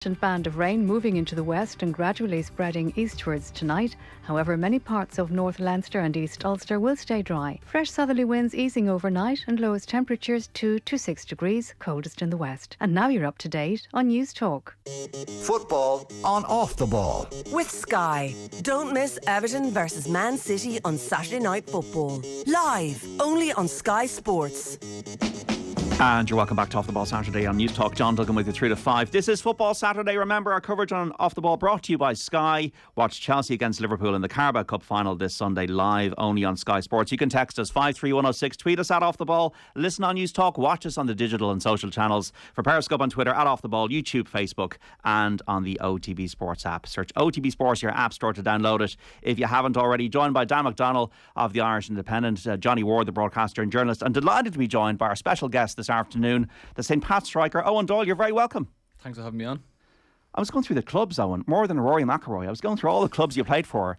Band of rain moving into the west and gradually spreading eastwards tonight. However, many parts of North Leinster and East Ulster will stay dry. Fresh southerly winds easing overnight and lowest temperatures 2 to 6 degrees, coldest in the west. And now you're up to date on News Talk. Football on Off the Ball. With Sky. Don't miss Everton versus Man City on Saturday Night Football. Live, only on Sky Sports. And you're welcome back to Off the Ball Saturday on News Talk. John Duggan with you 3 to 5. This is Football Saturday. Remember, our coverage on Off the Ball brought to you by Sky. Watch Chelsea against Liverpool in the Carabao Cup final this Sunday, live only on Sky Sports. You can text us 53106, tweet us at Off the Ball, listen on News Talk, watch us on the digital and social channels, for Periscope on Twitter, at Off the Ball, YouTube, Facebook, and on the OTB Sports app. Search OTB Sports, your app store, to download it if you haven't already. Joined by Dan McDonnell of the Irish Independent, Johnny Ward, the broadcaster and journalist, and delighted to be joined by our special guest this afternoon, the St. Pat striker, Eoin Doyle. You're very welcome. Thanks for having me on. I was going through the clubs, Eoin, more than Rory McIlroy. I was going through all the clubs you played for.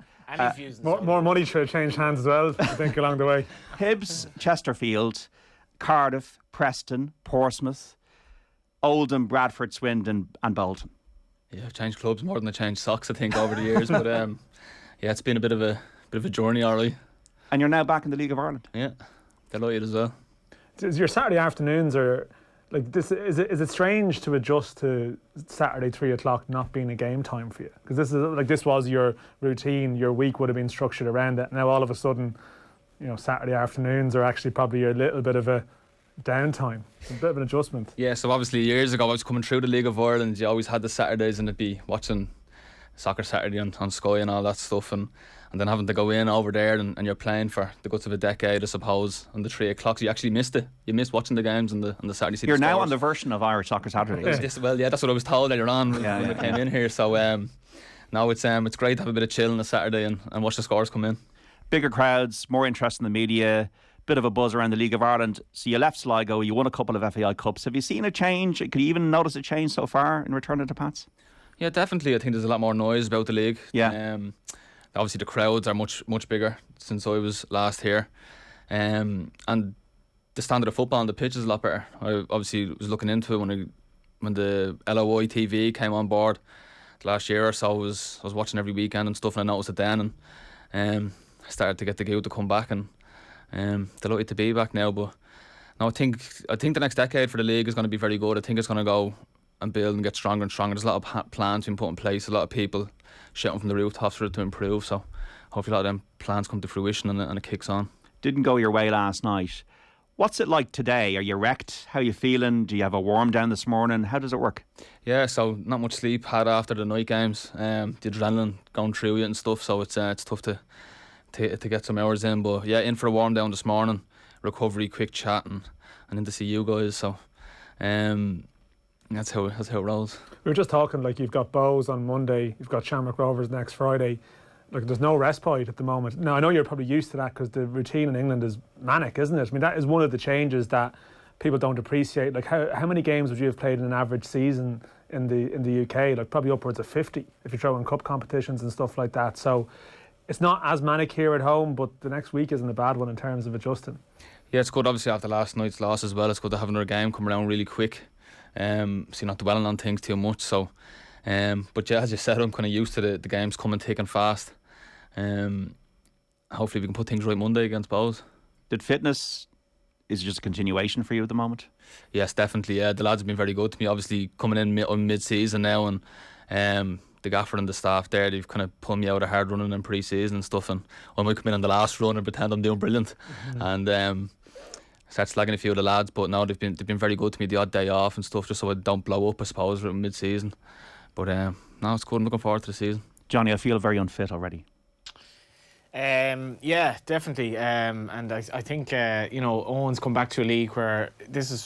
More money should have changed hands as well, I think, along the way. Hibs, Chesterfield, Cardiff, Preston, Portsmouth, Oldham, Bradford, Swindon and Bolton. Yeah, I've changed clubs more than I changed socks, I think, over the years. But yeah, it's been a bit of a journey, alright. And you're now back in the League of Ireland. Yeah, delighted as well. Your Saturday afternoons are like this. Is it strange to adjust to Saturday 3 o'clock not being a game time for you? Because this was your routine. Your week would have been structured around it. Now all of a sudden, Saturday afternoons are actually probably a little bit of a downtime. It's a bit of an adjustment. Yeah. So obviously years ago I was coming through the League of Ireland. You always had the Saturdays and it'd be watching Soccer Saturday on Sky and all that stuff, and then having to go in over there and you're playing for the guts of a decade, I suppose, on the 3 o'clock. So you actually missed it. You missed watching the games on the Saturday. You're now on the version of Irish Soccer Saturday. Well, yeah, that's what I was told earlier on when I came in here. So now it's great to have a bit of chill on a Saturday and watch the scores come in. Bigger crowds, more interest in the media, bit of a buzz around the League of Ireland. So you left Sligo, you won a couple of FAI Cups. Have you seen a change? Could you even notice a change so far in returning to Pats? Yeah, definitely. I think there's a lot more noise about the league. Yeah. Obviously the crowds are much bigger since I was last here, and the standard of football on the pitch is a lot better. I obviously was looking into it when the LOI TV came on board last year or so. I was watching every weekend and stuff, and I noticed it then, and I started to get the gig to come back, and delighted to be back now. But no, I think the next decade for the league is going to be very good. I think it's going to go and build and get stronger and stronger. There's a lot of plans being put in place, a lot of people shouting from the rooftops for it to improve, so hopefully a lot of them plans come to fruition and it kicks on. Didn't go your way last night. What's it like today? Are you wrecked? How are you feeling? Do you have a warm down this morning? How does it work? Yeah, so not much sleep had after the night games, the adrenaline going through it and stuff, so it's tough to get some hours in, but yeah, in for a warm down this morning, recovery, quick chat and in to see you guys, so that's how it rolls. We were just talking, like, you've got Bows on Monday, you've got Shamrock Rovers next Friday. Like, there's no respite at the moment. Now, I know you're probably used to that because the routine in England is manic, isn't it? I mean, that is one of the changes that people don't appreciate. Like, how many games would you have played in an average season in the UK? Like, probably upwards of 50 if you throw in cup competitions and stuff like that. So it's not as manic here at home, but the next week isn't a bad one in terms of adjusting. Yeah, it's good, obviously, after last night's loss as well. It's good to have another game come around really quick. So you're not dwelling on things too much. So, but yeah, as you said, I'm kind of used to the games coming thick and fast. Hopefully we can put things right Monday against Bows. Did fitness, is it just a continuation for you at the moment? Yes, definitely. Yeah, the lads have been very good to me. Obviously coming in mid-season now, and the gaffer and the staff there, they've kind of pulled me out of hard running in pre-season and stuff, and I might come in on the last run and pretend I'm doing brilliant. And start slagging a few of the lads, but no, they've been very good to me, the odd day off and stuff, just so I don't blow up, I suppose, mid-season. But no, it's good. I'm looking forward to the season. Johnny, I feel very unfit already. Yeah, definitely. And I think Owen's come back to a league where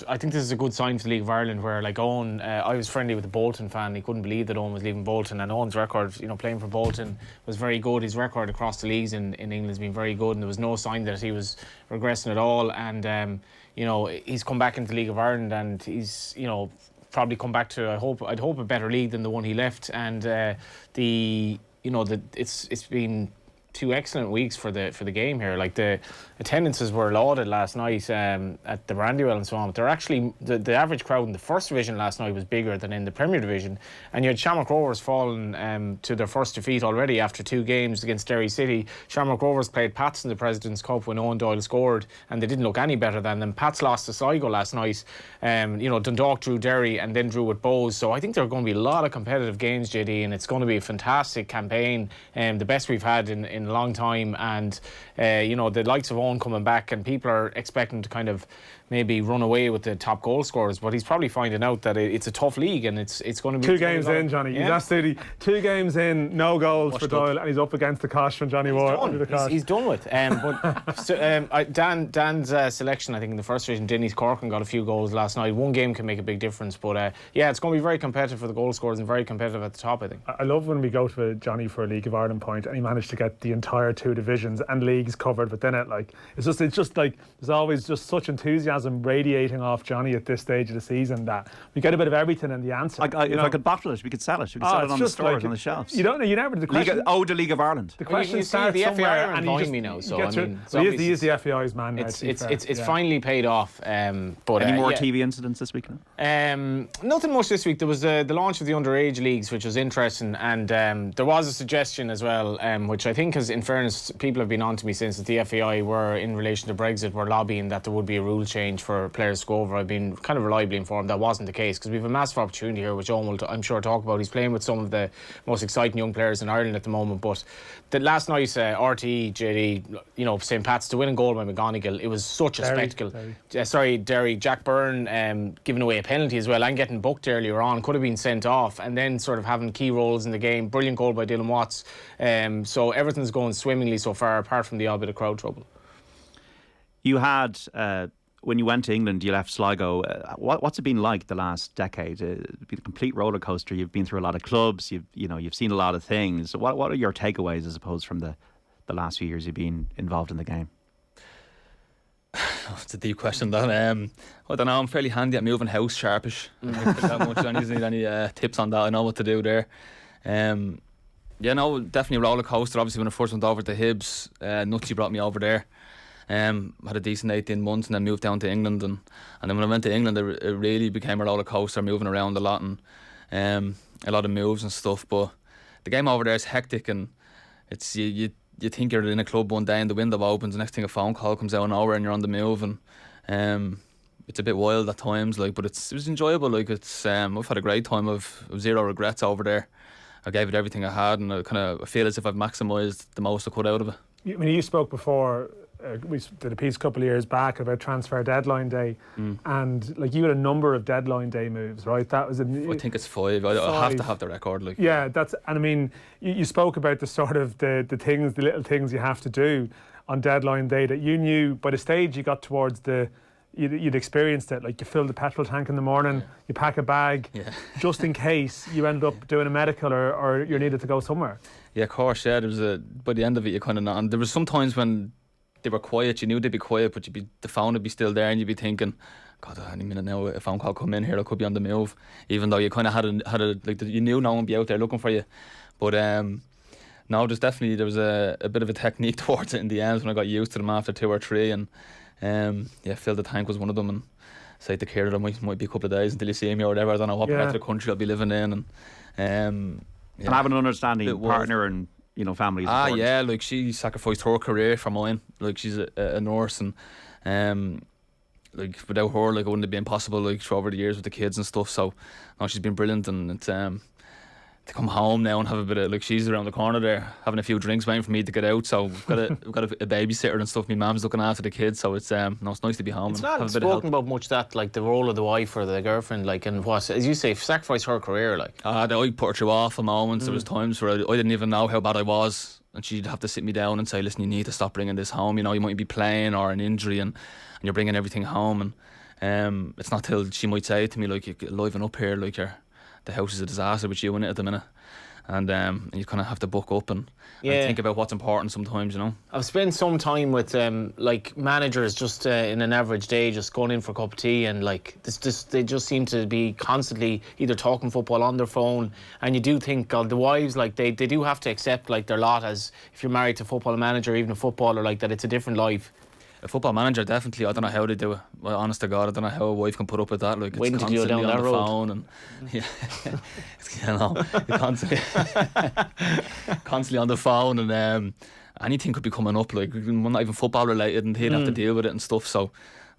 I think this is a good sign for the League of Ireland, where, like, Owen, I was friendly with the Bolton fan. He couldn't believe that Owen was leaving Bolton, and Owen's record, playing for Bolton, was very good. His record across the leagues in England has been very good, and there was no sign that he was regressing at all. And he's come back into the League of Ireland, and he's probably come back to I'd hope a better league than the one he left. And it's been two excellent weeks for the game here. Like, the attendances were lauded last night at the Brandywell and so on. But they're actually the average crowd in the first division last night was bigger than in the Premier Division. And you had Shamrock Rovers fallen to their first defeat already after 2 games against Derry City. Shamrock Rovers played Pats in the President's Cup when Eoin Doyle scored, and they didn't look any better than them. Pats lost to Sligo last night. Dundalk drew Derry and then drew with Bows. So I think there are going to be a lot of competitive games, JD, and it's going to be a fantastic campaign, the best we've had in a long time. And the likes of Owen coming back, and people are expecting to kind of maybe run away with the top goal scorers, but he's probably finding out that it's a tough league, and it's going to be 2 games in, Johnny. Yeah. He's absolutely 2 games in, no goals for Doyle, and he's up against the Kosh from Johnny Ward. He's done with. Dan's selection, I think, in the first division, Denny's Corkin got a few goals last night. 1 game can make a big difference, but it's going to be very competitive for the goal scorers and very competitive at the top, I think. I love when we go to Johnny for a League of Ireland point, and he managed to get the entire 2 divisions and leagues covered within it. Like, it's just like there's always just such enthusiasm radiating off Johnny at this stage of the season that we get a bit of everything in the answer. If I could bottle it, we could sell it. We could sell it on the stores, on the shelves. You never. The question. The League of Ireland. The question starts the somewhere, FAI and he just me now. So he is the FAI's man. It's finally paid off. But any more TV incidents this week? Nothing much this week. There was the launch of the underage leagues, which was interesting, and there was a suggestion as well, which I think has, in fairness, people have been on to me since, that the FAI were, in relation to Brexit, were lobbying that there would be a rule change for players to go over. I've been kind of reliably informed that wasn't the case, because we have a massive opportunity here, which Owen will, I'm sure, talk about. He's playing with some of the most exciting young players in Ireland at the moment. But the last night, RTE, JD, St. Pat's to win a goal by McGonigal, it was such a spectacle. Derry. Jack Byrne giving away a penalty as well and getting booked earlier on, could have been sent off, and then sort of having key roles in the game. Brilliant goal by Dylan Watts. So everything's going swimmingly so far, apart from the odd bit of crowd trouble. You had, when you went to England, you left Sligo. What's it been like the last decade? It's been a complete roller coaster. You've been through a lot of clubs. You've seen a lot of things. What are your takeaways, I suppose, from the last few years you've been involved in the game? It's a deep question, that. I don't know, I'm fairly handy at moving house sharpish. That much. I don't need any tips on that. I know what to do there. Definitely a roller coaster. Obviously, when I first went over to Hibs, Nutsy brought me over there. Had a decent 18 months and then moved down to England. And then when I went to England, it really became a roller coaster, moving around a lot and a lot of moves and stuff. But the game over there is hectic, and it's you think you're in a club one day and the window opens, the next thing a phone call comes out an hour and you're on the move, and it's a bit wild at times, but it was enjoyable. I've had a great time. I've zero regrets over there. I gave it everything I had, and I feel as if I've maximised the most I could out of it. You spoke before. We did a piece a couple of years back about transfer deadline day, and you had a number of deadline day moves, right? That was I think it's 5. I have to have the record. You spoke about the sort of the little things you have to do on deadline day that you knew by the stage you got towards you'd experienced it. You fill the petrol tank in the morning, you pack a bag, just in case you ended up doing a medical or you needed to go somewhere. Yeah, of course. Yeah, there was by the end of it, you kind of not. And there was some times when they were quiet, you knew they'd be quiet, but the phone would be still there, and you'd be thinking, God, any minute now, a phone call come in here, I could be on the move. Even though you kind of had you knew no one would be out there looking for you. But no, there was a bit of a technique towards it in the end when I got used to them after 2 or 3, and fill the tank was one of them, and say to Kira, there might be a couple of days until you see me or whatever. I don't know what part of the country I'll be living in, and having an understanding partner and family is important. She sacrificed her career for mine. She's a nurse, and without her, it wouldn't have been possible for over the years with the kids and stuff. So no, she's been brilliant, and it's to come home now and have a bit of she's around the corner there having a few drinks waiting for me to get out. So we've got a babysitter and stuff. My mum's looking after the kids, so it's it's nice to be home. It's and not have a bit spoken of help. about much, that the role of the wife or the girlfriend, and what, as you say, sacrifice her career. I put her through awful moments. There was times where I didn't even know how bad I was, and she'd have to sit me down and say, listen, you need to stop bringing this home. You might be playing or an injury, and you're bringing everything home, and it's not till she might say to me, you liven up here, the house is a disaster with you in it at the minute. and you kind of have to buck up and think about what's important sometimes, you know. I've spent some time with like managers just in an average day, just going in for a cup of tea, and like they just seem to be constantly either talking football on their phone. And you do think, God, the wives, like they do have to accept like their lot as, if you're married to a football manager, even a footballer, like that, it's a different life. A football manager, definitely. I don't know how they do it. Well, honest to God, I don't know how a wife can put up with that. Like, it's Waiting to constantly go down on that the road. phone, and you know, you're constantly on the phone, and anything could be coming up, like not even football related, and he'd have to deal with it and stuff. So,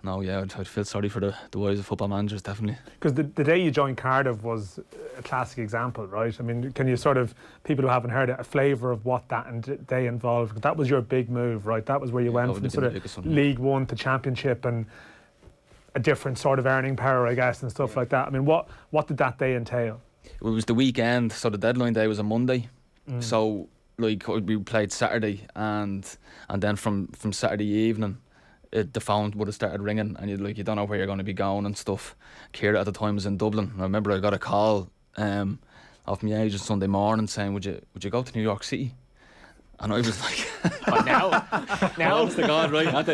no, yeah, I'd feel sorry for the wives of football managers, definitely. Because the day you joined Cardiff was a classic example, right? I mean, can you sort of, people who haven't heard it, a flavour of what that day involved? That was your big move, right? That was where you went from sort of League One to Championship, and a different sort of earning power, I guess, and stuff like that. I mean, what did that day entail? It was the weekend, so the deadline day was a Monday. So, like, we played Saturday, and then from Saturday evening, the phone would have started ringing, and you don't know where you're going to be going and stuff. Ciara at the time was in Dublin. I remember I got a call off my agent Sunday morning saying, would you go to New York City? And I was like, now, honest to God, right?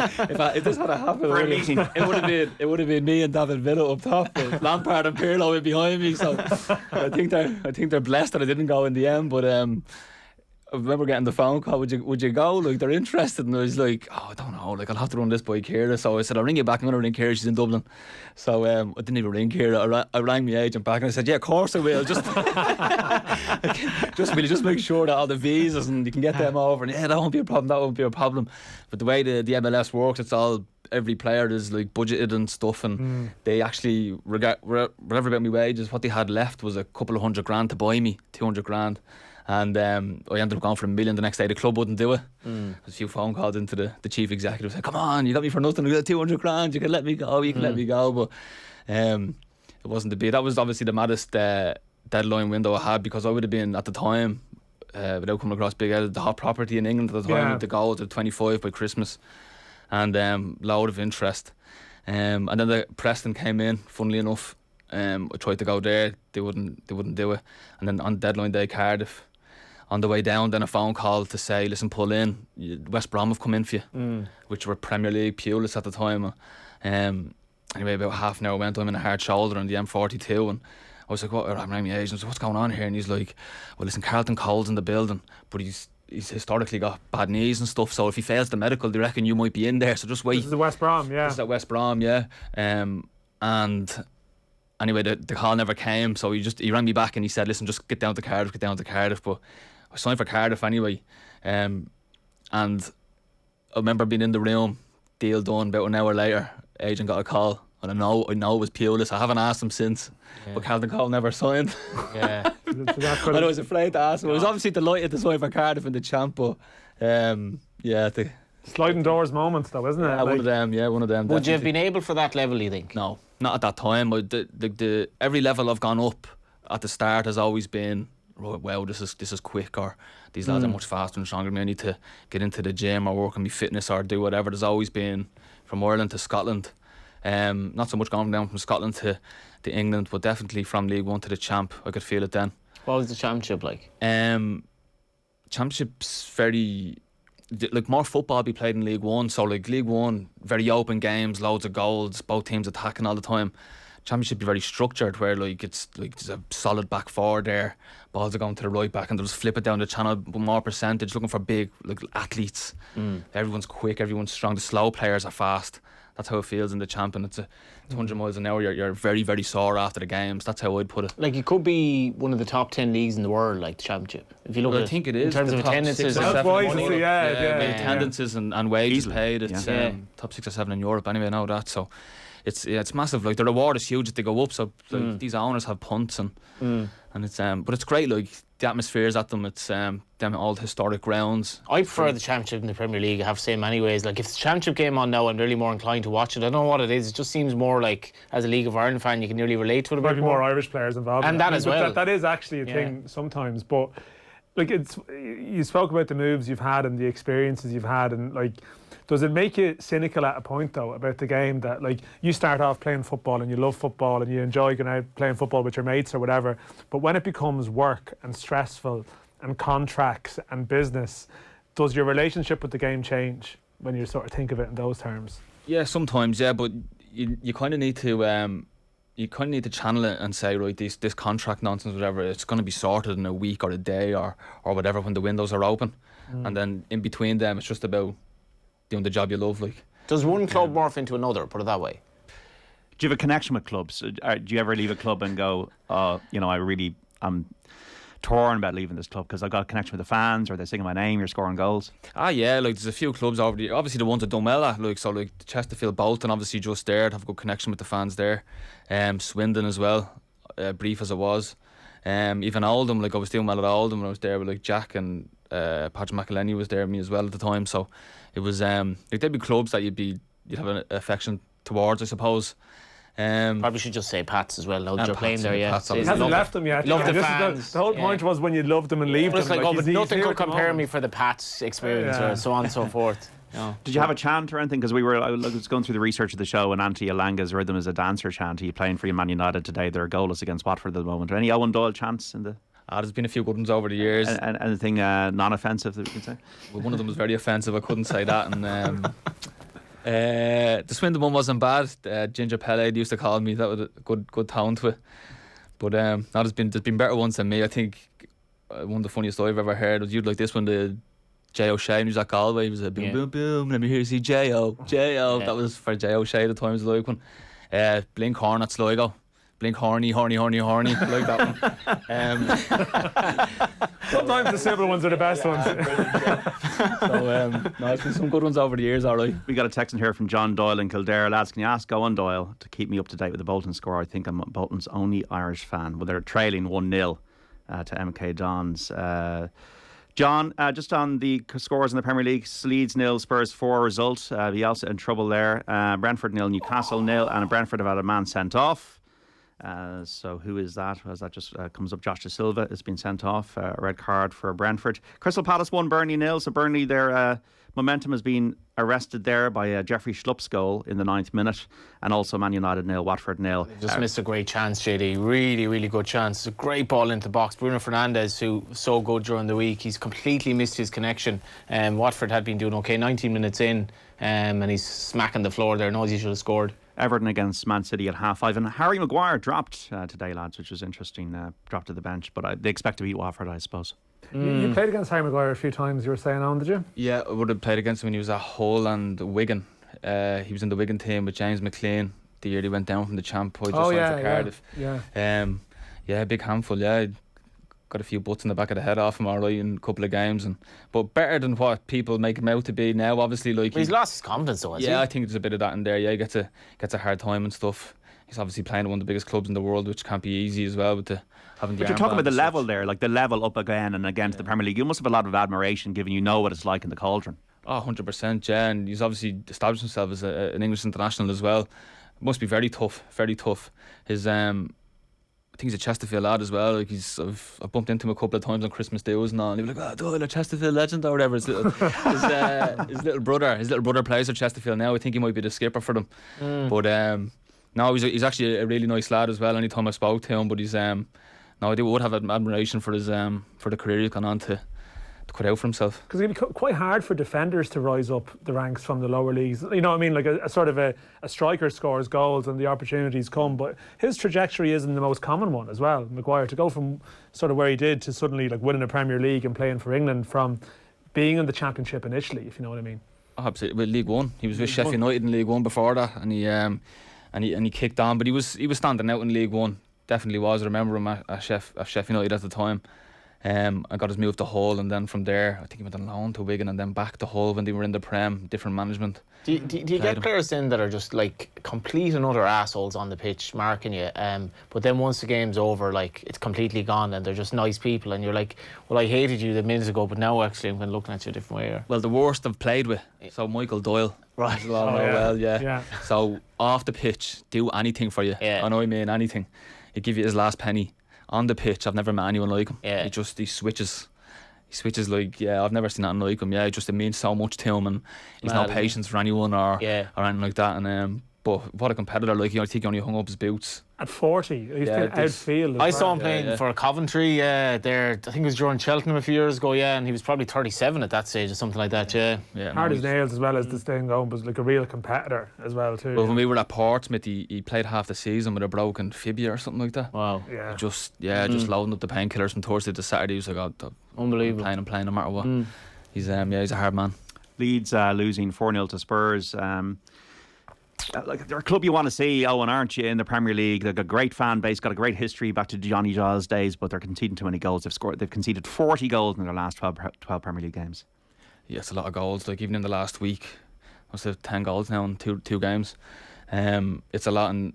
If this had happened, it would have been me and David Villa up top, with Lampard and Pirlo in behind me. So I think they're blessed that I didn't go in the end. But I remember getting the phone call, would you go? Like, they're interested. And I was like, I don't know, like, I'll have to run this by Ciara. So I said, I'll ring you back. I'm going to ring Ciara, she's in Dublin. So I didn't even ring Ciara. I rang my agent back and I said, yeah, of course I will. Just will you just make sure that all the visas and you can get them over. And yeah, that won't be a problem. But the way the MLS works, it's all, every player is like budgeted and stuff, and they actually, whatever about my wages, what they had left was a couple of $100,000 to buy me, 200 grand. And I ended up going for $1 million the next day. The club wouldn't do it. There's a few phone calls into the chief executive, said, come on, you got me for nothing, you got 200 grand, you can let me go, let me go. But it wasn't to be. That was obviously the maddest deadline window I had, because I would have been, at the time, without coming across big headed, the hot property in England at the time, with the goal to 25 by Christmas, and load of interest. And then the Preston came in, funnily enough. I tried to go there, they wouldn't do it. And then on deadline day, Cardiff. On the way down, then a phone call to say, listen, pull in, West Brom have come in for you, which were Premier League Pulis at the time. Anyway, about half an hour went, I'm in a hard shoulder on the M42, and I was like, what? I rang my agent, what's going on here? And he's like, well, listen, Carlton Cole's in the building, but he's historically got bad knees and stuff, so if he fails the medical, they reckon you might be in there, so just wait. This is the West Brom, yeah. This is at West Brom, yeah. And anyway, the call never came, so he rang me back and he said, listen, just get down to Cardiff. But I signed for Cardiff anyway, and I remember being in the room, deal done. About an hour later, agent got a call, and I know it was Pulis. I haven't asked him since, but Carlton Cole never signed. Yeah, and I was afraid to ask him. I was obviously delighted to sign for Cardiff in the champ, but the sliding doors moments, though, isn't it? One of them. Would definitely. you have been able for that level, you think? No, not at that time. Every level I've gone up at the start has always been, wow, this is quick, or these lads are much faster and stronger than me. I need to get into the gym or work on my fitness or do whatever. There's always been, from Ireland to Scotland, not so much going down from Scotland to England, but definitely from League One to the champ. I could feel it then. What was the championship like? Championship's very, like, more football be played in League One. So like League One, very open games, loads of goals, both teams attacking all the time. Championship be very structured, where like it's like there's a solid back four there, balls are going to the right back, and they'll just flip it down the channel, more percentage, looking for big like athletes. Everyone's quick, everyone's strong, the slow players are fast. That's how it feels in the champ, and it's 100 miles an hour. You're very, very sore after the games. That's how I'd put it. Like, it could be one of the top 10 leagues in the world, like the championship. If you look at I think it is in terms of attendances, attendances and wages paid. It's top 6 or 7 in Europe. Anyway, I know that. So it's massive. Like, the reward is huge if they go up. So like, these owners have punts and it's but it's great. Like, the atmospheres at them. It's them old historic grounds. I prefer the championship in the Premier League. I have to say in many ways. Like, if the championship came on now, I'm really more inclined to watch it. I don't know what it is. It just seems more like, as a League of Ireland fan, you can nearly relate to it a bit Maybe more Irish players involved, and that as well. That is actually a thing sometimes. But like, you spoke about the moves you've had and the experiences you've had, and like, Does it make you cynical at a point though about the game, that like you start off playing football and you love football and you enjoy going out playing football with your mates or whatever, but when it becomes work and stressful and contracts and business, does your relationship with the game change when you sort of think of it in those terms? Yeah, sometimes, yeah, but you kind of need to channel it and say, right, this contract nonsense, whatever, it's going to be sorted in a week or a day or whatever when the windows are open. And then in between them, it's just about doing the job you love. Like, Does one club morph into another, put it that way? Do you have a connection with clubs? Do you ever leave a club and go, I'm torn about leaving this club because I've got a connection with the fans, or they're singing my name, you're scoring goals? Yeah, like there's a few clubs over the, obviously the ones that done well at, like, so like Chesterfield, Bolton, obviously just there, to have a good connection with the fans there. Swindon as well, brief as it was. Even Oldham, like I was doing well at Oldham when I was there with like Jack, and Patrick McElhenney was there with me as well at the time. So it was like there'd be clubs that you'd have an affection towards, I suppose. Probably should just say Pats as well. Now that you're playing there, yeah. He hasn't left them yet. Love the fans. The whole point was when you loved them and leave them. It's like, he's nothing here could at the compare moment. me for the Pats experience, or so on and so forth. Did you have a chant or anything? Because I was going through the research of the show, and Antti Alanga's Rhythm is a dancer chant. Are you playing for Man United today? They're goalless against Watford at the moment. Are any Eoin Doyle chants in the... There's been a few good ones over the years. And anything non-offensive that we can say? Well, one of them was very offensive, I couldn't say that. And the Swindon one wasn't bad. Ginger Pele, they used to call me. That was a good tone to it. But there's been better ones than me. I think one of the funniest I've ever heard was, you'd like this one, the J O'Shea, and he was at Galway. He was a boom, boom, boom. Let me hear you see J.O. J.O. That was for J O'Shea at the time, was the like one. Blink Horn at Sligo. Blink horny, like that one. Sometimes the simple ones are the best ones. So there's been some good ones over the years, alright. We got a text in here from John Doyle in Kildare. Lads, can you ask Eoin Doyle to keep me up to date with the Bolton score? I think I'm Bolton's only Irish fan. Well, they're trailing 1-0 to MK Dons. John, just on the scores in the Premier League, Leeds 0, Spurs 4 result. Bielsa in trouble there. Brentford 0, Newcastle 0, and Brentford have had a man sent off. So who is that? As that just comes up, Josh De Silva has been sent off. A red card for Brentford. Crystal Palace 1, Burnley 0. So Burnley, their momentum has been arrested there by Jeffrey Schlupp's goal in the 9th minute, and also Man United 0, Watford 0. Just missed a great chance, JD. Really, really good chance. It's a great ball into the box. Bruno Fernandes, who was so good during the week, he's completely missed his connection. Watford had been doing okay, 19 minutes in, and he's smacking the floor there. Knows he should have scored. Everton against Man City at 5:30, and Harry Maguire dropped today, lads, which was interesting. Dropped to the bench, but they expect to beat Watford, I suppose. You played against Harry Maguire a few times, you were saying, did you? Yeah, I would have played against him when he was at Hull and Wigan. He was in the Wigan team with James McLean the year he went down from the champ. For Cardiff. Yeah, big handful. Yeah, got a few butts in the back of the head off him, alright, in a couple of games, but better than what people make him out to be now. Obviously, like he's lost his confidence, though. I think there's a bit of that in there. Yeah, he gets a hard time and stuff. He's obviously playing at one of the biggest clubs in the world, which can't be easy as well. But you're talking about the level there, like the level up again and again to the Premier League. You must have a lot of admiration, given you know what it's like in the cauldron. 100%, yeah. And he's obviously established himself as an English international as well. It must be very tough, very tough. His I think he's a Chesterfield lad as well. Like I've bumped into him a couple of times on Christmas days and all. And he was like, Doyle, a Chesterfield legend or whatever. His little brother plays for Chesterfield now. I think he might be the skipper for them. But no, he's actually a really nice lad as well. Anytime I spoke to him, but he's I would have admiration for his for the career he's gone on to cut out for himself. Because it'd be quite hard for defenders to rise up the ranks from the lower leagues. You know what I mean? Like a sort of a striker scores goals and the opportunities come, but his trajectory isn't the most common one as well. Maguire, to go from sort of where he did to suddenly like winning a Premier League and playing for England, from being in the Championship initially, if you know what I mean. Oh, absolutely. With League One, he was with Sheffield United in League One before that, and he kicked on, but he was standing out in League One. Definitely was. I remember him at Sheffield United at the time. I got his move to Hull, and then from there I think he went on loan to Wigan and then back to Hull when they were in the Prem, different management. Do you get players in that are just like complete and utter assholes on the pitch marking you, but then once the game's over, like it's completely gone and they're just nice people and you're like, well, I hated you a minute ago, but now actually I'm looking at you a different way. Well, the worst I've played with, so Michael Doyle. Right. Yeah. So off the pitch, do anything for you. I know, I mean anything. He'd give you his last penny. On the pitch, I've never met anyone like him. He switches. he switches like, I've never seen nothing like him. Yeah, it means so much to him, and he's no patience for anyone or anything like that. And but what a competitor! Like, I think he only hung up his boots. At 40, he's playing outfield. I saw him playing for Coventry there. I think it was during Cheltenham a few years ago, and he was probably 37 at that stage or something like that, Hard as nails as well as this thing going, was like a real competitor as well too. Well, when we were at Portsmouth, he played half the season with a broken fibia or something like that. Wow. Yeah. Just loading up the painkillers from Thursday to Saturday. He was like, unbelievable. I'm playing no matter what. He's a hard man. Leeds losing 4-0 to Spurs. Like, they're a club you want to see, Owen, aren't you, in the Premier League? They've got a great fan base, got a great history back to Johnny Giles days, but they're conceding too many goals. They've conceded 40 goals in their last 12 Premier League games. Yeah, it's a lot of goals. Like, even in the last week, I must have 10 goals now in two games. It's a lot, and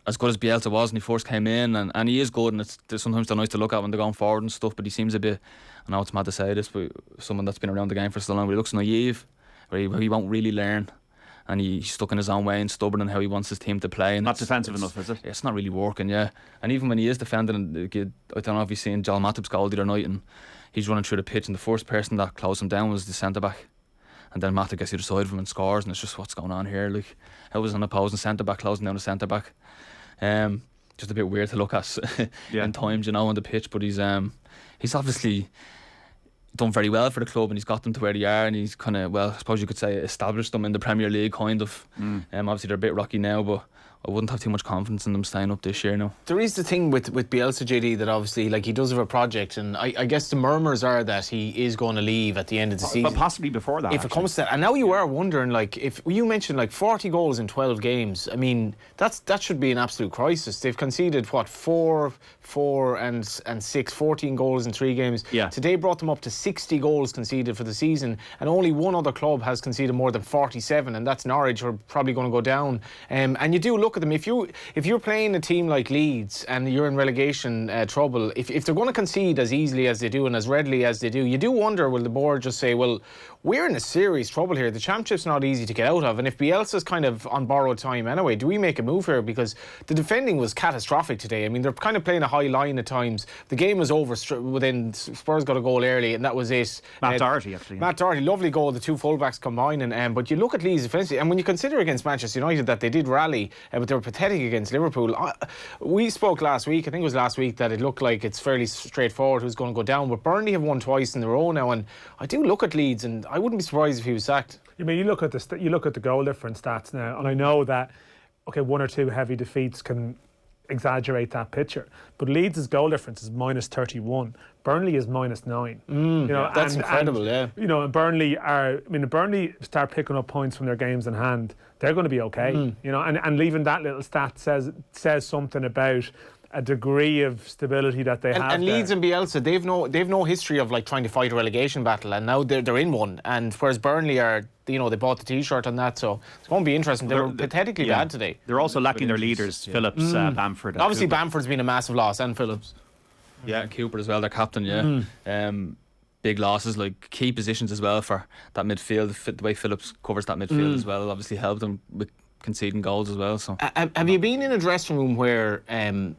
as good as Bielsa was when he first came in, and he is good, and sometimes they're nice to look at when they're going forward and stuff, but he seems a bit, I know it's mad to say this, but someone that's been around the game for so long, but he looks naive, where he won't really learn. And he's stuck in his own way and stubborn in how he wants his team to play. And not defensive enough, is it? It's not really working, And even when he is defending, I don't know if you've seen Joel Matip's goal the other night, and he's running through the pitch, and the first person that closed him down was the centre-back. And then Matip gets the other side of him and scores, and it's just, what's going on here? Like, how was an opposing centre-back closing down a centre-back? Just a bit weird to look at in times, on the pitch, but he's obviously done very well for the club, and he's got them to where they are, and he's kind of, I suppose you could say, established them in the Premier League, kind of. Obviously they're a bit rocky now, but I wouldn't have too much confidence in them staying up this year now. There is the thing with Bielsa, JD, that obviously, like, he does have a project, and I guess the murmurs are that he is going to leave at the end of the season. But possibly before that, if it comes to that. And now you are wondering, like, if you mentioned like 40 goals in 12 games, I mean, that should be an absolute crisis. They've conceded, what, 4 and 6, 14 goals in 3 games. Today brought them up to 60 goals conceded for the season, and only one other club has conceded more than 47, and that's Norwich, who are probably going to go down. And you do look at them, if you're playing a team like Leeds and you're in relegation trouble, if they're going to concede as easily as they do and as readily as they do, you do wonder, will the board just say, well, we're in a serious trouble here, the championship's not easy to get out of, and if Bielsa's kind of on borrowed time anyway, do we make a move here? Because the defending was catastrophic today. I mean, they're kind of playing a high line at times. The game was over within, Spurs got a goal early, and that was it. Matt Doherty, actually. Matt Doherty, lovely goal, the two fullbacks combining, but you look at Leeds defensively, and when you consider against Manchester United that they did rally, but they were pathetic against Liverpool. We spoke last week, I think it was last week, that it looked like it's fairly straightforward who's going to go down, but Burnley have won twice in a row now, and I do look at Leeds, and I wouldn't be surprised if he was sacked. I mean, you look at the goal difference stats now, and I know that, okay, 1 or 2 heavy defeats can exaggerate that picture, but Leeds' goal difference is -31. Burnley is -9. That's incredible. And Burnley if Burnley start picking up points from their games in hand, they're going to be okay. And even that little stat says something about a degree of stability that they have. And Leeds and Bielsa, they've no history of like trying to fight a relegation battle, and now they're in one. And whereas Burnley are, they bought the T-shirt on that, so it's going to be interesting. They were pathetically bad today. They're also lacking their leaders, Phillips, Bamford. Obviously, Bamford's been a massive loss, and Phillips. Yeah, and Cooper as well, their captain. Big losses, like key positions as well for that midfield. The way Phillips covers that midfield as well obviously helped them with conceding goals as well. So, have you been in a dressing room where, and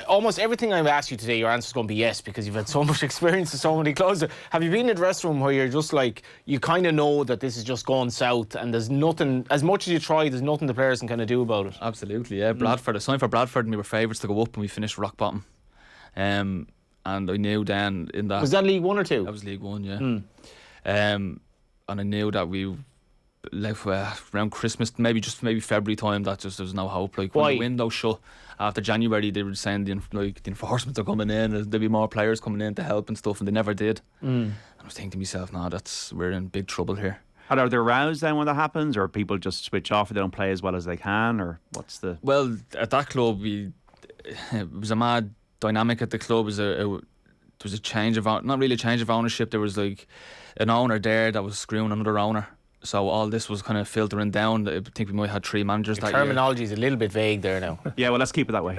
almost everything I've asked you today, your answer's going to be yes, because you've had so much experience in so many clubs. Have you been in a dressing room where you're just like, you kind of know that this is just going south, and there's nothing, as much as you try, there's nothing the players can kind of do about it? Absolutely, yeah. Bradford, a sign for Bradford, and we were favourites to go up, and we finished rock bottom. And I knew then in that... Was that League 1 or 2? That was League 1, yeah. And I knew that we left around Christmas, maybe February time, that just there was no hope. Like, when the window shut after January, they were saying the enforcements are coming in, there'll be more players coming in to help and stuff, and they never did. And I was thinking to myself, we're in big trouble here. Are there rows then when that happens, or people just switch off, or they don't play as well as they can, or what's the... Well, at that club, it was a mad dynamic at the club. There was a change of, not really a change of ownership, there was like an owner there that was screwing another owner, so all this was kind of filtering down. I think we might have had 3 managers that year. Terminology is a little bit vague there now. Yeah, well, let's keep it that way.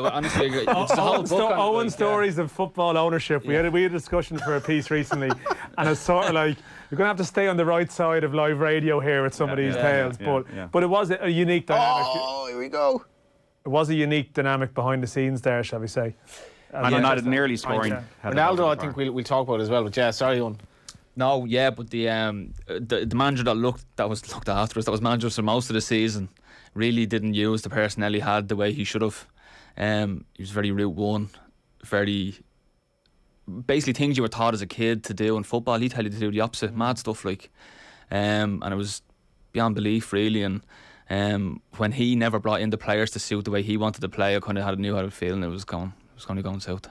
Honestly, it's the whole book. Owen stories of football ownership. We had a discussion for a piece recently, and it's sort of like, you're going to have to stay on the right side of live radio here with some of these tales, but it was a unique dynamic. Oh, here we go. It was a unique dynamic behind the scenes there, shall we say. Man United nearly scoring. Ronaldo, I think we'll talk about as well. But yeah, sorry, Eoin. No, yeah, but the manager that was looked after us, that was manager for most of the season, really didn't use the personnel he had the way he should have. He was very route one, very basically things you were taught as a kid to do in football. He'd tell you to do the opposite, mad stuff like, and it was beyond belief really. And when he never brought in the players to suit the way he wanted to play, I kind of knew how to feel, and it was going to go south.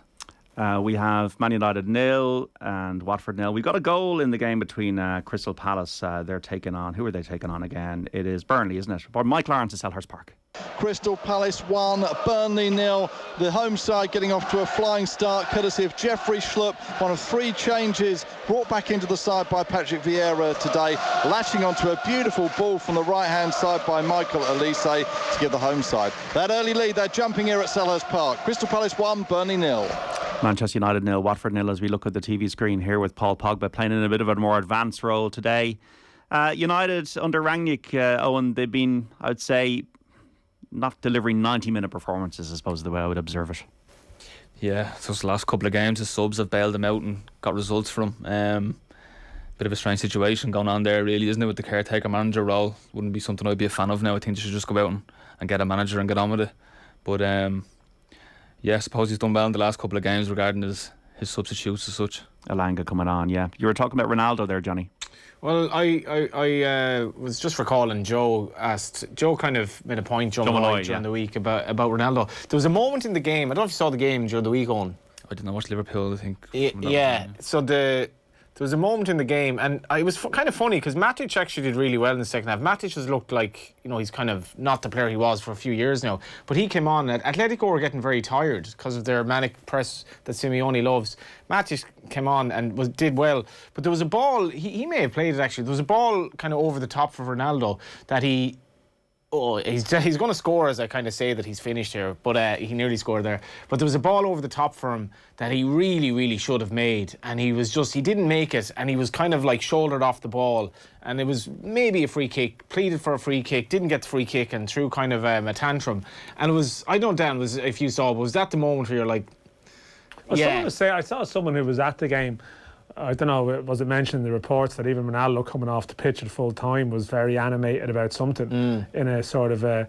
We have Man United 0 and Watford 0. We got a goal in the game between Crystal Palace. They're taking on, who are they taking on again? It is Burnley, isn't it? But Mike Lawrence at Selhurst Park. Crystal Palace 1, Burnley 0. The home side getting off to a flying start courtesy of Jeffrey Schlupp, one of 3 changes brought back into the side by Patrick Vieira today, latching onto a beautiful ball from the right-hand side by Michael Elise to give the home side that early lead. They're jumping here at Selhurst Park. Crystal Palace 1, Burnley 0. Manchester United 0, Watford 0 as we look at the TV screen here with Paul Pogba playing in a bit of a more advanced role today. United under Rangnick, Owen, they've been, I would say, not delivering 90-minute performances, I suppose, the way I would observe it. Yeah, so the last couple of games, the subs have bailed them out and got results from them. Bit of a strange situation going on there, really, isn't it, with the caretaker manager role? Wouldn't be something I'd be a fan of now. I think they should just go out and get a manager and get on with it. But yeah, I suppose he's done well in the last couple of games regarding his substitutes as such. Elanga coming on, yeah. You were talking about Ronaldo there, Johnny. Well, I was just recalling Joe kind of made a point during the week about Ronaldo. There was a moment in the game, I don't know if you saw the game during the week on. I didn't watch Liverpool, I think. Yeah, so there was a moment in the game, and it was kind of funny because Matic actually did really well in the second half. Matic has looked like, he's kind of not the player he was for a few years now, but he came on. Atletico were getting very tired because of their manic press that Simeone loves. Matic came on and did well, but there was a ball, he may have played it actually, there was a ball kind of over the top for Ronaldo that he's going to score, as I kind of say that he's finished here, but he nearly scored there. But there was a ball over the top for him that he really, really should have made, and he didn't make it, and he was kind of like shouldered off the ball, and it was maybe a free kick, pleaded for a free kick, didn't get the free kick, and threw kind of a tantrum. And it was, I don't know, Dan, if you saw, but was that the moment where you're like, I saw someone who was at the game. I don't know, was it mentioned in the reports that even Ronaldo coming off the pitch at full time was very animated about something in a sort of in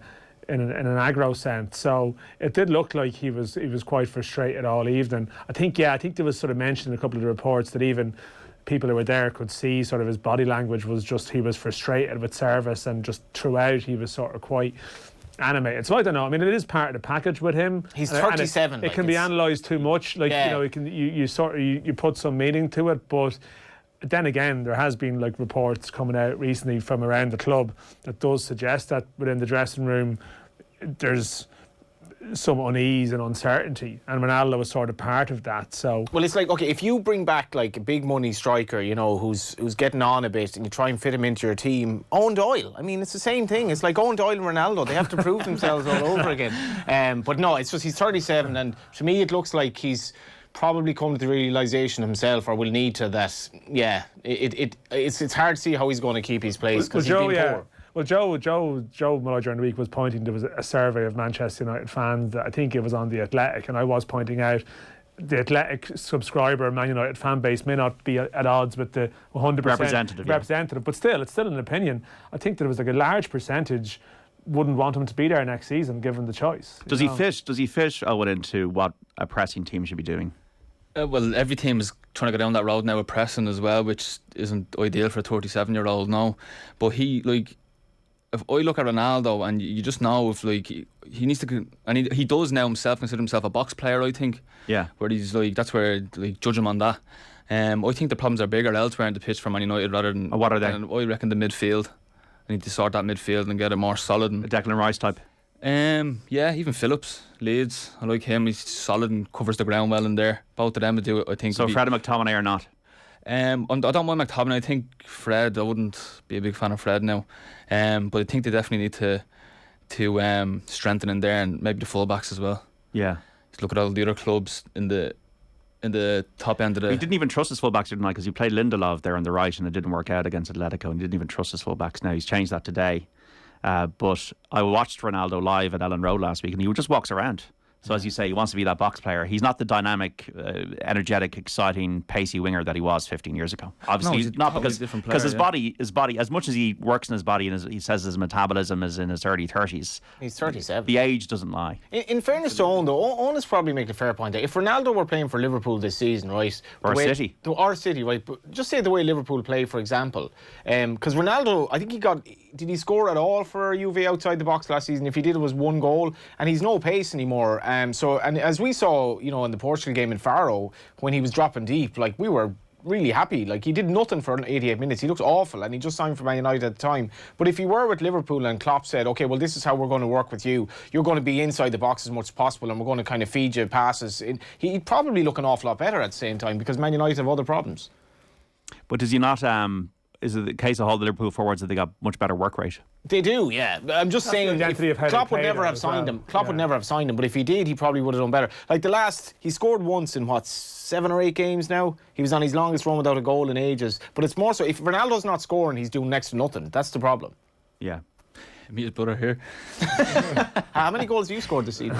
an aggro sense. So it did look like he was quite frustrated all evening. I think there was sort of mentioned in a couple of the reports that even people who were there could see sort of his body language was just, he was frustrated with service, and just throughout he was sort of quite animated. So I don't know. I mean, it is part of the package with him. He's 37. It can be analysed too much. Like, you put some meaning to it, but then again, there has been like reports coming out recently from around the club that does suggest that within the dressing room there's some unease and uncertainty, and Ronaldo was sort of part of that. So, well, it's like, okay, if you bring back like a big money striker, who's getting on a bit, and you try and fit him into your team, Eoin Doyle, I mean, it's the same thing. It's like Eoin Doyle and Ronaldo, they have to prove themselves all over again. But no, it's just he's 37, and to me it looks like he's probably come to the realisation himself, or will need to, that it's hard to see how he's going to keep his place, because he's been poor. Well, Joe Muller during the week was pointing, there was a survey of Manchester United fans, I think it was on The Athletic, and I was pointing out the Athletic subscriber Man United fan base may not be at odds with the 100% representative, but still, it's still an opinion. I think that it was like a large percentage wouldn't want him to be there next season given the choice. Does he fit Owen into what a pressing team should be doing? Well, every team is trying to go down that road now with pressing as well, which isn't ideal for a 37-year-old now. But if I look at Ronaldo, and you just know if like he needs to, and he does now himself consider himself a box player, I think. Yeah. Where he's like, that's where like judge him on that. I think the problems are bigger elsewhere in the pitch for Man United rather than. What are they? I reckon the midfield. I need to sort that midfield and get it more solid. A Declan Rice type. Yeah, even Phillips, Leeds. I like him. He's solid and covers the ground well in there. Both of them would do it, I think. So Fred and McTominay are not. I don't mind McTominay. I think Fred, I wouldn't be a big fan of Fred now. But I think they definitely need to strengthen in there, and maybe the fullbacks as well. Yeah. Just look at all the other clubs in the top end of the. He didn't even trust his fullbacks tonight, because he played Lindelof there on the right, and it didn't work out against Atletico, and he didn't even trust his fullbacks. Now he's changed that today. But I watched Ronaldo live at Ellen Road last week, and he just walks around. So as you say, he wants to be that box player. He's not the dynamic, energetic, exciting, pacey winger that he was 15 years ago. Obviously, he's not totally different player, because his body, as much as he works in his body and he says his metabolism is in his early 30s. He's 37. The age doesn't lie. In fairness to Owen, though, Owen is probably making a fair point there. If Ronaldo were playing for Liverpool this season, right? Or City. Or City, right? But just say the way Liverpool play, for example. Because Ronaldo, I think did he score at all for Juve outside the box last season? If he did, it was one goal, and he's no pace anymore. And as we saw, in the Portugal game in Faro, when he was dropping deep, like, we were really happy. Like, he did nothing for 88 minutes. He looked awful, and he just signed for Man United at the time. But if he were with Liverpool and Klopp said, okay, well, this is how we're going to work with you. You're going to be inside the box as much as possible, and we're going to kind of feed you passes. He'd probably look an awful lot better at the same time, because Man United have other problems. But does he not... Is it the case of all the Liverpool forwards that they got much better work rate? They do, yeah. I'm just saying, Klopp would never have signed him. Klopp would never have signed him, but if he did, he probably would have done better. Like he scored once in 7 or 8 games now. He was on his longest run without a goal in ages. But it's more so, if Ronaldo's not scoring, he's doing next to nothing. That's the problem. Yeah. Me his brother here. How many goals have you scored this season?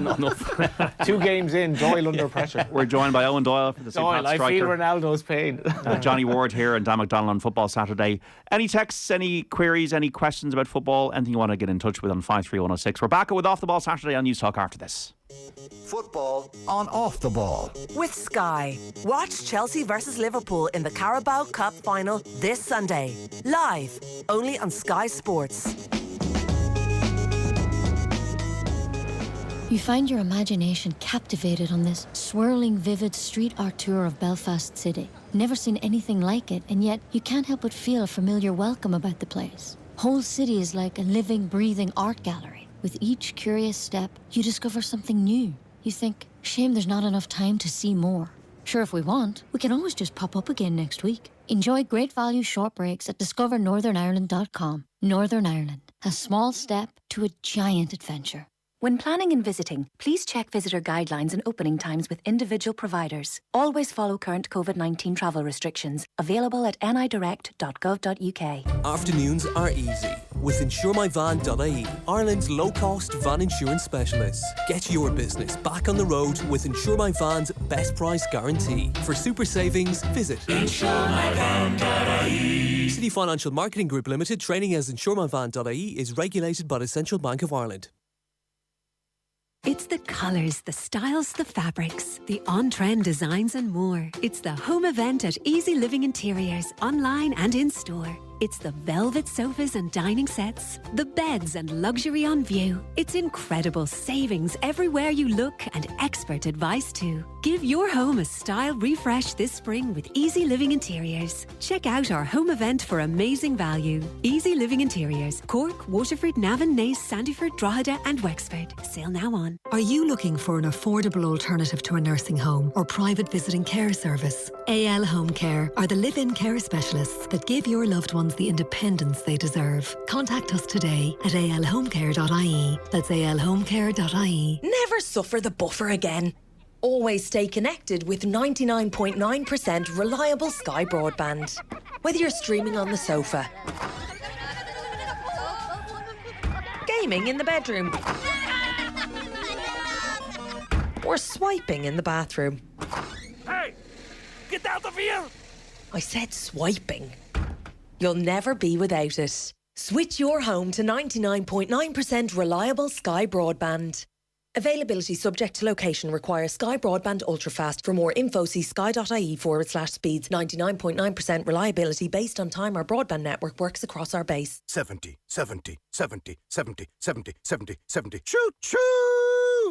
Not enough. 2 games in, Doyle under pressure. We're joined by Eoin Doyle for the St. Pat's I striker. feel Ronaldo's pain. Johnny Ward here and Dan McDonnell on Football Saturday. Any texts, any queries, any questions about football, anything you want to get in touch with on 53106. We're back with Off the Ball Saturday on News Talk after this. Football on Off the Ball. With Sky. Watch Chelsea versus Liverpool in the Carabao Cup final this Sunday. Live, only on Sky Sports. You find your imagination captivated on this swirling, vivid street art tour of Belfast City. Never seen anything like it, and yet you can't help but feel a familiar welcome about the place. Whole city is like a living, breathing art gallery. With each curious step, you discover something new. You think, shame there's not enough time to see more. Sure, if we want, we can always just pop up again next week. Enjoy great value short breaks at discovernorthernireland.com. Northern Ireland, a small step to a giant adventure. When planning and visiting, please check visitor guidelines and opening times with individual providers. Always follow current COVID-19 travel restrictions. Available at nidirect.gov.uk. Afternoons are easy with insuremyvan.ie, Ireland's low-cost van insurance specialists. Get your business back on the road with Insure My Van's best price guarantee. For super savings, visit insuremyvan.ie. City Financial Marketing Group Limited, trading as insuremyvan.ie, is regulated by the Central Bank of Ireland. It's the colours, the styles, the fabrics, the on-trend designs and more. It's the home event at Easy Living Interiors, online and in-store. It's the velvet sofas and dining sets, the beds and luxury on view. It's incredible savings everywhere you look and expert advice too. Give your home a style refresh this spring with Easy Living Interiors. Check out our home event for amazing value. Easy Living Interiors, Cork, Waterford, Navan, Naas, Sandyford, Drogheda and Wexford. Sale now on. Are you looking for an affordable alternative to a nursing home or private visiting care service? AL Home Care are the live-in care specialists that give your loved ones the independence they deserve. Contact us today at alhomecare.ie. That's alhomecare.ie. Never suffer the buffer again. Always stay connected with 99.9% reliable Sky broadband. Whether you're streaming on the sofa, gaming in the bedroom, or swiping in the bathroom. Hey! Get out of here! I said swiping. You'll never be without it. Switch your home to 99.9% reliable Sky broadband. Availability subject to location. Requires Sky Broadband Ultrafast. For more info, see sky.ie/speeds. 99.9% reliability based on time our broadband network works across our base. 70, 70, 70, 70, 70, 70, 70. Shoot, shoot!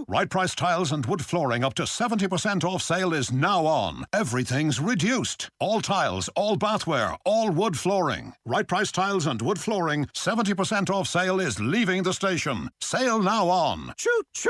Right Price Tiles and Wood Flooring up to 70% off sale is now on. Everything's reduced. All tiles, all bathware, all wood flooring. Right Price Tiles and Wood Flooring, 70% off sale is leaving the station. Sale now on. Shoot, shoot!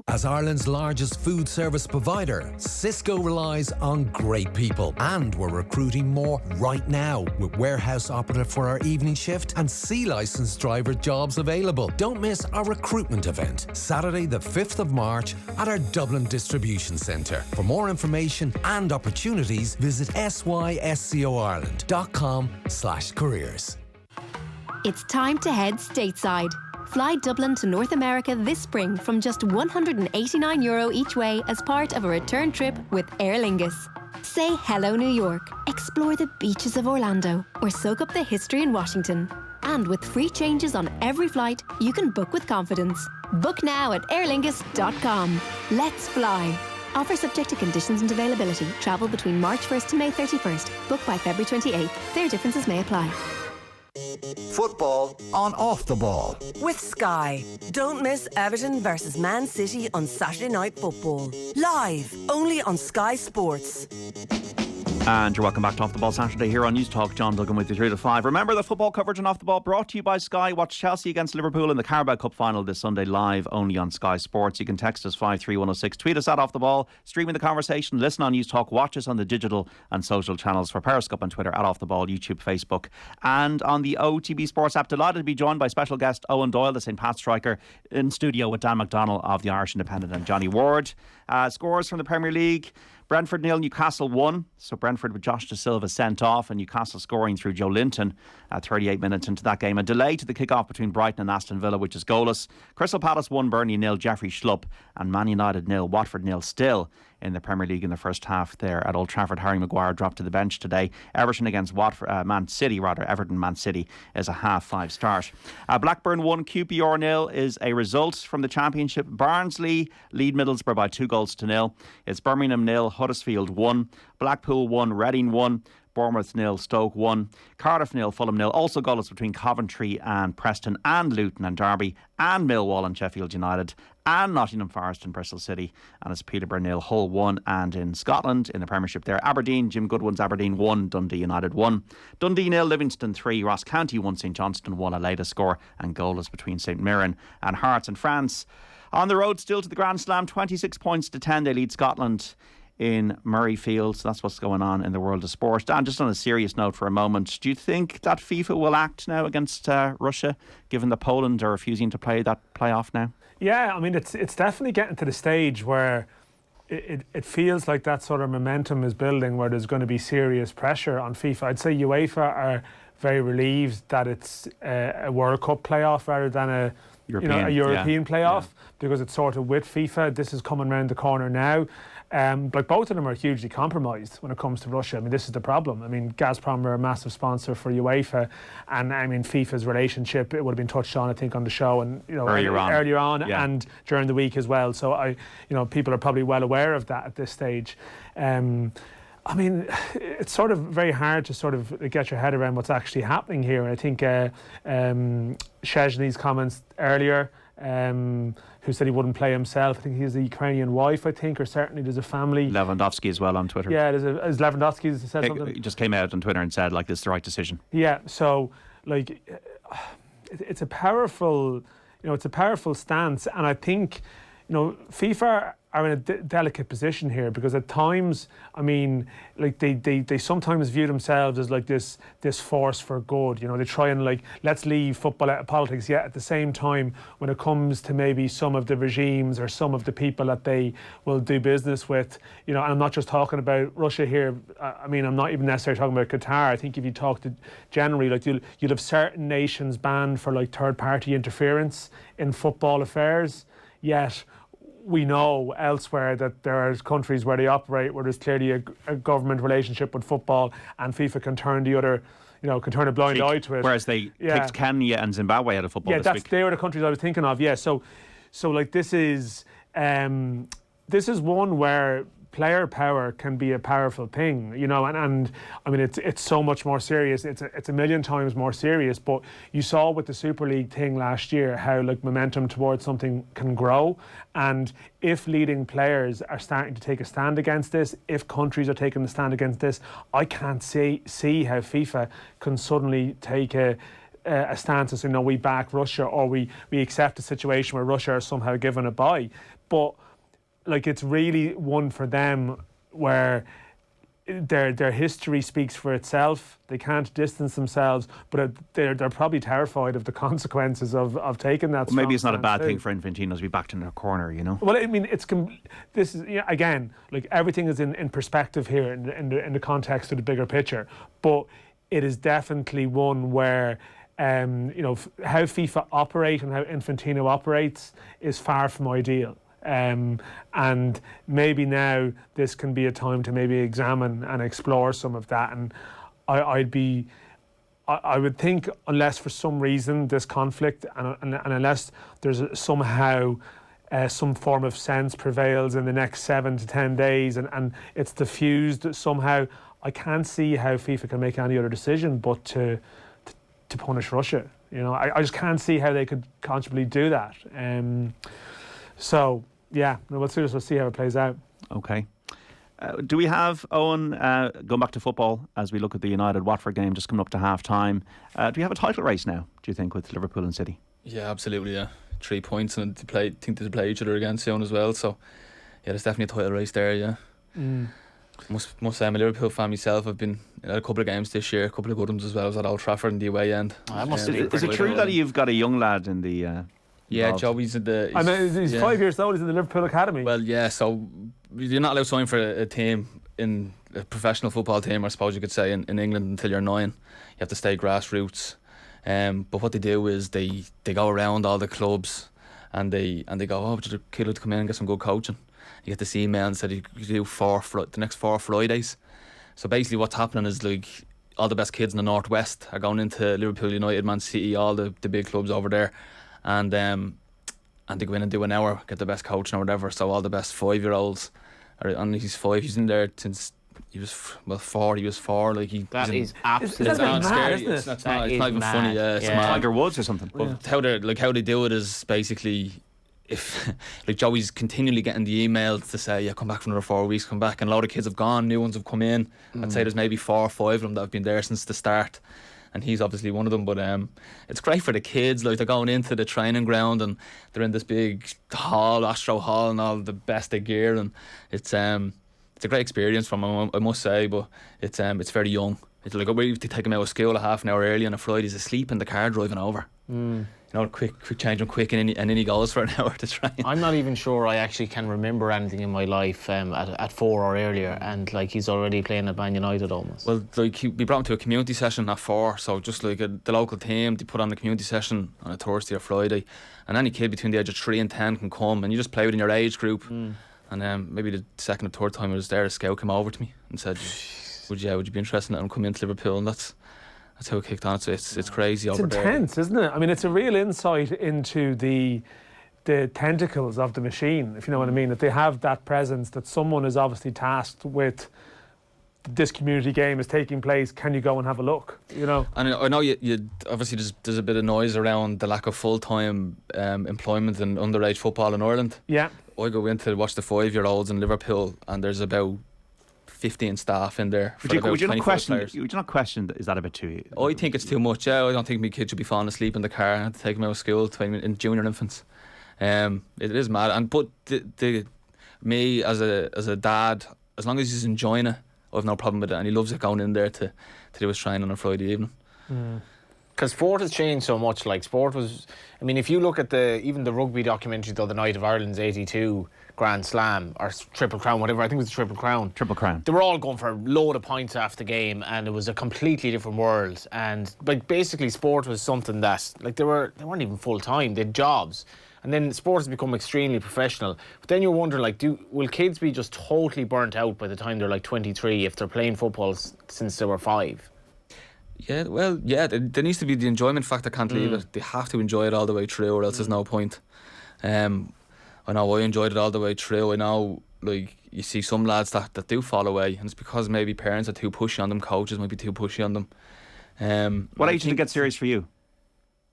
As Ireland's largest food service provider, Cisco relies on great people, and we're recruiting more right now with warehouse operative for our evening shift and C-licensed driver jobs available. Don't miss our recruitment event, Saturday the 5th of March at our Dublin Distribution Centre. For more information and opportunities, visit syscoireland.com/careers. It's time to head stateside. Fly Dublin to North America this spring from just €189 each way as part of a return trip with Aer Lingus. Say hello New York, explore the beaches of Orlando, or soak up the history in Washington. And with free changes on every flight, you can book with confidence. Book now at airlingus.com. Let's fly. Offer subject to conditions and availability. Travel between March 1st to May 31st. Book by February 28th. Fare differences may apply. Football on Off the Ball. With Sky. Don't miss Everton versus Man City on Saturday Night Football. Live, only on Sky Sports. And you're welcome back to Off the Ball Saturday here on News Talk. John Duggan with you 3 to 5. Remember the football coverage on Off the Ball brought to you by Sky. Watch Chelsea against Liverpool in the Carabao Cup final this Sunday live only on Sky Sports. You can text us 53106, tweet us at Off the Ball, streaming the conversation, listen on News Talk, watch us on the digital and social channels for Periscope and Twitter at Off the Ball, YouTube, Facebook, and on the OTB Sports app. Delighted to be joined by special guest Eoin Doyle, the St. Pat striker, in studio with Dan McDonnell of the Irish Independent and Johnny Ward. Scores from the Premier League. Brentford 0, Newcastle 1. So Brentford with Josh Da Silva sent off, and Newcastle scoring through Joe Linton 38 minutes into that game. A delay to the kick-off between Brighton and Aston Villa, which is goalless. Crystal Palace 1, Burnley 0, Jeffrey Schlupp, and Man United 0, Watford 0 still in the Premier League in the first half there at Old Trafford. Harry Maguire dropped to the bench today. Everton against Man City is a 5:30 start. Blackburn 1, QPR 0 is a result from the Championship. Barnsley lead Middlesbrough by 2-0. It's Birmingham 0, Huddersfield 1, Blackpool 1, Reading 1, Bournemouth 0, Stoke 1, Cardiff 0, Fulham 0. Also goalless between Coventry and Preston, and Luton and Derby, and Millwall and Sheffield United, and Nottingham Forest and Bristol City. And it's Peterborough 0, Hull 1. And in Scotland, in the Premiership there, Aberdeen, Jim Goodwin's Aberdeen 1, Dundee United 1. Dundee 0, Livingston 3, Ross County 1, St Johnstone 1, a latest score, and goalless between St Mirren and Hearts. In France, on the road still to the Grand Slam, 26 points to 10. They lead Scotland in Murrayfield. So that's what's going on in the world of sport. Dan, just on a serious note for a moment, do you think that FIFA will act now against Russia, given that Poland are refusing to play that playoff now? Yeah, I mean, it's definitely getting to the stage where it feels like that sort of momentum is building, where there's going to be serious pressure on FIFA. I'd say UEFA are very relieved that it's a World Cup playoff rather than a European playoff, because it's sort of with FIFA. This is coming around the corner now. But both of them are hugely compromised when it comes to Russia. I mean, this is the problem. I mean, Gazprom are a massive sponsor for UEFA, and I mean, FIFA's relationship, it would have been touched on, I think, on the show and earlier on and during the week as well. So people are probably well aware of that at this stage. I mean, it's sort of very hard to sort of get your head around what's actually happening here. And I think Szczesny's comments earlier, who said he wouldn't play himself. I think he has a Ukrainian wife, or certainly there's a family. Lewandowski as well on Twitter. Yeah, there's Lewandowski said something. He just came out on Twitter and said, like, this is the right decision. Yeah, so, like, it's a powerful, it's a powerful stance. And I think, FIFA are in a delicate position here, because at times, I mean, like they sometimes view themselves as like this force for good. They try and like, let's leave football out of politics. Yet at the same time, when it comes to maybe some of the regimes or some of the people that they will do business with, and I'm not just talking about Russia here. I mean, I'm not even necessarily talking about Qatar. I think if you talk to generally, like you'll have certain nations banned for like third-party interference in football affairs. Yet we know elsewhere that there are countries where they operate where there's clearly a government relationship with football, and FIFA can turn the other, can turn a blind eye to it. Whereas they kicked Kenya and Zimbabwe out of football this week. They were the countries I was thinking of. Yeah, so like this is one where player power can be a powerful thing, and I mean it's so much more serious. It's a million times more serious. But you saw with the Super League thing last year how like momentum towards something can grow, and if leading players are starting to take a stand against this, if countries are taking a stand against this, I can't see how FIFA can suddenly take a stance and say, no, we back Russia, or we accept a situation where Russia are somehow given a bye. But like, it's really one for them where their history speaks for itself. They can't distance themselves, but they're probably terrified of the consequences of taking that. Well, maybe it's not a bad thing for Infantino to be backed in a corner, Well, I mean, this is again, like, everything is in perspective here in the context of the bigger picture, but it is definitely one where how FIFA operate and how Infantino operates is far from ideal. And maybe now this can be a time to maybe examine and explore some of that. And I would think, unless for some reason this conflict and unless there's somehow some form of sense prevails in the next 7 to 10 days and it's diffused somehow, I can't see how FIFA can make any other decision but to punish Russia. I just can't see how they could conceivably do that. So yeah, we'll see how it plays out. Okay. Do we have, Owen, going back to football, as we look at the United-Watford game just coming up to half-time, do we have a title race now, do you think, with Liverpool and City? Yeah, absolutely, yeah. 3 points, and I think they play each other again soon as well, so yeah, there's definitely a title race there, yeah. Must say I'm a Liverpool fan myself. I've been at a couple of games this year, a couple of good ones as well. I was at Old Trafford in the away end. Is it true that you've got a young lad in the... Yeah, Joey's in the... He's 5 years old, he's in the Liverpool Academy. Well, yeah, so you're not allowed to sign for a team, in a professional football team, I suppose you could say, in England until you're 9. You have to stay grassroots. But what they do is they go around all the clubs and they go, oh, would you kid to come in and get some good coaching? You get this email and said you could do the next 4 Fridays. So basically what's happening is like all the best kids in the Northwest are going into Liverpool, United, Man City, all the big clubs over there, and they go in and do an hour, get the best coaching or whatever. So all the best 5-year-olds, and he's 5, he's in there since he was 4. He was 4. Like that is absolutely scary. It's not even funny. Yeah, it's mad. Tiger Woods or something. But how they do it is basically, if like Joey's continually getting the emails to say, yeah, come back for another 4 weeks, come back, and a lot of kids have gone, new ones have come in. I'd say there's maybe 4 or 5 of them that have been there since the start, and he's obviously one of them. But it's great for the kids. Like, they're going into the training ground and they're in this big hall, Astro Hall, and all the best of gear, and it's a great experience for him, I must say. But it's very young. It's like we have to take him out of school a half an hour early on a Friday. He's asleep in the car driving over. Quick change him quick, and then he goes for an hour to train. I'm not even sure I actually can remember anything in my life at 4 or earlier, and like he's already playing at Man United almost. Well, like we brought him to a community session at 4, so just like the local team, they put on the community session on a Thursday or Friday, and any kid between the age of 3 and 10 can come, and you just play within your age group. And maybe the second or third time I was there, a scout came over to me and said, would you be interested in coming into Liverpool? And that's how it kicked on. So it's crazy over there. It's intense, isn't it? I mean, it's a real insight into the tentacles of the machine, if you know what I mean. That they have that presence, that someone is obviously tasked with, this community game is taking place, can you go and have a look, And I know you obviously there's a bit of noise around the lack of full-time employment in underage football in Ireland. Yeah. I go in to watch the 5-year-olds in Liverpool, and there's about 15 staff in there. Would you not question, is that a bit too... I think it's too much. Yeah, I don't think my kids should be falling asleep in the car. I had to take them out of school in junior infants. It is mad. But me as a dad, as long as he's enjoying it, I have no problem with it, and he loves it, going in there to do his training on a Friday evening. Because sport has changed so much. Like, sport was... I mean, if you look at even the rugby documentary the other night of Ireland's 82 Grand Slam, or Triple Crown, whatever, I think it was the Triple Crown. Triple Crown. They were all going for a load of points after the game, and it was a completely different world. And basically sport was something that, like, they weren't even full-time, they had jobs. And then sport has become extremely professional. But then you wonder, like, will kids be just totally burnt out by the time they're like 23 if they're playing football since they were 5? Yeah, well, yeah, there needs to be the enjoyment factor, can't leave it. They have to enjoy it all the way through, or else there's no point. I know I enjoyed it all the way through. I know, like, you see some lads that do fall away, and it's because maybe parents are too pushy on them, coaches might be too pushy on them. What age did it get serious for you?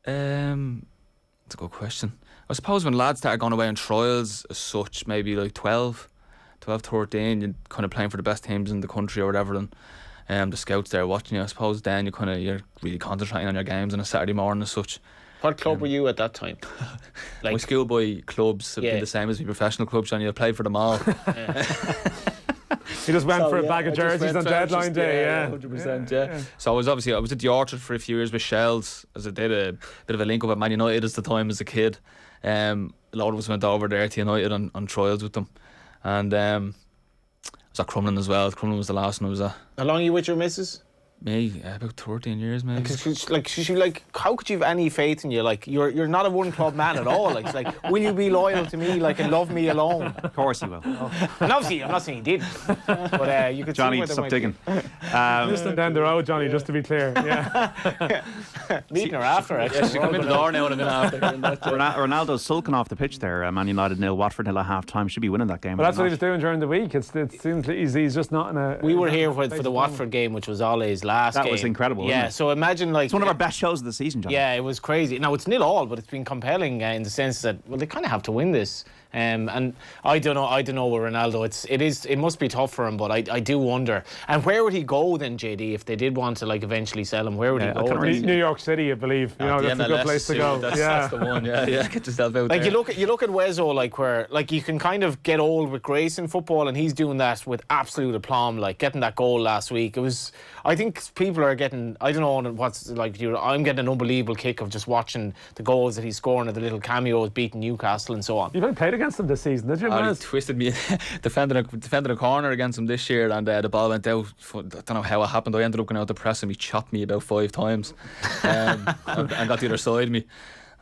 That's a good question. I suppose when lads start going away on trials as such, maybe like 12, 13, you're kind of playing for the best teams in the country or whatever, and the scouts there watching you, I suppose then you're really concentrating on your games on a Saturday morning as such. What club were you at that time? Like, my schoolboy clubs have been the same as my professional clubs, and you played for them all. He just went for a bag of jerseys on deadline day, 100%, yeah. So I was at the Orchard for a few years with Shells, as I did a bit of a link up at Man United at the time as a kid. A lot of us went over there to United on trials with them, and I was at Crumlin as well. Crumlin was the last one I was at. How long are you with your missus? Me, about 13 years maybe. How could you have any faith in you? Like, you're not a one club man at all. Like, it's like, will you be loyal to me, like, and love me alone? Of course he will. And obviously, I'm not saying he didn't. But you could Johnny, see where stop digging. Just down the road, Johnny, just to be clear. Yeah. Meeting her after, actually. Yeah, she come in the door now and a minute after. Ronaldo's sulking off the pitch there. Man United 0, Watford 0 at half time. Should be winning that game. Well, that's what he was doing during the week. It seems he's just not in a. We were here for the Watford game, which was Ollie's last game. That was incredible. Yeah, so imagine like. It's one of our best shows of the season, John. Yeah, it was crazy. Now, it's 0-0, but it's been compelling in the sense that, well, they kind of have to win this. And I don't know with Ronaldo. It must be tough for him, but I do wonder. And where would he go then, JD, if they did want to like eventually sell him? Where would he go? New York City, I believe. You know, that's a good place to go. That's the one. Yeah. Get yourself out like there. you look at Wezzo, like where like you can kind of get old with grace in football, and he's doing that with absolute aplomb. Like getting that goal last week, I think people are getting. I don't know what's like. I'm getting an unbelievable kick of just watching the goals that he's scoring, and the little cameos beating Newcastle and so on. You've only played against them this season, did you? He twisted me, defending a corner against him this year, and the ball went out. I don't know how it happened. I ended up going out to press him. He chopped me about 5 times, and got the other side of me.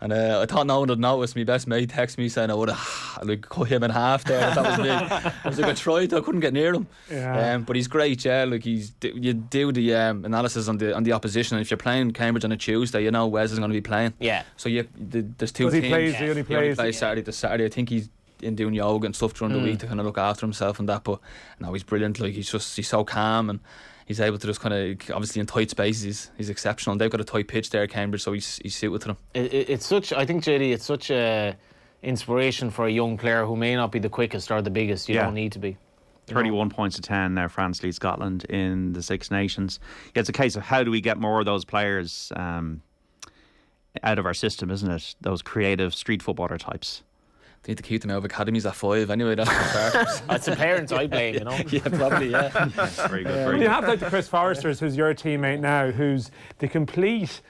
And I thought no one would notice. My best mate texted me saying I would have like cut him in half there. That was me. I was like, I tried, I couldn't get near him. Yeah. But he's great, yeah. Like you do the analysis on the opposition, and if you're playing Cambridge on a Tuesday, you know Wes is going to be playing. Yeah. So there's two teams. He only plays Saturday to Saturday. I think he's in doing yoga and stuff during the week to kind of look after himself and that. But no, he's brilliant. Like he's so calm, and he's able to just kind of, obviously in tight spaces, he's exceptional. And they've got a tight pitch there at Cambridge, so he's suited to them. It's such, I think, JD, it's such a inspiration for a young player who may not be the quickest or the biggest. You don't need to be. 31 points to 10 now. France leads Scotland in the Six Nations. Yeah, it's a case of how do we get more of those players out of our system, isn't it? Those creative street footballer types. They need to keep them out of academies at 5 anyway. That's the start. It's the parents I blame, you know. Yeah, probably. Yeah. Very good. You have like the Chris Forresters, who's your teammate now, who's the complete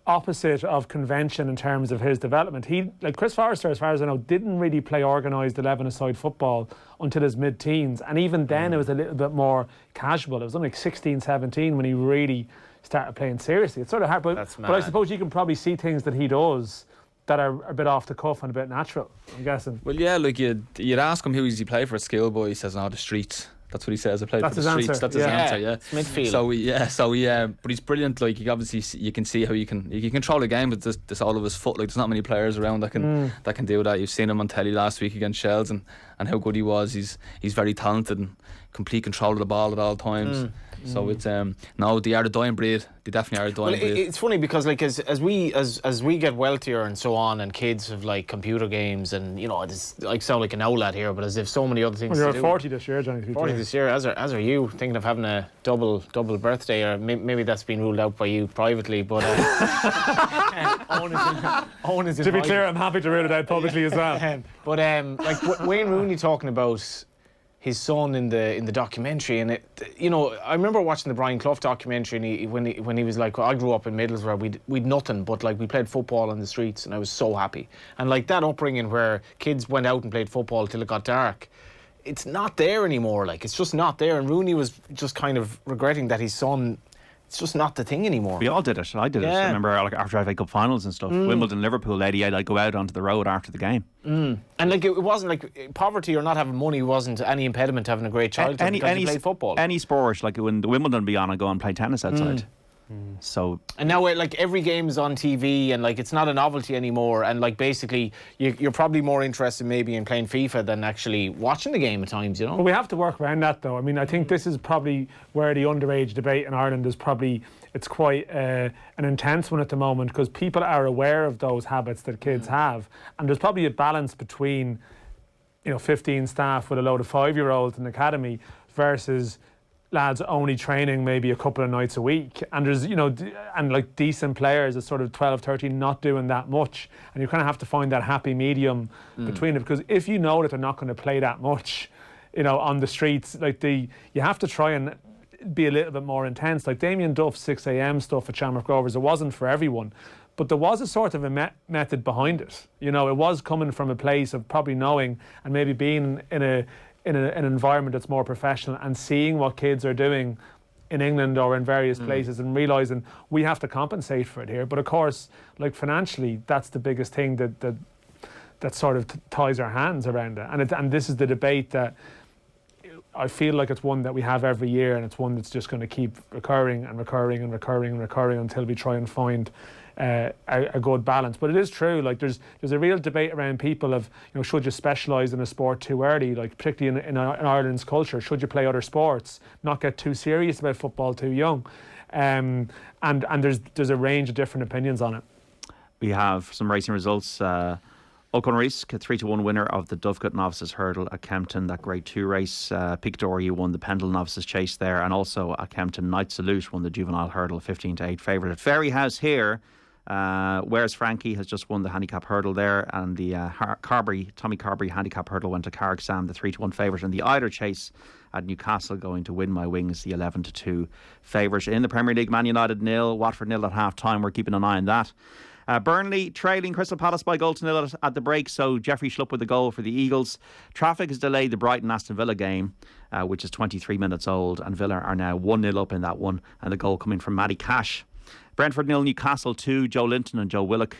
opposite of convention in terms of his development. He, like Chris Forrester, as far as I know, didn't really play organised 11-a-side football until his mid-teens, and even then it was a little bit more casual. It was only like 16, 17 when he really started playing seriously. It's sort of hard, but I suppose you can probably see things that he does that are a bit off the cuff and a bit natural, I'm guessing. Well, yeah, like you'd ask him who does he play for at Schoolboy. He says, "No, the streets." That's what he says. I played for the streets. Answer. That's his answer. Yeah, it's midfield. But he's brilliant. Like you can see how you can control the game with this all of his foot. Like there's not many players around that can do that. You've seen him on telly last week against Shells and how good he was. He's very talented and complete control of the ball at all times. So it's no, they are the dying breed. They definitely are the dying breed. It's funny because like as we get wealthier and so on, and kids have like computer games, and you know, it's like sound like an old lad here, but as if so many other things. Well, you're you're 40 this year, Johnny. 40 this year, as are you, thinking of having a double birthday, or maybe that's been ruled out by you privately. But Owen is to be clear, I'm happy to rule it out publicly as well. But like Wayne Rooney talking about his son in the documentary, and I remember watching the Brian Clough documentary, and when he was like, I grew up in Middlesbrough, we'd nothing but like we played football on the streets, and I was so happy. And like that upbringing where kids went out and played football till it got dark, it's not there anymore. Like it's just not there. And Rooney was just kind of regretting that his son, it's just not the thing anymore. We all did it. I did it. I remember like after FA Cup finals and stuff, Wimbledon, Liverpool, 88, I'd go out onto the road after the game. And like it wasn't like poverty or not having money wasn't any impediment to having a great childhood because you played football. Any sport, like when the Wimbledon be on, I'd go and play tennis outside. So and now like every game is on TV, and like it's not a novelty anymore, and like basically you're probably more interested maybe in playing FIFA than actually watching the game at times, you know. But we have to work around that though. I mean, I think this is probably where the underage debate in Ireland is probably, it's quite an intense one at the moment, because people are aware of those habits that kids have, and there's probably a balance between 15 staff with a load of 5-year-olds in the academy versus lads only training maybe a couple of nights a week, and there's and like decent players at sort of 12, 13 not doing that much, and you kind of have to find that happy medium between it, because if you know that they're not going to play that much on the streets, like you have to try and be a little bit more intense. Like Damien Duff's 6 a.m. stuff at Shamrock Rovers, it wasn't for everyone, but there was a sort of a method behind it. It was coming from a place of probably knowing and maybe being in an environment that's more professional and seeing what kids are doing in England or in various places, and realising we have to compensate for it here. But of course, like financially, that's the biggest thing that sort of ties our hands around it. And this is the debate that I feel like it's one that we have every year, and it's one that's just going to keep recurring until we try and find a good balance. But it is true, like there's a real debate around people of, should you specialise in a sport too early, like particularly in Ireland's culture, should you play other sports, not get too serious about football too young, and there's a range of different opinions on it. We have some racing results. O'Connor's a 3-1 winner of the Dovecote Novices Hurdle at Kempton, that Grade 2 race. Peak Dory won the Pendle Novices Chase there, and also at Kempton, Night Salute won the Juvenile Hurdle, 15-8 favourite. At Ferryhouse here, Where's Frankie has just won the handicap hurdle there, and the Tommy Carberry handicap hurdle went to Carrick Sam, the 3-1 favourite, and the Eider Chase at Newcastle going to Win My Wings, the 11-2 favourite. In the Premier League, Man United 0, Watford 0 at half time. We're keeping an eye on that. Burnley trailing Crystal Palace by goal to 0 at the break, so Jeffrey Schlupp with the goal for the Eagles. Traffic has delayed the Brighton Aston Villa game, which is 23 minutes old, and Villa are now 1-0 up in that one, and the goal coming from Matty Cash. Brentford 0, Newcastle 2, Joe Linton and Joe Willock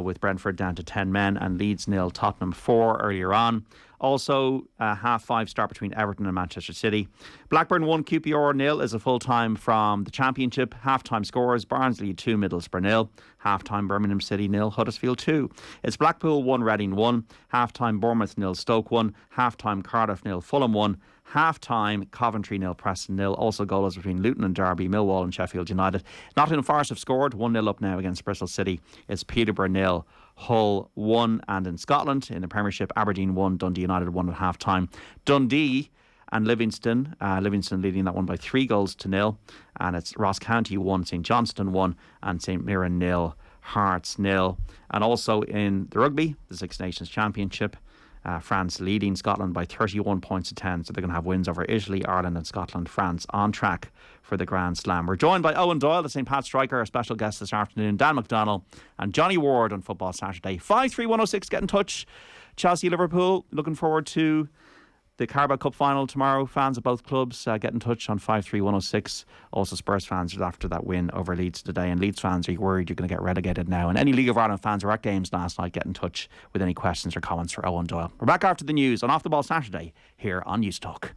with Brentford down to 10 men, and Leeds 0, Tottenham 4 earlier on. Also, half 5 start between Everton and Manchester City. Blackburn 1, QPR 0 is a full time from the Championship. Half time scores: Barnsley 2, Middlesbrough 0. Half time Birmingham City 0, Huddersfield 2. It's Blackpool 1, Reading 1. Half time Bournemouth 0, Stoke 1. Half time Cardiff 0, Fulham 1. Half time Coventry 0, Preston 0. Also goals between Luton and Derby, Millwall and Sheffield United. Nottingham Forest have scored 1-0 up now against Bristol City. It's Peterborough 0, Hull 1. And in Scotland, in the Premiership, Aberdeen 1, Dundee United 1 at half time. Dundee and Livingston leading that one by 3 goals to 0. And it's Ross County 1, St Johnstone 1, and St Mirren 0, Hearts 0. And also in the rugby, the Six Nations Championship, France leading Scotland by 31 points to 10, so they're going to have wins over Italy, Ireland and Scotland. France on track for the Grand Slam. We're joined by Eoin Doyle, the St Pat striker, our special guest this afternoon, Dan McDonnell and Johnny Ward on Football Saturday. 53106, get in touch. Chelsea, Liverpool, looking forward to the Carabao Cup final tomorrow. Fans of both clubs, get in touch on 53106. Also Spurs fans after that win over Leeds today, and Leeds fans, are you worried you're going to get relegated now? And any League of Ireland fans who were at games last night, get in touch with any questions or comments for Eoin Doyle. We're back after the news on Off the Ball Saturday here on News Talk.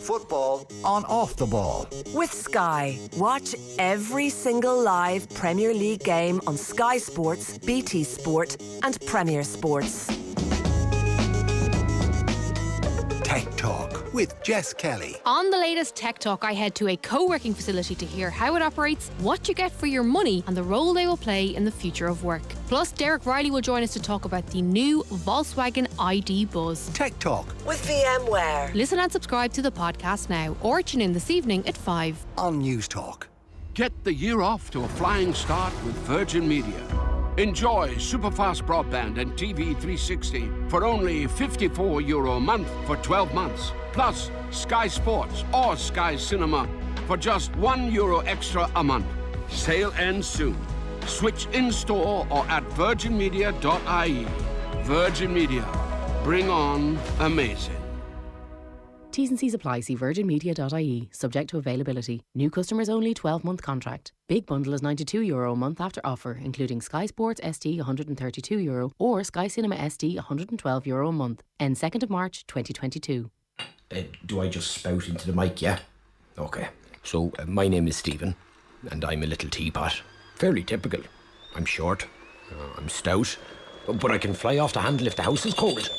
Football on Off the Ball. With Sky. Watch every single live Premier League game on Sky Sports, BT Sport and Premier Sports. Tech Talk with Jess Kelly. On the latest Tech Talk, I head to a co-working facility to hear how it operates, what you get for your money, and the role they will play in the future of work. Plus, Derek Riley will join us to talk about the new Volkswagen ID Buzz. Tech Talk with VMware. Listen and subscribe to the podcast now, or tune in this evening at 5 on News Talk. Get the year off to a flying start with Virgin Media. Enjoy superfast broadband and TV 360 for only €54 a month for 12 months. Plus Sky Sports or Sky Cinema for just €1 extra a month. Sale ends soon. Switch in-store or at virginmedia.ie. Virgin Media. Bring on amazing. T's and C's apply. See virginmedia.ie. Subject to availability. New customers only. 12-month contract. Big bundle is €92 a month after offer, including Sky Sports ST €132 or Sky Cinema ST €112 a month. End 2nd of March 2022. Do I just spout into the mic, yeah? Okay. So, my name is Stephen, and I'm a little teapot. Fairly typical. I'm short, I'm stout, but I can fly off the handle if the house is cold.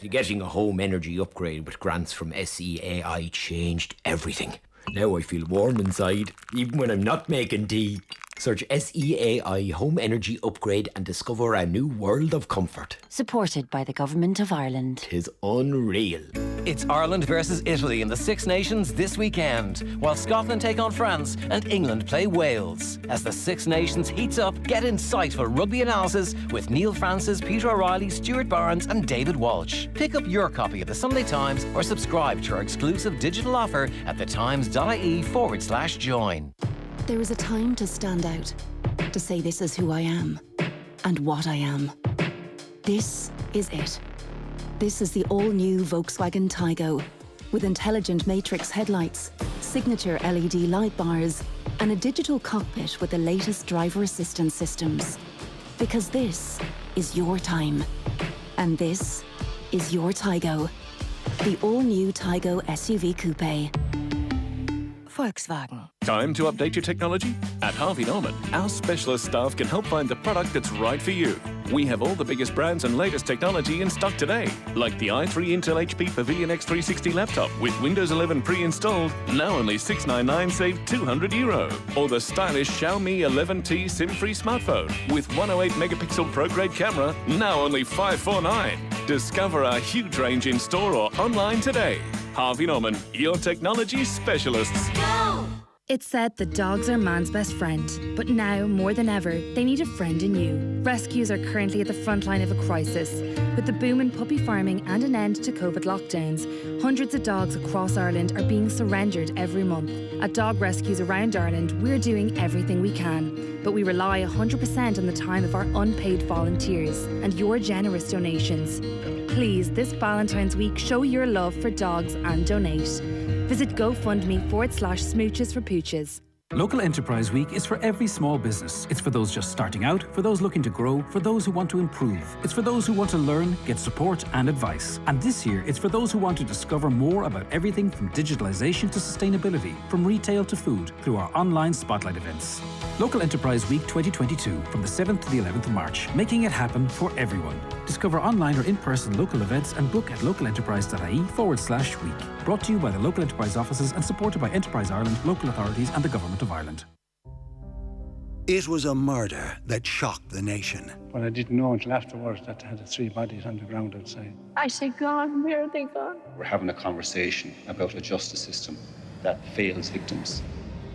Getting a home energy upgrade with grants from SEAI changed everything. Now I feel warm inside, even when I'm not making tea. Search SEAI Home Energy Upgrade and discover a new world of comfort. Supported by the Government of Ireland. 'Tis unreal. It's Ireland versus Italy in the Six Nations this weekend, while Scotland take on France and England play Wales. As the Six Nations heats up, get insightful rugby analysis with Neil Francis, Peter O'Reilly, Stuart Barnes and David Walsh. Pick up your copy of the Sunday Times or subscribe to our exclusive digital offer at thetimes.ie/join. There is a time to stand out, to say this is who I am and what I am. This is it. This is the all-new Volkswagen Taigo. with intelligent matrix headlights, signature LED light bars, and a digital cockpit with the latest driver assistance systems. Because this is your time. And this is your Taigo. The all-new Taigo SUV Coupe. Volkswagen. Time to update your technology? At Harvey Norman, our specialist staff can help find the product that's right for you. We have all the biggest brands and latest technology in stock today, like the i3 Intel HP Pavilion X360 laptop with Windows 11 pre-installed, now only €699, save €200. Or the stylish Xiaomi 11T SIM-free smartphone with 108 megapixel pro-grade camera, now only $549. Discover our huge range in store or online today. Harvey Norman, your technology specialists. It's said that dogs are man's best friend, but now, more than ever, they need a friend in you. Rescues are currently at the front line of a crisis. With the boom in puppy farming and an end to COVID lockdowns, hundreds of dogs across Ireland are being surrendered every month. At dog rescues around Ireland, we're doing everything we can, but we rely 100% on the time of our unpaid volunteers and your generous donations. Please, this Valentine's week, show your love for dogs and donate. Visit GoFundMe/Smooches for Pooches. Local Enterprise Week is for every small business. It's for those just starting out, for those looking to grow, for those who want to improve. It's for those who want to learn, get support and advice. And this year, it's for those who want to discover more about everything from digitalisation to sustainability, from retail to food, through our online spotlight events. Local Enterprise Week 2022, from the 7th to the 11th of March, making it happen for everyone. Discover online or in-person local events and book at localenterprise.ie/week. Brought to you by the Local Enterprise offices and supported by Enterprise Ireland, local authorities and the Government of Ireland. It was a murder that shocked the nation. But I didn't know until afterwards that they had 3 bodies on the ground outside. I said, God, where are they gone? We're having a conversation about a justice system that fails victims.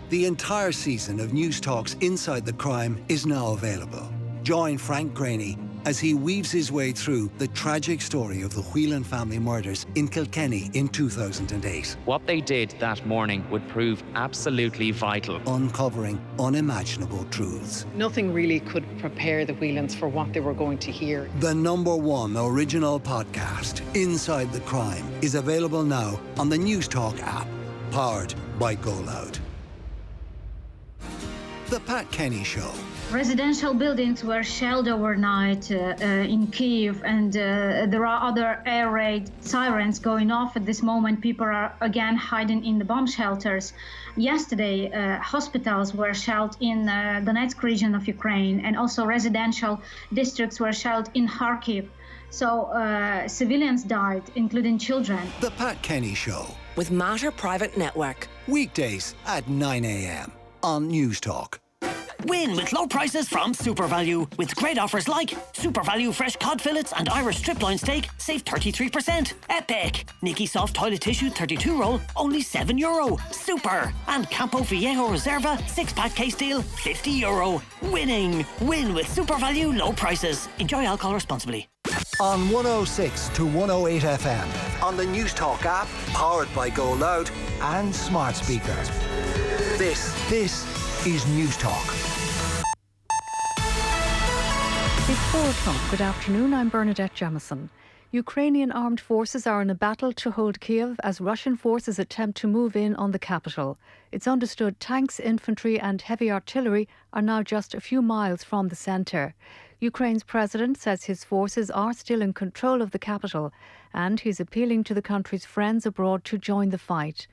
The entire season of News Talk's Inside the Crime is now available. Join Frank Graney as he weaves his way through the tragic story of the Whelan family murders in Kilkenny in 2008. What they did that morning would prove absolutely vital. Uncovering unimaginable truths. Nothing really could prepare the Whelans for what they were going to hear. The #1 original podcast, Inside the Crime, is available now on the News Talk app, powered by Go Loud. The Pat Kenny Show. Residential buildings were shelled overnight in Kyiv, and there are other air raid sirens going off at this moment. People are again hiding in the bomb shelters. Yesterday, hospitals were shelled in Donetsk region of Ukraine, and also residential districts were shelled in Kharkiv. So civilians died, including children. The Pat Kenny Show. With Matter Private Network. Weekdays at 9 a.m. on News Talk. Win with low prices from Super Value. With great offers like Super Value fresh cod fillets and Irish strip loin steak, save 33%. Epic! Nicky soft toilet tissue 32 roll, only €7. Super! And Campo Viejo Reserva 6-pack case deal, €50. Winning! Win with Super Value low prices. Enjoy alcohol responsibly. On 106 to 108 FM, on the News Talk app, powered by Go Loud and smart speakers. This is News Talk. It's 4 o'clock. Good afternoon, I'm Bernadette Jamison. Ukrainian armed forces are in a battle to hold Kyiv as Russian forces attempt to move in on the capital. It's understood tanks, infantry and heavy artillery are now just a few miles from the centre. Ukraine's president says his forces are still in control of the capital and he's appealing to the country's friends abroad to join the fight.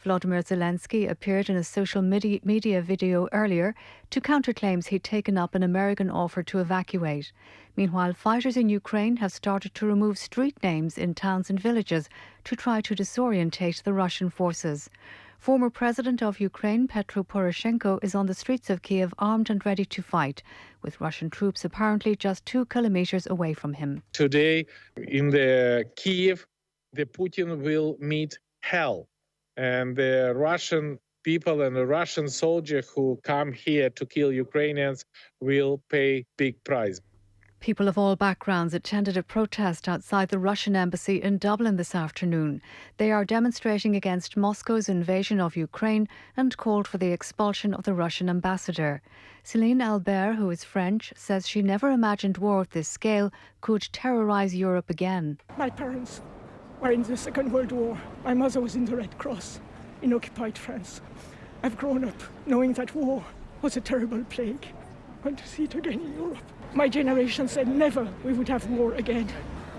Volodymyr Zelensky appeared in a social media video earlier to counter claims he'd taken up an American offer to evacuate. Meanwhile, fighters in Ukraine have started to remove street names in towns and villages to try to disorientate the Russian forces. Former President of Ukraine, Petro Poroshenko, is on the streets of Kyiv armed and ready to fight, with Russian troops apparently just 2 kilometres away from him. Today in the Kyiv, the Putin will meet hell. And the Russian people and the Russian soldiers who come here to kill Ukrainians will pay big price. People of all backgrounds attended a protest outside the Russian embassy in Dublin this afternoon. They are demonstrating against Moscow's invasion of Ukraine and called for the expulsion of the Russian ambassador. Céline Albert, who is French, says she never imagined war of this scale could terrorise Europe again. My parents were in the Second World War. My mother was in the Red Cross in occupied France. I've grown up knowing that war was a terrible plague. I want to see it again in Europe. My generation said never we would have war again.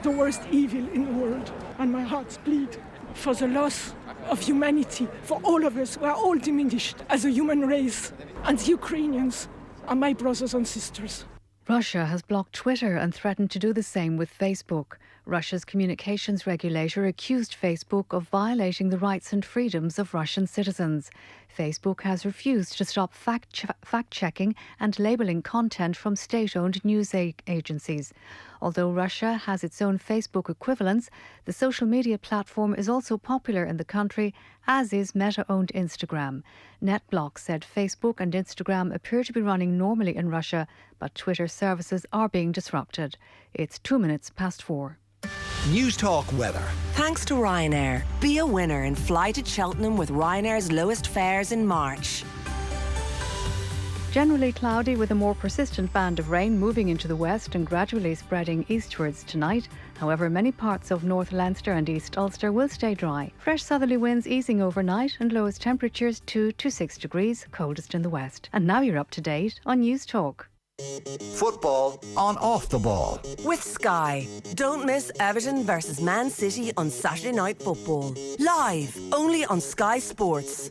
The worst evil in the world. And my heart's bleed for the loss of humanity, for all of us. We are all diminished as a human race. And the Ukrainians are my brothers and sisters. Russia has blocked Twitter and threatened to do the same with Facebook. Russia's communications regulator accused Facebook of violating the rights and freedoms of Russian citizens. Facebook has refused to stop fact-checking and labelling content from state-owned news agencies. Although Russia has its own Facebook equivalents, the social media platform is also popular in the country, as is Meta-owned Instagram. NetBlock said Facebook and Instagram appear to be running normally in Russia, but Twitter services are being disrupted. It's 4:02. News Talk weather. Thanks to Ryanair. Be a winner and fly to Cheltenham with Ryanair's lowest fares in March. Generally cloudy with a more persistent band of rain moving into the west and gradually spreading eastwards tonight. However, many parts of North Leinster and East Ulster will stay dry. Fresh southerly winds easing overnight and lowest temperatures 2 to 6 degrees, coldest in the west. And now you're up to date on News Talk. Football on Off the Ball. With Sky. Don't miss Everton versus Man City on Saturday Night Football. Live, only on Sky Sports.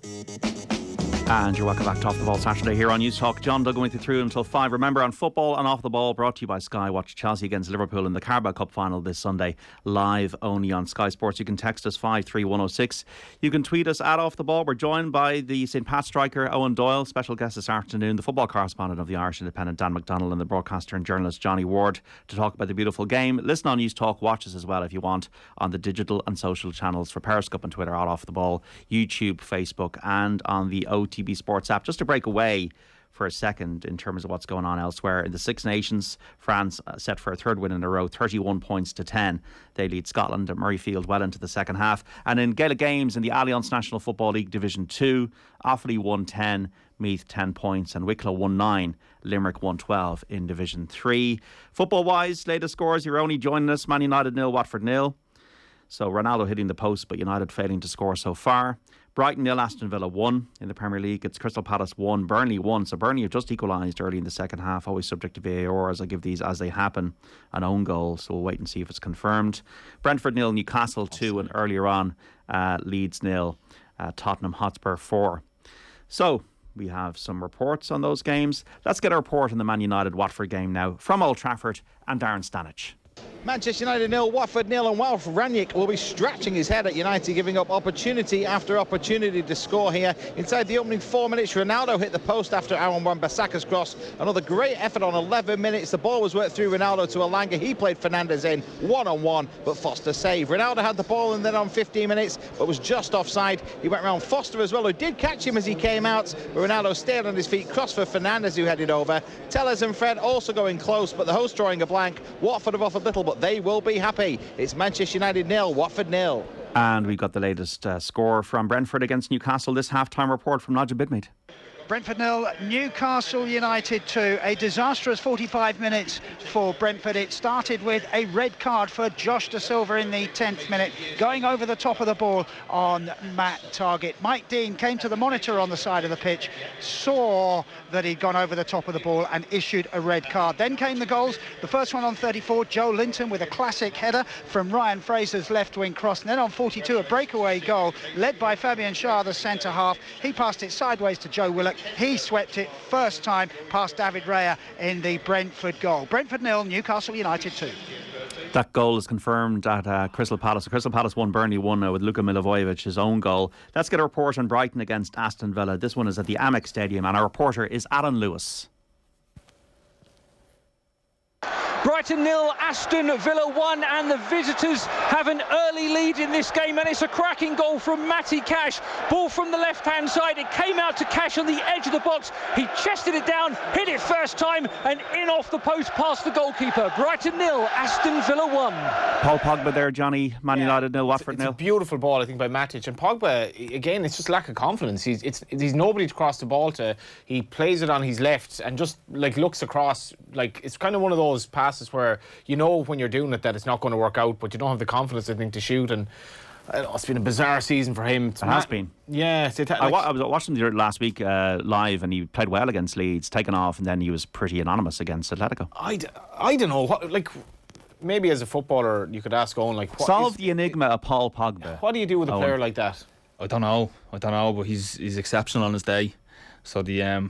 And you're welcome back to Off the Ball Saturday here on News Talk. John Duggan with you through until 5. Remember, on Football and Off the Ball, brought to you by Sky. Watch Chelsea against Liverpool in the Carabao Cup final this Sunday, live only on Sky Sports. You can text us 53106. You can tweet us at Off the Ball. We're joined by the St. Pat striker Eoin Doyle, special guest this afternoon, the football correspondent of the Irish Independent Dan McDonnell, and the broadcaster and journalist Johnny Ward to talk about the beautiful game. Listen on News Talk. Watch us as well if you want on the digital and social channels for Periscope and Twitter at Off the Ball, YouTube, Facebook, and on the OTB Sports app. Just to break away for a second in terms of what's going on elsewhere. In the Six Nations, France set for a third win in a row, 31 points to 10. They lead Scotland at Murrayfield well into the second half. And in Gaelic games in the Allianz National Football League Division 2, Offaly won 10, Meath 10 points, and Wicklow won 9, Limerick won 12 in Division 3. Football-wise, latest scores, you're only joining us, Man United 0, Watford 0. So Ronaldo hitting the post, but United failing to score so far. Brighton 0, Aston Villa 1 in the Premier League. It's Crystal Palace 1, Burnley 1. So Burnley have just equalised early in the second half, always subject to VAR as I give these as they happen. An own goal, so we'll wait and see if it's confirmed. Brentford 0, Newcastle 2, and earlier on Leeds 0, Tottenham Hotspur 4. So we have some reports on those games. Let's get a report on the Man United Watford game now from Old Trafford and Darren Stanich. Manchester United 0, Watford 0, and Ralph Rangnick will be scratching his head at United, giving up opportunity after opportunity to score here. Inside the opening 4 minutes, Ronaldo hit the post after Aaron Wan-Bissaka's cross. Another great effort on 11 minutes. The ball was worked through Ronaldo to Elanga. He played Fernandes in one-on-one, but Foster saved. Ronaldo had the ball and then on 15 minutes, but was just offside. He went around Foster as well, who did catch him as he came out, but Ronaldo stayed on his feet, crossed for Fernandes, who headed over. Tellez and Fred also going close, but the host drawing a blank. Watford have offered little, but they will be happy. It's Manchester United 0, Watford 0. And we've got the latest score from Brentford against Newcastle. This half-time report from Nigel Bidmead. Brentford 0, Newcastle United 2. A disastrous 45 minutes for Brentford. It started with a red card for Josh Da Silva in the 10th minute, going over the top of the ball on Matt Targett. Mike Dean came to the monitor on the side of the pitch, saw that he'd gone over the top of the ball and issued a red card. Then came the goals. The first one on 34, Joe Linton with a classic header from Ryan Fraser's left-wing cross. And then on 42, a breakaway goal led by Fabian Schär, the centre-half. He passed it sideways to Joe Willock. He swept it first time past David Raya in the Brentford goal. Brentford 0, Newcastle United 2. That goal is confirmed at Crystal Palace. Crystal Palace 1, Burnley 1 with Luka Milivojevic, his own goal. Let's get a report on Brighton against Aston Villa. This one is at the Amex Stadium, and our reporter is Alan Lewis. Brighton 0, Aston Villa 1, and the visitors have an early lead in this game, and it's a cracking goal from Matty Cash. Ball from the left-hand side, it came out to Cash on the edge of the box. He chested it down, hit it first time, and in off the post past the goalkeeper. Brighton 0, Aston Villa 1. Paul Pogba there, Johnny. Man United 0, Watford 0. It's a beautiful ball, I think, by Matic. And Pogba, again, it's just lack of confidence. He's nobody to cross the ball to. He plays it on his left and just like looks across. Like, it's kind of one of those passes passes where you know when you're doing it that it's not going to work out, but you don't have the confidence, I think, to shoot. And I don't know, it's been a bizarre season for him. It has been. Yeah. I was watching him last week live, and he played well against Leeds, taken off, and then he was pretty anonymous against Atletico. I don't know. Maybe as a footballer, you could ask Owen, solve the enigma of Paul Pogba. What do you do with a player like that? I don't know, but he's exceptional on his day. So they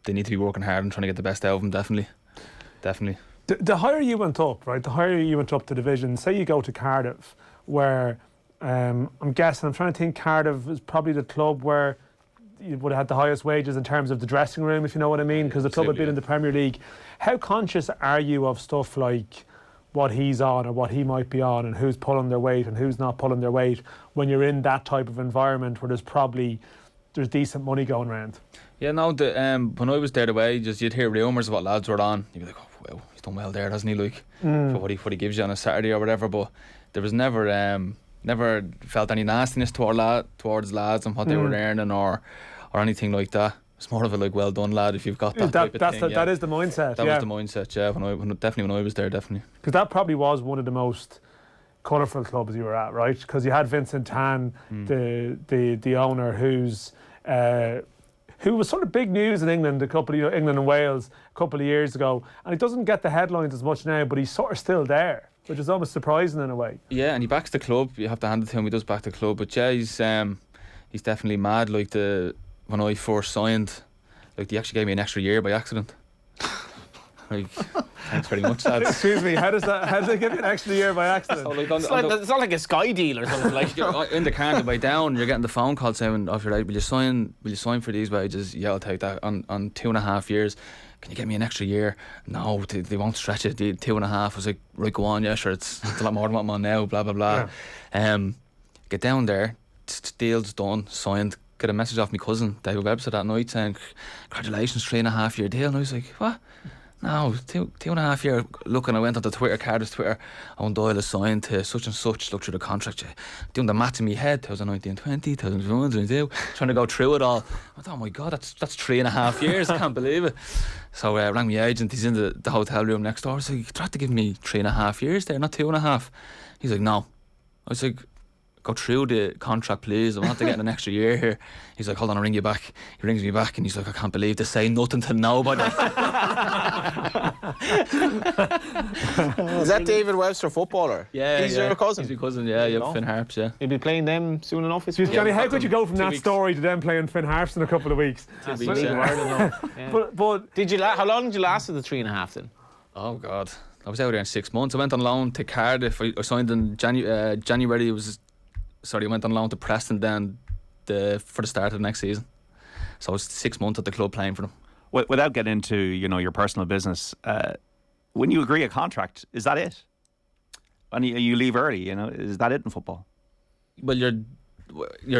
need to be working hard and trying to get the best out of him, definitely. The higher you went up, right, the higher you went up the division, say you go to Cardiff, where I'm trying to think Cardiff is probably the club where you would have had the highest wages in terms of the dressing room, if you know what I mean, because the club had been in the Premier League. How conscious are you of stuff like what he's on or what he might be on, and who's pulling their weight and who's not pulling their weight when you're in that type of environment where there's decent money going around? Yeah, no, when I was there you'd hear rumours of what lads were on. You'd be like, oh, well, he's done well there, hasn't he, for what he gives you on a Saturday or whatever. But there was never felt any nastiness towards lads and what they were earning or anything like that. It's more of a well done lad if you've got that type of thing. That is the mindset. That was the mindset, yeah. When I was there, definitely. Because that probably was one of the most colourful clubs you were at, right? Because you had Vincent Tan, the owner, who was sort of big news in England, England and Wales a couple of years ago, and he doesn't get the headlines as much now, but he's sort of still there, which is almost surprising in a way. Yeah, and he backs the club. You have to hand it to him. He does back the club, but yeah, he's definitely mad. When I first signed, they actually gave me an extra year by accident. Thanks very much, lads. Excuse me, how do they give you an extra year by accident? It's not like a Sky deal or something. You're in the car on the way down, you're getting the phone call saying, "Off your right, will you sign for these wages?" Yeah, I'll take that. On 2.5 years, can you get me an extra year? No, they won't stretch it. 2.5. I was like, right, go on, yeah, sure. It's a lot more than what I'm on now. Blah blah blah. Yeah. Get down there, deal's done, signed. Get a message off my cousin David Webster that night saying, "Congratulations, 3.5 year deal." And I was like, "What? No, 2.5 year." Look, and I went onto Cardiff's Twitter. Eoin Doyle is signed to such and such. Look through the contract. Doing the maths in my head. 2019, 20, 2021, 2022. Trying to go through it all. I thought, oh my God, that's 3.5 years. I can't believe it. So I rang my agent. He's in the hotel room next door. So he tried to give me 3.5 years there, not 2.5. He's like, no. I was like, go through the contract, please. I'm not to get an extra year here. He's like, hold on, I'll ring you back. He rings me back and he's like, I can't believe they say nothing to nobody. Is that David Webster, footballer? Yeah, he's your cousin. He's your cousin, yeah. Finn Harps, yeah. You'll be playing them soon enough. Johnny, how could you go from that story to them playing Finn Harps in a couple of weeks? 2 weeks, yeah. But how long did you last at the 3.5 then? Oh God, I was out there in 6 months. I went on loan to Cardiff. I signed in January. I went on loan to Preston then for the start of the next season. So I was 6 months at the club playing for them. Without getting into your personal business, when you agree a contract, is that it? And you leave early, is that it in football? Well, do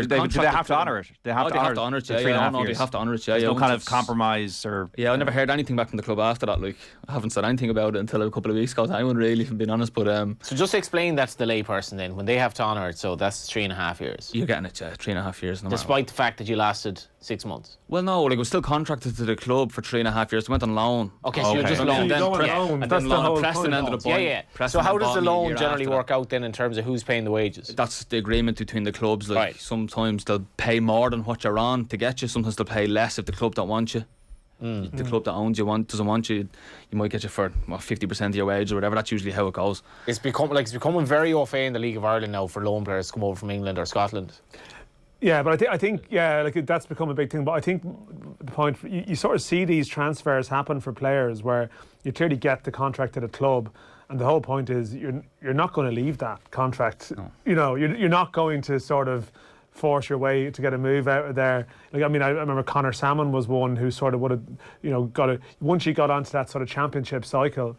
they have to honour it? They have to honour it. Yeah, they have to honour it. Yeah, there's no kind of compromise or. Yeah, I never heard anything back from the club after that. I haven't said anything about it until a couple of weeks ago. I wouldn't really, if I'm being honest. But so just explain that to the layperson then. When they have to honour it, so that's 3.5 years. You're getting it, yeah, 3.5 years. Despite the fact that you lasted 6 months. Well, no, I was still contracted to the club for 3.5 years. I went on loan. Okay, so you're just loaned. That's the whole Preston ended up buying. Yeah. So how does the loan generally work out then in terms of who's paying the wages? That's the agreement between the clubs. Sometimes they'll pay more than what you're on to get you. Sometimes they'll pay less if the club don't want you. The club that owns you doesn't want you. You might get you for 50% of your wage or whatever. That's usually how it goes. It's becoming very au fait in the League of Ireland now for loan players to come over from England or Scotland. Yeah, but I think that's become a big thing. But I think the point you sort of see these transfers happen for players where you clearly get the contract at a club, and the whole point is you're not going to leave that contract. No. You're not going to sort of force your way to get a move out of there. I remember Conor Salmon was one who sort of would have, once you got onto that sort of championship cycle,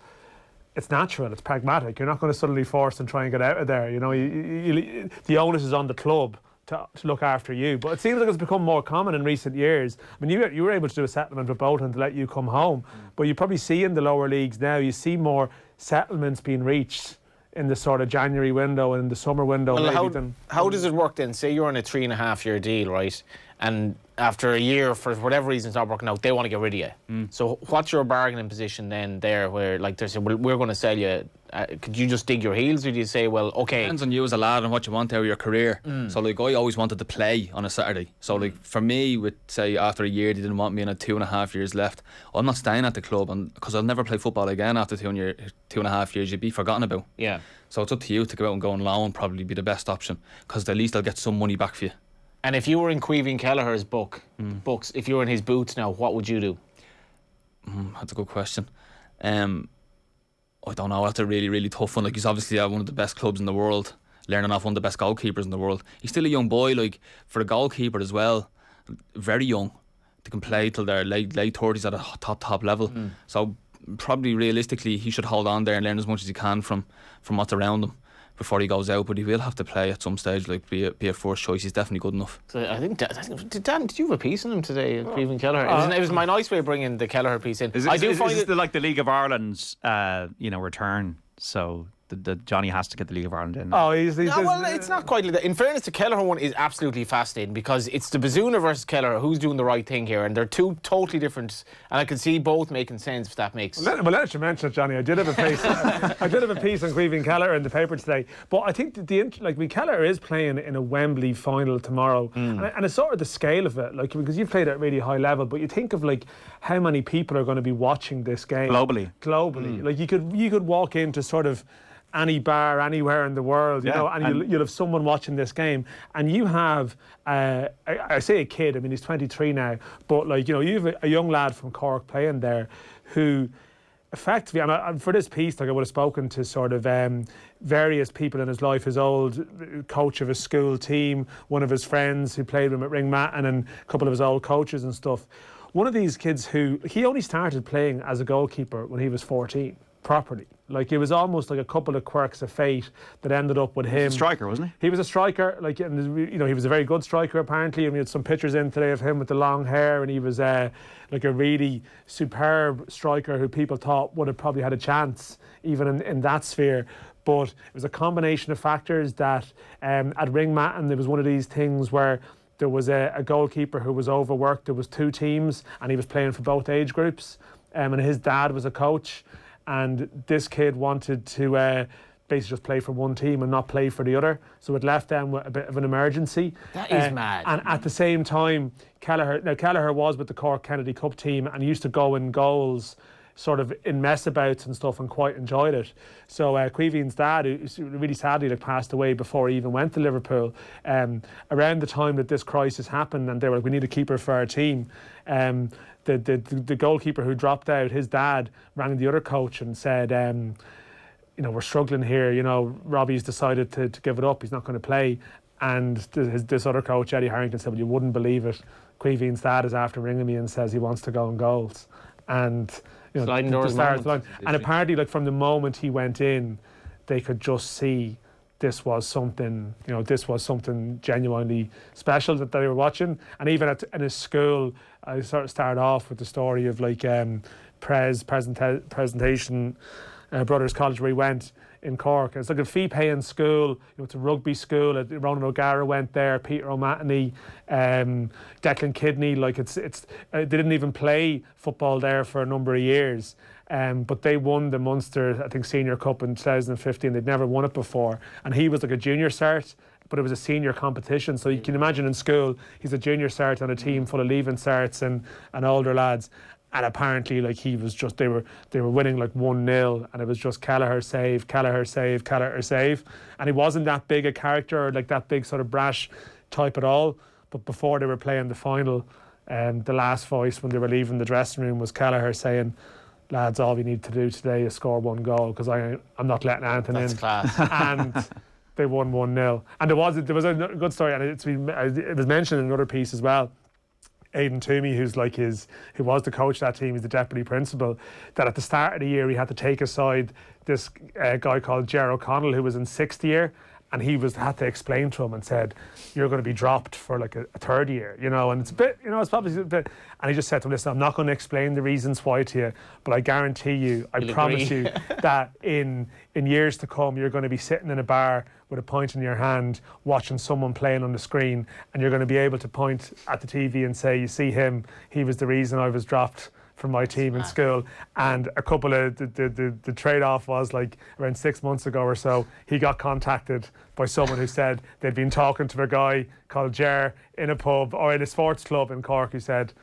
it's natural, it's pragmatic. You're not going to suddenly force and try and get out of there. The onus is on the club to look after you. But it seems like it's become more common in recent years. I mean, you were able to do a settlement with Bolton to let you come home, but you probably see in the lower leagues now, you see more settlements being reached in the sort of January window and in the summer window. Well, how does it work then? Say you're on a 3.5 year deal, right? and after a year, for whatever reason, it's not working out, they want to get rid of you. So what's your bargaining position then there, where like they say, well, we're going to sell you? Could you just dig your heels, or do you say, well, okay? Depends on you as a lad and what you want out of your career. So like I always wanted to play on a Saturday. So like for me, with say after a year they didn't want me and I had 2.5 years left, I'm not staying at the club, and because I'll never play football again after 2.5 years, you'd be forgotten about. Yeah. So it's up to you to go out and go on loan, probably be the best option, because at least I'll get some money back for you. And if you were in Caoimhín Kelleher's books, if you were in his boots now, what would you do? That's a good question. I don't know, that's a really, really tough one. Like, he's obviously at one of the best clubs in the world, learning off one of the best goalkeepers in the world. He's still a young boy, like, for a goalkeeper as well, very young. They can play till they're late 30s at a top level. So probably realistically he should hold on there and learn as much as he can from what's around him before he goes out, but he will have to play at some stage, like be a first choice. He's definitely good enough. So I think Dan, did you have a piece on him today, Caoimhín Kelleher? It was my nice way of bringing the Kelleher piece in. Is it like the League of Ireland's return? So the Johnny has to get the League of Ireland in. Well, it's not quite like that. In fairness, the Kelleher one is absolutely fascinating, because it's the Bazuna versus Kelleher who's doing the right thing here, and they're two totally different, and I can see both making sense, if that makes sense. Well, let you mention it, Johnny. I did have a piece. I did have a piece on Caoimhín Kelleher in the paper today, but I think Kelleher is playing in a Wembley final tomorrow, and it's sort of the scale of it, like, because you've played at a really high level, but you think of like how many people are going to be watching this game globally. Like you could walk into sort of any bar anywhere in the world, you know, and you'll have someone watching this game, and you have I say a kid, I mean he's 23 now, but like, you know, you have a young lad from Cork playing there who effectively, and for this piece, like, I would have spoken to sort of various people in his life, his old coach of his school team, one of his friends who played with him at Ringmatton, and a couple of his old coaches and stuff. One of these kids who, he only started playing as a goalkeeper when he was 14, properly. Like, it was almost like a couple of quirks of fate that ended up with him. He was a striker, wasn't he? He was a striker, like, and, you know, he was a very good striker apparently, and we had some pictures in today of him with the long hair, and he was like a really superb striker who people thought would have probably had a chance even in that sphere. But it was a combination of factors that at Ringmatton there was one of these things where there was a goalkeeper who was overworked. There was two teams and he was playing for both age groups, and his dad was a coach, and this kid wanted to basically just play for one team and not play for the other, so it left them with a bit of an emergency. That is mad. And at the same time, Kelleher was with the Cork Kennedy Cup team and used to go in goals sort of in mess-abouts and stuff, and quite enjoyed it. So Caoimhín's dad, who really sadly passed away before he even went to Liverpool, around the time that this crisis happened, and they were like, we need a keeper for our team, the goalkeeper who dropped out, his dad rang the other coach and said, you know, we're struggling here, you know, Robbie's decided to give it up, he's not going to play. And this other coach, Eddie Harrington, said, well, you wouldn't believe it, Caoimhín's dad is after ringing me and says he wants to go in goals. And you know, sliding doors and apparently, like, from the moment he went in, they could just see this was something, you know, this was something genuinely special that they were watching. And even in his school, I sort of started off with the story of like presentation Brothers College, where he went in Cork. It's like a fee-paying school. You know, it's a rugby school. Ronan O'Gara went there, Peter O'Mahony, Declan Kidney. Like they didn't even play football there for a number of years. But they won the Munster, I think, Senior Cup in 2015. They'd never won it before, and he was like a junior cert, but it was a senior competition. So you can imagine in school, he's a junior cert on a team full of leaving certs and older lads. And apparently, like, he was just, they were winning like 1-0, and it was just Kelleher save, Kelleher save, Kelleher save. And he wasn't that big a character, or like that big sort of brash type at all. But before they were playing the final, the last voice when they were leaving the dressing room was Kelleher saying, lads, all we need to do today is score one goal, because I'm not letting anything in. That's class. And they won 1-0. And there was a good story, and it was mentioned in another piece as well. Aidan Toomey, who was the coach of that team, he's the deputy principal, that at the start of the year he had to take aside this guy called Ger O'Connell, who was in 6th year, and he had to explain to him and said, you're going to be dropped for like a 3rd year, you know, and it's a bit, you know, it's probably a bit, and he just said to him, listen, I'm not going to explain the reasons why to you, but I guarantee you, I promise you that in years to come, you're going to be sitting in a bar with a point in your hand watching someone playing on the screen, and you're going to be able to point at the TV and say, you see him, he was the reason I was dropped from my team in school. And a couple of the trade-off was like around 6 months ago or so, he got contacted by someone who said they'd been talking to a guy called Ger in a pub or in a sports club in Cork who said,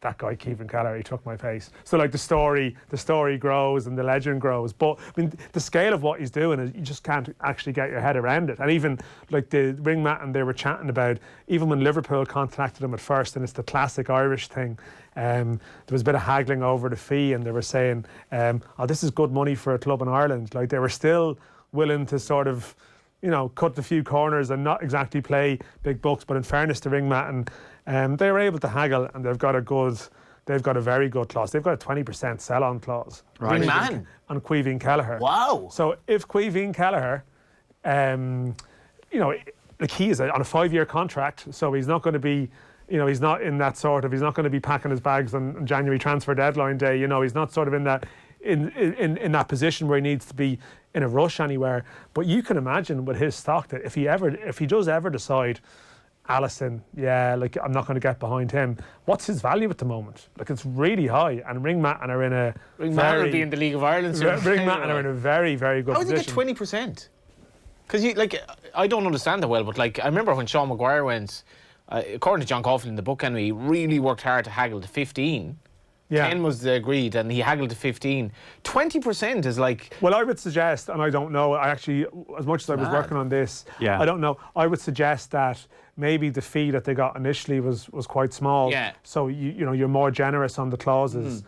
that guy Keevan Kelleher, he took my place. So like the story grows and the legend grows. But I mean, the scale of what he's doing is you just can't actually get your head around it. And even like the ringmat and they were chatting about, even when Liverpool contacted him at first, and it's the classic Irish thing, there was a bit of haggling over the fee, and they were saying, oh, this is good money for a club in Ireland. Like they were still willing to sort of, you know, cut the few corners and not exactly play big bucks. But in fairness to ringmat, and they were able to haggle, and they've got a very good clause. They've got a 20% sell-on clause. Right. Ringman? On Caoimhín Kelleher. Wow. So if Caoimhín Kelleher, you know, like he is on a 5-year contract, so he's not going to be, you know, he's not in that sort of, he's not going to be packing his bags on January transfer deadline day. You know, he's not sort of in that in that position where he needs to be in a rush anywhere. But you can imagine with his stock that if he does ever decide, Alisson, yeah, like I'm not going to get behind him. What's his value at the moment? Like it's really high, and Ringmat and are in a Ringmat will be in the League of Ireland. Ringmat and are in a very, very good position. How did he get 20%? Because you like, I don't understand that well, but like I remember when Sean Maguire went, according to John Coughlin in the book, anyway, he really worked hard to haggle to 15. Yeah. 10 was agreed, and he haggled to 15. 20% is like... Well, I would suggest, and I don't know, I actually, as much as I was working on this, I don't know, I would suggest that maybe the fee that they got initially was quite small. Yeah. So, you know, you're more generous on the clauses.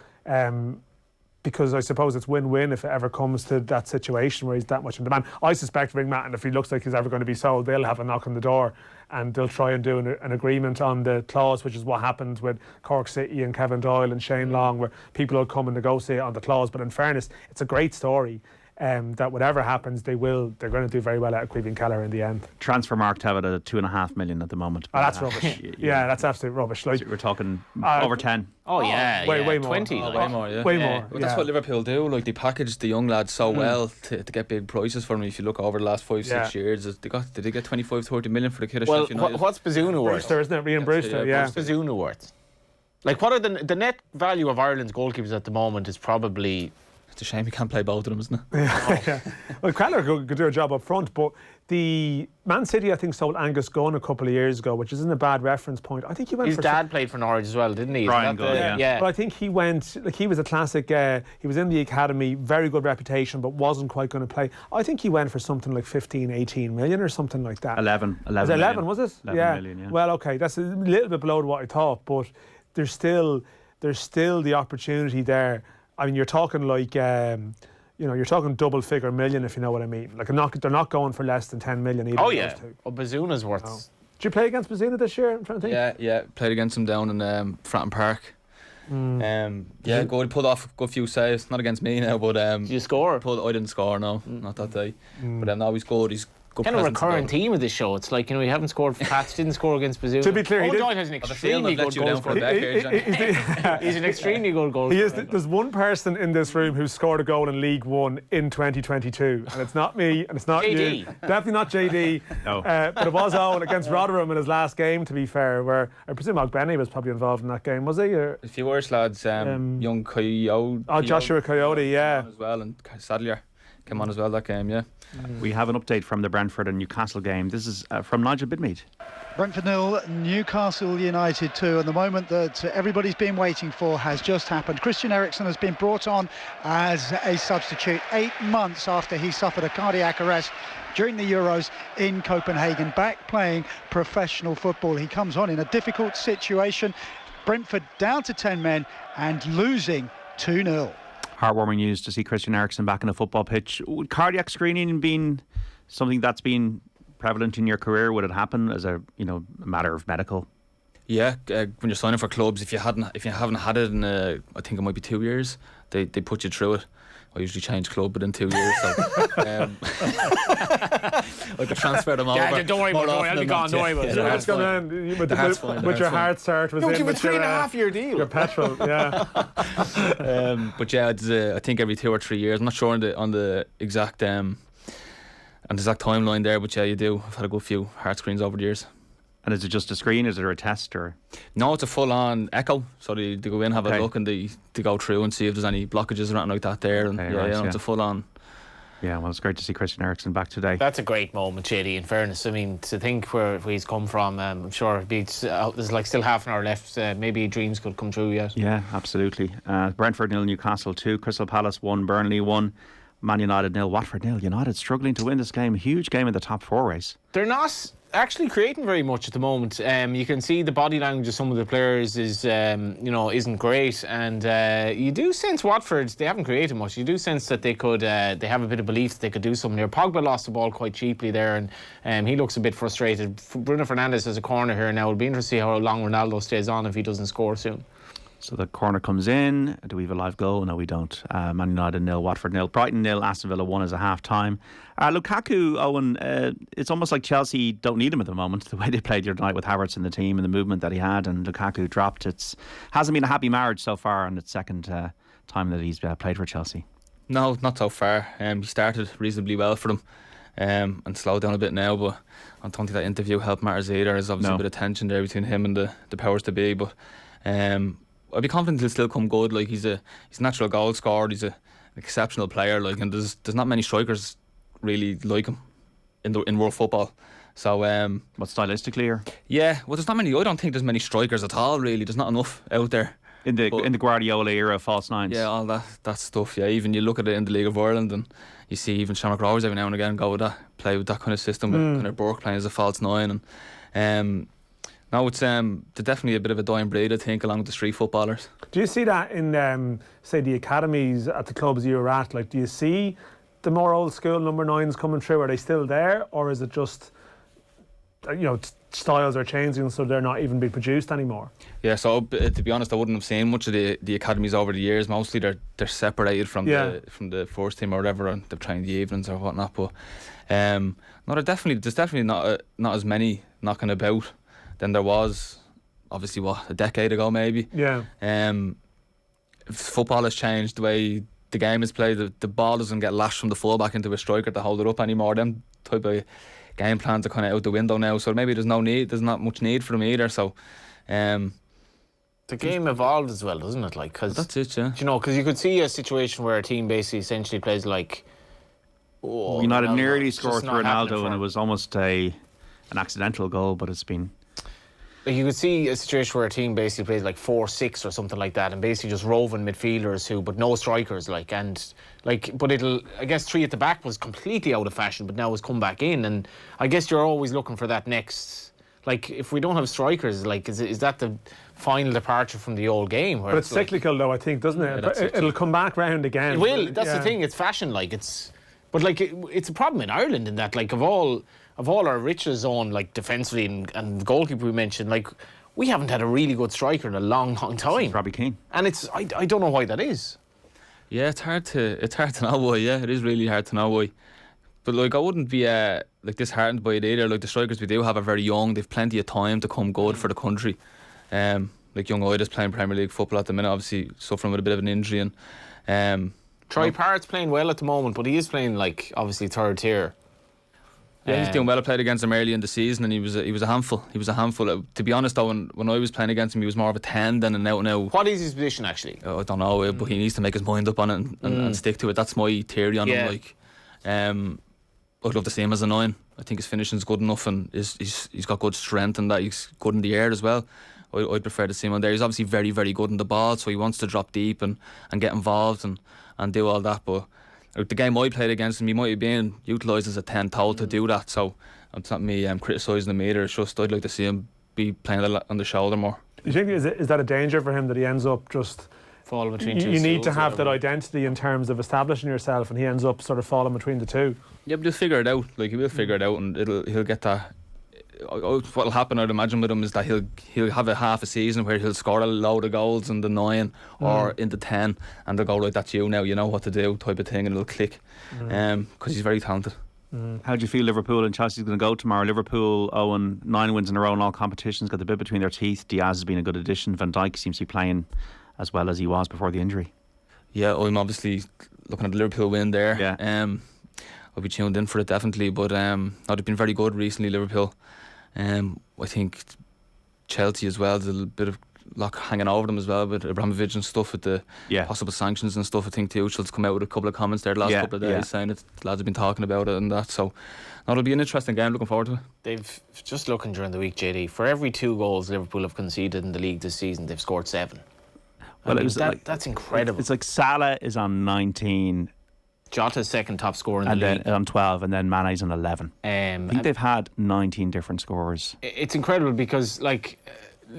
Because I suppose it's win-win if it ever comes to that situation where he's that much in demand. I suspect Ringmat, and if he looks like he's ever going to be sold, they'll have a knock on the door and they'll try and do an agreement on the clause, which is what happened with Cork City and Kevin Doyle and Shane Long, where people will come and negotiate on the clause. But in fairness, it's a great story. That whatever happens, they're going to do very well out of Caoimhín Kelleher in the end. Transfer market have it at $2.5 million at the moment. Oh, that's rubbish. Yeah, that's absolute rubbish. Like we're talking over 10. Oh yeah, way more. 20, way more. Yeah. Way more. Well, that's what Liverpool do. Like they package the young lads so well to get big prices for them. If you look over the last 5-6 years, did they get 25-30 million for the kid? Well, what's Bazunu worth? Brewster, isn't it? Rian Brewster. Yeah. What's Bazunu worth? Like, what are the net value of Ireland's goalkeepers at the moment? Is probably. It's a shame you can't play both of them, isn't it? Yeah. Well, Kelleher could do a job up front, but the Man City, I think, sold Angus Gunn a couple of years ago, which isn't a bad reference point. I think he went. His dad played for Norwich as well, didn't he? Brian Gunn, yeah. But I think he went. Like he was a classic. He was in the academy, very good reputation, but wasn't quite going to play. I think he went for something like 15-18 million or something like that. 11 was it 11, was it? 11 million, yeah. Well, okay, that's a little bit below what I thought, but there's still the opportunity there. I mean, you're talking like. You're talking double-figure million, if you know what I mean. Like, they're not going for less than 10 million either. Oh, yeah. Well, Bazuna's worth... No. Did you play against Bazuna this year? I'm trying to think. Yeah. Played against him down in Fratton Park. He pulled off a good few saves. Not against me now, but... Did you score? I didn't score, no. Not that day. But now he's good. He's kind of a recurring theme of this show. It's like, we haven't scored for Pats, didn't score against Bazuna. To be clear, Owen Doyle has an extremely good goal scorer. He's an extremely good goal scorer. There's one person in this room who scored a goal in League One in 2022, and it's not me, and it's not JD. you. Definitely not JD. No. But it was Owen against Rotherham in his last game, to be fair, where I presume Ogbenny was probably involved in that game, was he? Or? A few Irish lads, young Coyote. Oh, Joshua Coyote, yeah. As well, and Sadlier came on as well that game, yeah. We have an update from the Brentford and Newcastle game. This is from Nigel Bidmead. Brentford 0, Newcastle United 2, and the moment that everybody's been waiting for has just happened. Christian Eriksen has been brought on as a substitute 8 months after he suffered a cardiac arrest during the Euros in Copenhagen, back playing professional football. He comes on in a difficult situation. Brentford down to 10 men and losing 2-0. Heartwarming news to see Christian Eriksen back in a football pitch. Would cardiac screening been something that's been prevalent in your career? Would it happen as a matter of medical? Yeah, when you're signing for clubs, if you haven't had it in I think it might be 2 years, they put you through it. I usually change club within 2 years, so I could transfer them over. Yeah, don't worry about it. I'll be gone. Don't worry about it. What's going on with your heart start? Was give a 3.5-year deal. Your petrol, yeah. But yeah, I think every 2 or 3 years. I'm not sure on the exact and there's that timeline there. But yeah, you do. I've had a good few hard screens over the years. And is it just a screen? Is there a test or? No, it's a full-on echo. So they go in, have a look, and they go through and see if there's any blockages or anything like that there. And it's a full-on. Yeah, well, it's great to see Christian Eriksen back today. That's a great moment, Shady, in fairness. I mean, to think where he's come from, I'm sure there's like still half an hour left. Maybe dreams could come true yet. Yeah, absolutely. Brentford 0, Newcastle 2, Crystal Palace 1, Burnley 1, Man United 0, Watford 0. United struggling to win this game. Huge game in the top 4 race. They're not actually creating very much at the moment. You can see the body language of some of the players is, isn't great, and you do sense Watford, they haven't created much. You do sense that they could, they have a bit of belief that they could do something there. Pogba lost the ball quite cheaply there, and he looks a bit frustrated. Bruno Fernandes has a corner here now. It'll be interesting to see how long Ronaldo stays on if he doesn't score soon. So the corner comes in. Do we have a live goal? No, we don't. Man United 0, Watford 0, Brighton 0, Aston Villa 1 as a half time. Lukaku, Owen, it's almost like Chelsea don't need him at the moment. The way they played the other night with Havertz in the team and the movement that he had, and Lukaku dropped. Hasn't been a happy marriage so far, and it's second time that he's played for Chelsea. No, not so far. He started reasonably well for them, and slowed down a bit now. But I don't think that interview helped matters either. There's obviously a bit of tension there between him and the powers to be. But I'd be confident he'll still come good. Like he's a natural goal scorer. He's an exceptional player. Like, and there's not many strikers really like him in world football. So what, stylistically or? Yeah, well, there's not many. I don't think there's many strikers at all. Really, there's not enough out there. In the Guardiola era, false nines. Yeah, all that stuff. Yeah, even you look at it in the League of Ireland, and you see even Shamrock Rovers every now and again play with that kind of system. With kind of Burke playing as a false nine, and no, it's definitely a bit of a dying breed, I think, along with the street footballers. Do you see that in say the academies at the clubs you were at? Like, do you see the more old school number 9s coming through? Are they still there, or is it just styles are changing, so they're not even being produced anymore? Yeah, so to be honest, I wouldn't have seen much of the academies over the years. Mostly they're separated from the first team or whatever, and they're trying the evenings or whatnot. But no, there's definitely not as many knocking about than there was, obviously, a decade ago maybe. Yeah. Football has changed the way the game is played. The ball doesn't get lashed from the fullback into a striker to hold it up anymore. Them type of game plans are kind of out the window now, so maybe there's not much need for them either. So the game evolved as well, doesn't it? Like, cause that's it, yeah. Because you could see a situation where a team basically essentially plays like United nearly scored for Ronaldo, and it was almost an accidental goal, but it's been. You could see a situation where a team basically plays like 4-6 or something like that, and basically just roving midfielders but no strikers, but I guess 3 at the back was completely out of fashion, but now it's come back in, and I guess you're always looking for that next, like, if we don't have strikers, like, is that the final departure from the old game? But it's cyclical though, I think, doesn't it? Yeah, it'll come back round again. It will, that's the thing, it's fashion, like, but like, it's a problem in Ireland in that, like, of all our riches on, like, defensively and the goalkeeper we mentioned, like, we haven't had a really good striker in a long time. Robbie Keane. And I don't know why that is. Yeah, it's hard to know why. Yeah, it is really hard to know why. But like, I wouldn't be disheartened by it either. Like, the strikers we do have are very young. They've plenty of time to come good for the country. Like young Ida's playing Premier League football at the minute, obviously suffering with a bit of an injury, and Troy Parrott's playing well at the moment, but he is playing, like, obviously third tier. Yeah, he's doing well. I played against him early in the season, and he was a handful. He was a handful. To be honest, though, when I was playing against him, he was more of a 10 than an out-and-out. What is his position, actually? I don't know, but he needs to make his mind up on it and stick to it. That's my theory on him. Like, I'd love to see him as a 9. I think his finishing's good enough, and he's got good strength, and that he's good in the air as well. I'd prefer to see him on there. He's obviously very, very good in the ball, so he wants to drop deep and get involved and do all that. But the game I played against him, he might have been utilised as a 10 to do that. So it's not me criticising him either. It's just I'd like to see him be playing on the shoulder more. Do you think is that a danger for him, that he ends up just falling between two? You need to have that identity in terms of establishing yourself, and he ends up sort of falling between the two. Yeah, but he'll figure it out. Like, he will figure it out, and he'll get that. What'll happen, I'd imagine, with him is that he'll have a half a season where he'll score a load of goals in the 9 or in the 10, and they'll go, right, that's you now, you know what to do, type of thing, and it'll click, because he's very talented. How do you feel Liverpool and Chelsea's going to go tomorrow? Liverpool, 9 wins in a row in all competitions, got the bit between their teeth. Diaz has been a good addition. Van Dijk seems to be playing as well as he was before the injury. Yeah, I'm obviously looking at the Liverpool win there. Yeah. I'll be tuned in for it definitely. But they've been very good recently, Liverpool. I think Chelsea as well. There's a bit of luck hanging over them as well with Abramovich and stuff, with the possible sanctions and stuff. I think Tuchel's come out with a couple of comments there the last couple of days saying it. The lads have been talking about it and that. So it'll be an interesting game. Looking forward to it. They've just looking during the week, JD. For every 2 goals Liverpool have conceded in the league this season, they've scored 7. Well, that's incredible. It's like Salah is on 19. Jota's second top scorer in the league. Then on 12, and then Mane's on 11. I think they've had 19 different scorers. It's incredible because, like,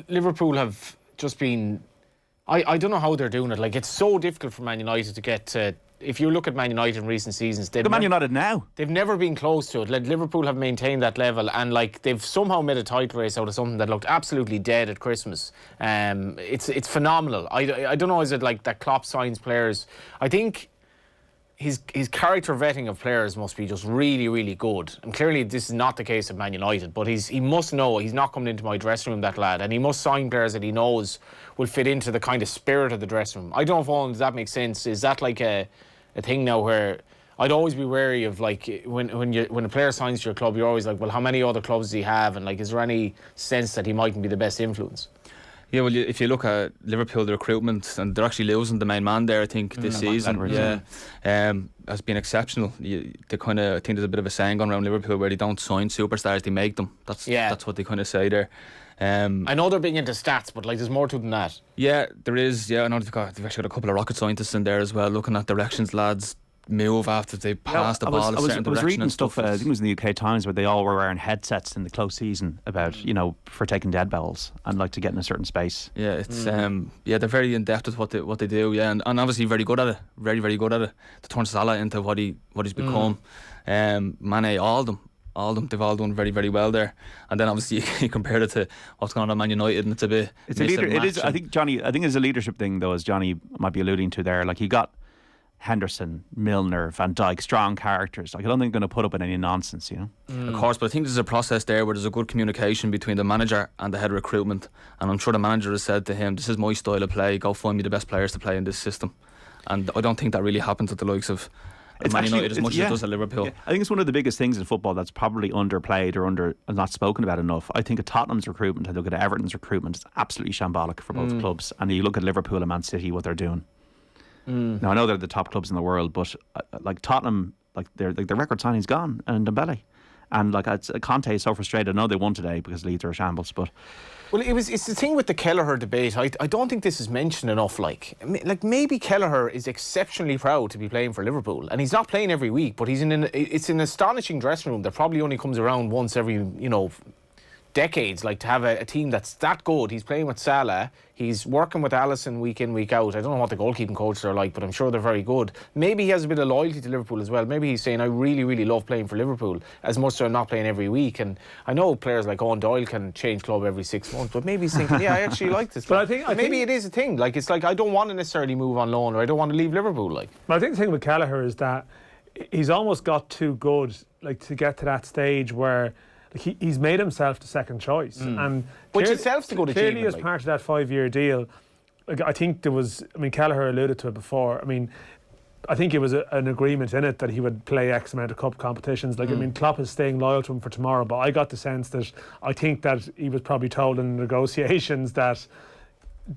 Liverpool have just been... I don't know how they're doing it. Like, it's so difficult for Man United to get to... If you look at Man United in recent seasons... Look at Man United now. They've never been close to it. Like, Liverpool have maintained that level, and, like, they've somehow made a title race out of something that looked absolutely dead at Christmas. It's phenomenal. I don't know, is it like that Klopp signs players? I think... His character vetting of players must be just really, really good. And clearly this is not the case at Man United, but he must know he's not coming into my dressing room, that lad, and he must sign players that he knows will fit into the kind of spirit of the dressing room. I don't know if does that make sense. Is that like a thing now where I'd always be wary of, like, when a player signs to your club, you're always like, well, how many other clubs does he have? And, like, is there any sense that he mightn't be the best influence? Yeah, well, if you look at Liverpool, the recruitment, and they're actually losing the main man there, I think, this season. Has been exceptional. I think there's a bit of a saying going around Liverpool where they don't sign superstars, they make them. That's what they kind of say there. I know they're big into stats, but, like, there's more to it than that. Yeah, there is. Yeah, I know they've actually got a couple of rocket scientists in there as well, looking at directions lads move after they pass the ball a certain direction. I was reading stuff, I think it was in the UK Times, where they all were wearing headsets in the close season about, for taking dead balls and, like, to get in a certain space. Yeah, it's they're very in depth with what they do. Yeah, and obviously very good at it. Very, very good at it. To turn Salah into what he's become. Mane, all of them, they've all done very, very well there. And then obviously you compare it to what's going on at Man United, and it's a bit. It is. I think it's a leadership thing, though, as Johnny might be alluding to there. Like, he got Henderson, Milner, Van Dijk, strong characters. Like, I don't think they're going to put up with any nonsense, Of course, but I think there's a process there where there's a good communication between the manager and the head of recruitment. And I'm sure the manager has said to him, this is my style of play, go find me the best players to play in this system. And I don't think that really happens at the likes of Man United as much as it does at Liverpool. Yeah. I think it's one of the biggest things in football that's probably underplayed or not spoken about enough. I think at Tottenham's recruitment, I look at Everton's recruitment, it's absolutely shambolic for both clubs. And you look at Liverpool and Man City, what they're doing. Now, I know they're the top clubs in the world, but like Tottenham, their record signing's gone, and Dembele, and Conte is so frustrated. I know they won today because Leeds are a shambles, but well, it's the thing with the Kelleher debate. I don't think this is mentioned enough. Like maybe Kelleher is exceptionally proud to be playing for Liverpool, and he's not playing every week, but it's an astonishing dressing room that probably only comes around once every decades, like, to have a team that's that good. He's playing with Salah, he's working with Alisson week in, week out. I don't know what the goalkeeping coaches are like, but I'm sure they're very good. Maybe he has a bit of loyalty to Liverpool as well. Maybe he's saying, I really, really love playing for Liverpool, as much as I'm not playing every week. And I know players like Eoin Doyle can change club every 6 months, but maybe he's thinking, I actually like this. But I think it is a thing. Like, it's like, I don't want to necessarily move on loan, or I don't want to leave Liverpool. Like, but I think the thing with Kelleher is that he's almost got too good, like, to get to that stage where he's made himself the second choice, and which itself's the good achievement. Clearly, as part of that 5-year deal, I think there was. Kelleher alluded to it before. I think it was an agreement in it that he would play X amount of cup competitions. Klopp is staying loyal to him for tomorrow, but I got the sense that I think that he was probably told in the negotiations that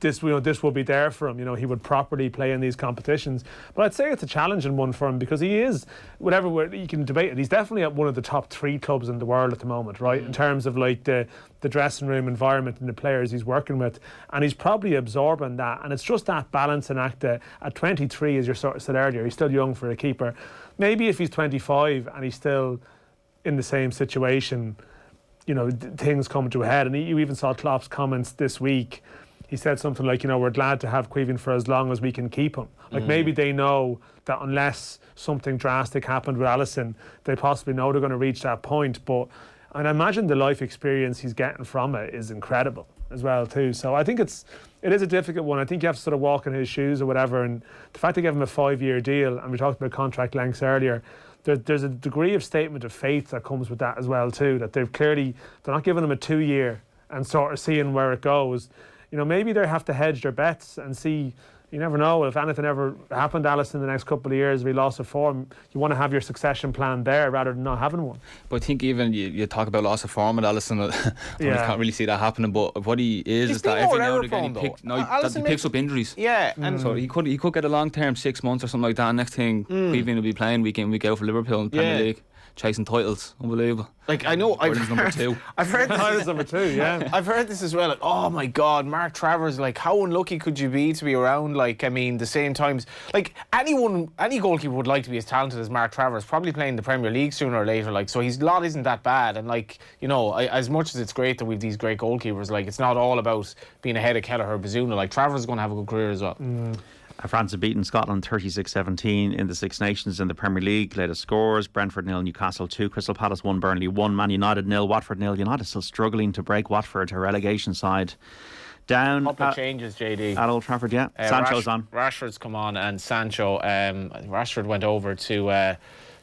this will be there for him. He would properly play in these competitions. But I'd say it's a challenging one for him, because he is, whatever you can debate it, he's definitely at one of the top 3 clubs in the world at the moment, right? In terms of, like, the dressing room environment and the players he's working with, and he's probably absorbing that. And it's just that balancing act that at 23, as you sort of said earlier, he's still young for a keeper. Maybe if he's 25 and he's still in the same situation, things come to a head. And you even saw Klopp's comments this week. He said something like, we're glad to have Caoimhin for as long as we can keep him. Like, maybe they know that unless something drastic happened with Alisson, they possibly know they're going to reach that point. But I imagine the life experience he's getting from it is incredible as well too. So I think it is a difficult one. I think you have to sort of walk in his shoes or whatever. And the fact they gave him a 5-year deal, and we talked about contract lengths earlier, there's a degree of statement of faith that comes with that as well too. That they're not giving him a 2-year and sort of seeing where it goes. maybe they have to hedge their bets and see. You never know if anything ever happened to Alisson in the next couple of years, if he lost of form. You want to have your succession plan there rather than not having one. But I think even you talk about loss of form with Alisson, I can't really see that happening. But what he is that every now and again he picks up injuries. Yeah, and so he could get a long term 6 months or something like that. And next thing, Cleveland will be playing week in week out for Liverpool in the Premier League. Chasing titles, unbelievable. Like I know, I've number 2. I've heard this. Number 2, yeah. I've heard this as well. Like, oh my God, Mark Travers. Like, how unlucky could you be to be around? Like, I mean, the same times. Like, any goalkeeper would like to be as talented as Mark Travers. Probably playing the Premier League sooner or later. Like, so his lot isn't that bad. And like, as much as it's great that we've these great goalkeepers, like, it's not all about being ahead of Kelleher or Bazuna. Like, Travers is going to have a good career as well. France have beaten Scotland 36-17 in the Six Nations in the Premier League. Latest scores: Brentford 0, Newcastle 2, Crystal Palace 1, Burnley 1, Man United 0, Watford 0. United still struggling to break Watford, a relegation side. Down. Couple of changes, JD. At Old Trafford, yeah. Sancho's on. Rashford's come on, and Sancho. Rashford went over to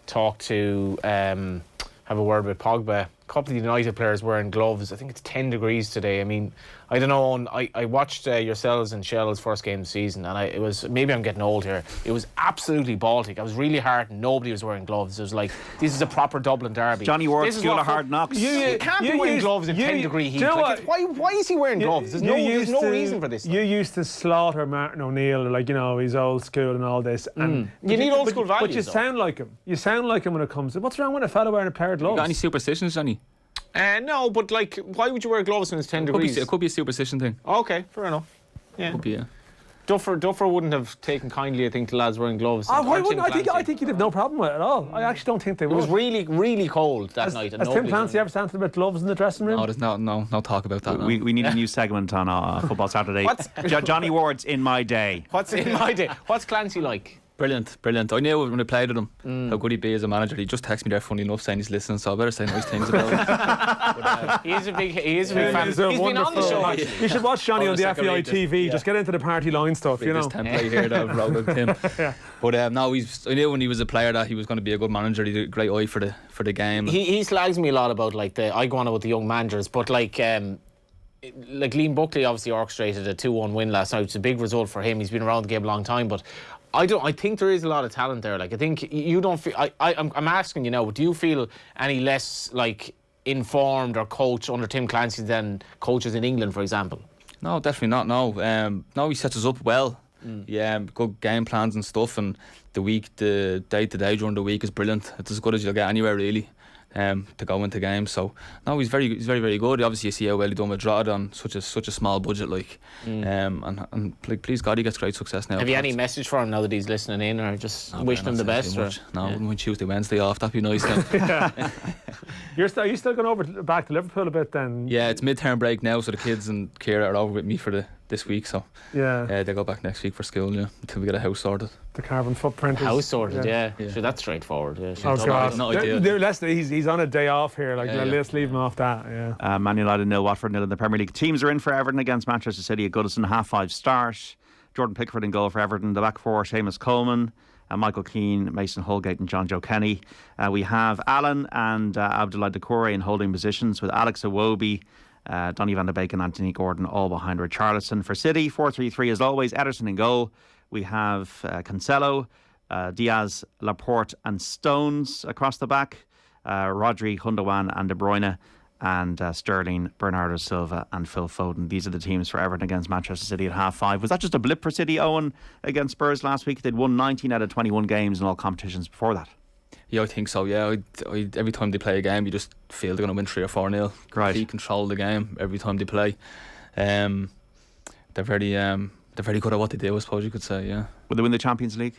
talk to have a word with Pogba. A couple of the United players wearing gloves. I think it's 10 degrees today. I mean, I don't know. I watched yourselves and Shell's first game of the season, and it was, maybe I'm getting old here, it was absolutely Baltic. I was really hard and nobody was wearing gloves. It was like, this is a proper Dublin derby. Johnny Ward, School of Hard Knocks. You can't be wearing gloves in 10 degree heat. Like, why is he wearing gloves? There's no reason for this stuff. You used to slaughter Martin O'Neill, like, he's old school and all this. And you need old school values. But you sound like him. You sound like him when it comes to, what's wrong with a fella wearing a pair of gloves? You got any superstitions, Johnny? No, but like, why would you wear gloves when it's 10 degrees? It could be a superstition thing. Okay, fair enough. Yeah. Could be, yeah. Duffer wouldn't have taken kindly, I think, to lads wearing gloves. Why wouldn't? I think he'd have no problem with it at all. I actually don't think they would. It was really, really cold that night. Has Tim Clancy ever said about gloves in the dressing room? No, there's no talk about that. We need a new segment on Football Saturday. Johnny Ward's In My Day. What's In My Day? What's Clancy like? Brilliant. I knew when I played with him how good he'd be as a manager. He just texted me there, funny enough, saying he's listening, so I better say nice things about him. But, he is a big fan. He's been on the show. You should watch Johnny on the FEI TV. Yeah. Just get into the party line stuff, This template here that I've wrote with him. But I knew when he was a player that he was going to be a good manager. He had a great eye for the game. He slags me a lot about I go on about the young managers, but Liam Buckley obviously orchestrated a 2-1 win last night. It's a big result for him. He's been around the game a long time, but I think there is a lot of talent there. Like, I think you don't feel. I'm asking you now. Do you feel any less informed or coached under Tim Clancy than coaches in England, for example? No, definitely not. No, he sets us up well. Yeah, good game plans and stuff. And the day to day during the week is brilliant. It's as good as you'll get anywhere, really. To go into games, so no, he's very, very good. Obviously, you see how well he done with Drogheda on such a small budget, and please God, he gets great success now. Have you any message for him now that he's listening in, or just wishing him the best? No, I wouldn't mind Tuesday, Wednesday off. That'd be nice. Are you still going back to Liverpool a bit then? Yeah, it's mid-term break now, so the kids and Ciara are over with me for this week. So they go back next week for school. Yeah, until we get a house sorted. The carbon footprint. House sorted. Yeah. So that's straightforward. Yeah. Oh God, not ideal. He's on a day off here. Let's leave him off that. Yeah. Man United 0, Watford 0 in the Premier League. Teams are in for Everton against Manchester City at Goodison. 5:30 start. Jordan Pickford in goal for Everton. The back four: Seamus Coleman, Michael Keane, Mason Holgate and John Joe Kenny. We have Allen and Abdoulaye Doucouré in holding positions, with Alex Iwobi, Donny van de Beek and Anthony Gordon all behind Richarlison. For City, 4-3-3 as always. Ederson in goal. We have Cancelo, Diaz, Laporte and Stones across the back. Rodri, Gundogan and De Bruyne, and Sterling, Bernardo Silva and Phil Foden. These are the teams for Everton against Manchester City at 5:30. Was that just a blip for City, Owen, against Spurs last week? They'd won 19 out of 21 games in all competitions before that. Yeah, I think so. Yeah, every time they play a game, you just feel they're going to win 3 or 4-0. Right. They control the game every time they play. They're very good at what they do, I suppose you could say. Yeah. Will they win the Champions League?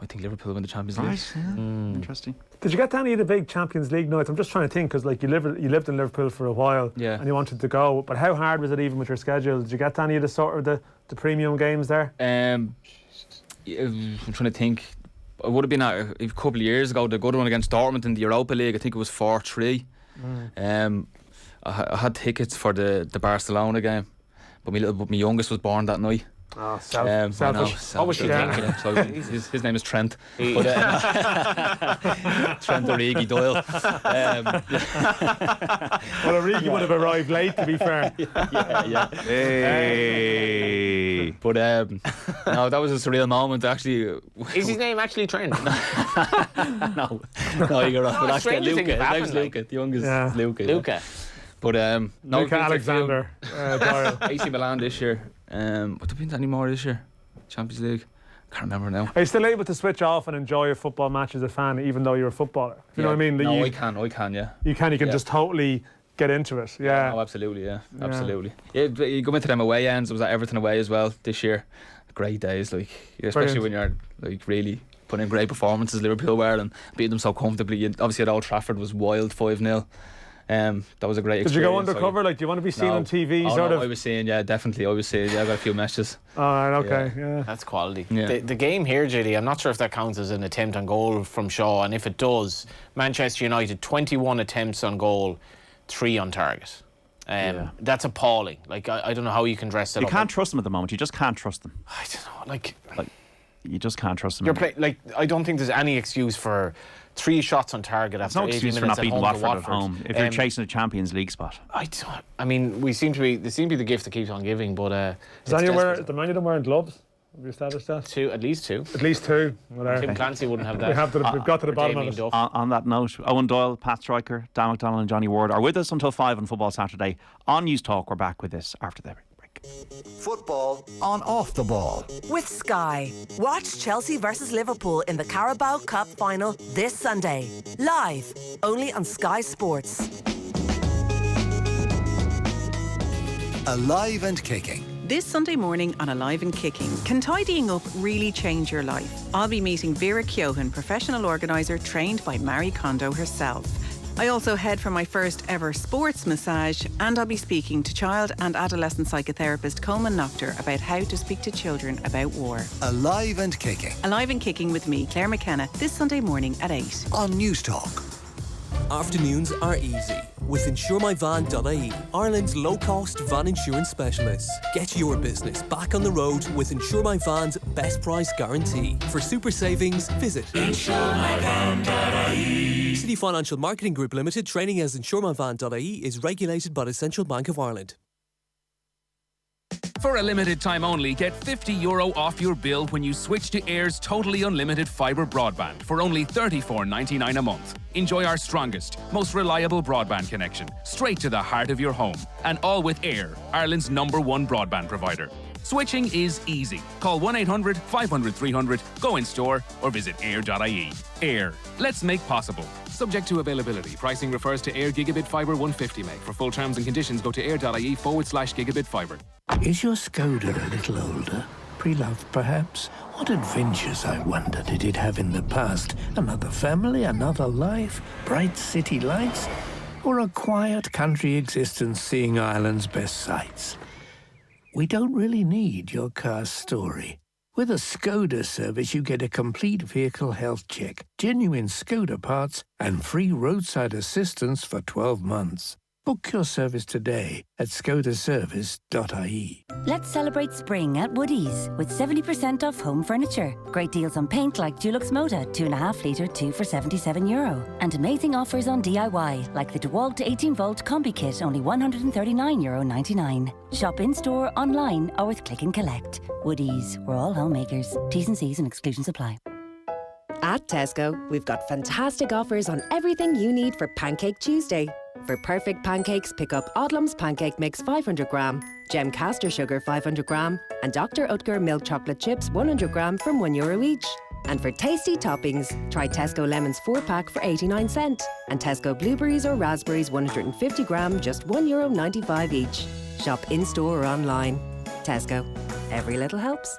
I think Liverpool win the Champions League. Right. Yeah. Interesting. Did you get to any of the big Champions League nights? I'm just trying to think, because you lived in Liverpool for a while, and you wanted to go. But how hard was it even with your schedule? Did you get to any of the premium games there? I'm trying to think. It would have been a couple of years ago, the good one against Dortmund in the Europa League. I think it was 4-3. I had tickets for the Barcelona game, but my youngest was born that night. Selfish. What was she thinking? So his name is Trent. But, Trent Eoin Doyle. Well, Origi would have arrived late, to be fair. Yeah. Hey. But no, that was a surreal moment. Actually, is his name actually Trent? No, you're right. But actually, Luca. His name's Luca. The youngest Luca. Luca. But no, Luca Alexander Doyle. AC Milan this year. What have been any more this year? Champions League. Can't remember now. Are you still able to switch off and enjoy a football match as a fan, even though you're a footballer? You know what I mean? No, I can. Yeah. You can just totally get into it. Yeah. Oh, absolutely. Yeah, absolutely. Yeah, you go into them away ends. I was at Everton away as well this year. Great days, like especially when you're like really putting in great performances. Liverpool were and beating them so comfortably. Obviously at Old Trafford was wild 5-0. That was a great experience. Did you go undercover? Like, do you want to be seen on TV? I was seeing, definitely. I was seeing, I got a few messages. All right, okay, yeah. That's quality. Yeah. The game here, JD, I'm not sure if that counts as an attempt on goal from Shaw, and if it does, Manchester United, 21 attempts on goal, 3 on target. That's appalling. Like, I don't know how you can dress it up. You can't trust them at the moment. You just can't trust them. I don't know, like you just can't trust them. I don't think there's any excuse for 3 shots on target after 80 minutes for not beating Watford at home if you're chasing a Champions League spot. I mean, they seem to be the gift that keeps on giving, but is there many of them wearing gloves? Have you established that? At least two. At least 2. Tim Clancy wouldn't have that. We've got to the bottom of it. On that note, Eoin Doyle, Pat Stryker, Dan McDonnell and Johnny Ward are with us until 5 on Football Saturday. On News Talk, we're back with this after the break. Football on Off the Ball. With Sky. Watch Chelsea versus Liverpool in the Carabao Cup final this Sunday. Live, only on Sky Sports. Alive and kicking. This Sunday morning on Alive and Kicking, can tidying up really change your life? I'll be meeting Vera Keohan, professional organiser trained by Marie Kondo herself. I also head for my first ever sports massage, and I'll be speaking to child and adolescent psychotherapist Coleman Noctor about how to speak to children about war. Alive and kicking. Alive and Kicking with me, Claire McKenna, this Sunday morning at 8. On News Talk. Afternoons are easy with InsureMyVan.ie, Ireland's low-cost van insurance specialist. Get your business back on the road with InsureMyVan's best price guarantee. For super savings, visit InsureMyVan.ie. City Financial Marketing Group Limited, training as InsureMyVan.ie, is regulated by the Central Bank of Ireland. For a limited time only, get €50 off your bill when you switch to Air's totally unlimited fibre broadband for only $34.99 a month. Enjoy our strongest, most reliable broadband connection, straight to the heart of your home. And all with Air, Ireland's #1 broadband provider. Switching is easy. Call 1-800-500-300, go in store, or visit air.ie. Air. Let's make possible. Subject to availability. Pricing refers to Air Gigabit Fibre 150 meg. For full terms and conditions, go to air.ie/gigabit fibre. Is your Skoda a little older? Pre-loved, perhaps? What adventures, I wonder, did it have in the past? Another family, another life, bright city lights? Or a quiet country existence seeing Ireland's best sights? We don't really need your car's story. With a Skoda service, you get a complete vehicle health check, genuine Skoda parts, and free roadside assistance for 12 months. Book your service today at skodaservice.ie. Let's celebrate spring at Woodies with 70% off home furniture. Great deals on paint like Dulux Moda, 2.5 litre, 2 for €77. And amazing offers on DIY like the DeWalt 18-volt Combi Kit, only €139.99. Shop in-store, online, or with Click and Collect. Woodies, we're all homemakers. T's and C's and exclusions apply. At Tesco, we've got fantastic offers on everything you need for Pancake Tuesday. For perfect pancakes, pick up Odlum's Pancake Mix 500 gram, Gem Caster Sugar 500 gram, and Dr. Oetker Milk Chocolate Chips 100 gram from €1 each. And for tasty toppings, try Tesco Lemons 4-pack for 89 cents, and Tesco Blueberries or Raspberries 150 gram, just €1.95 each. Shop in-store or online. Tesco. Every little helps.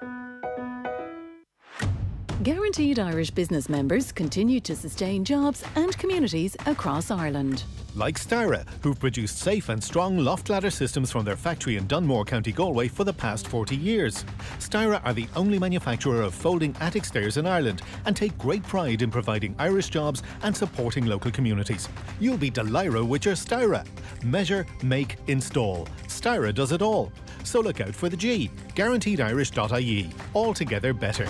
Guaranteed Irish business members continue to sustain jobs and communities across Ireland. Like Styra, who've produced safe and strong loft ladder systems from their factory in Dunmore, County Galway for the past 40 years. Styra are the only manufacturer of folding attic stairs in Ireland and take great pride in providing Irish jobs and supporting local communities. You'll be delighted with your Styra. Measure, make, install. Styra does it all. So look out for the G. GuaranteedIrish.ie. Altogether better.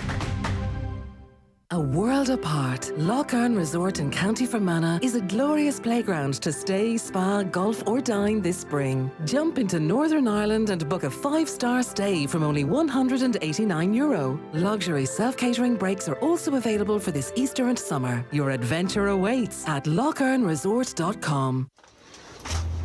A world apart, Lough Resort in County Fermanagh is a glorious playground to stay, spa, golf or dine this spring. Jump into Northern Ireland and book a 5-star stay from only €189. Luxury self-catering breaks are also available for this Easter and summer. Your adventure awaits at loughernresort.com.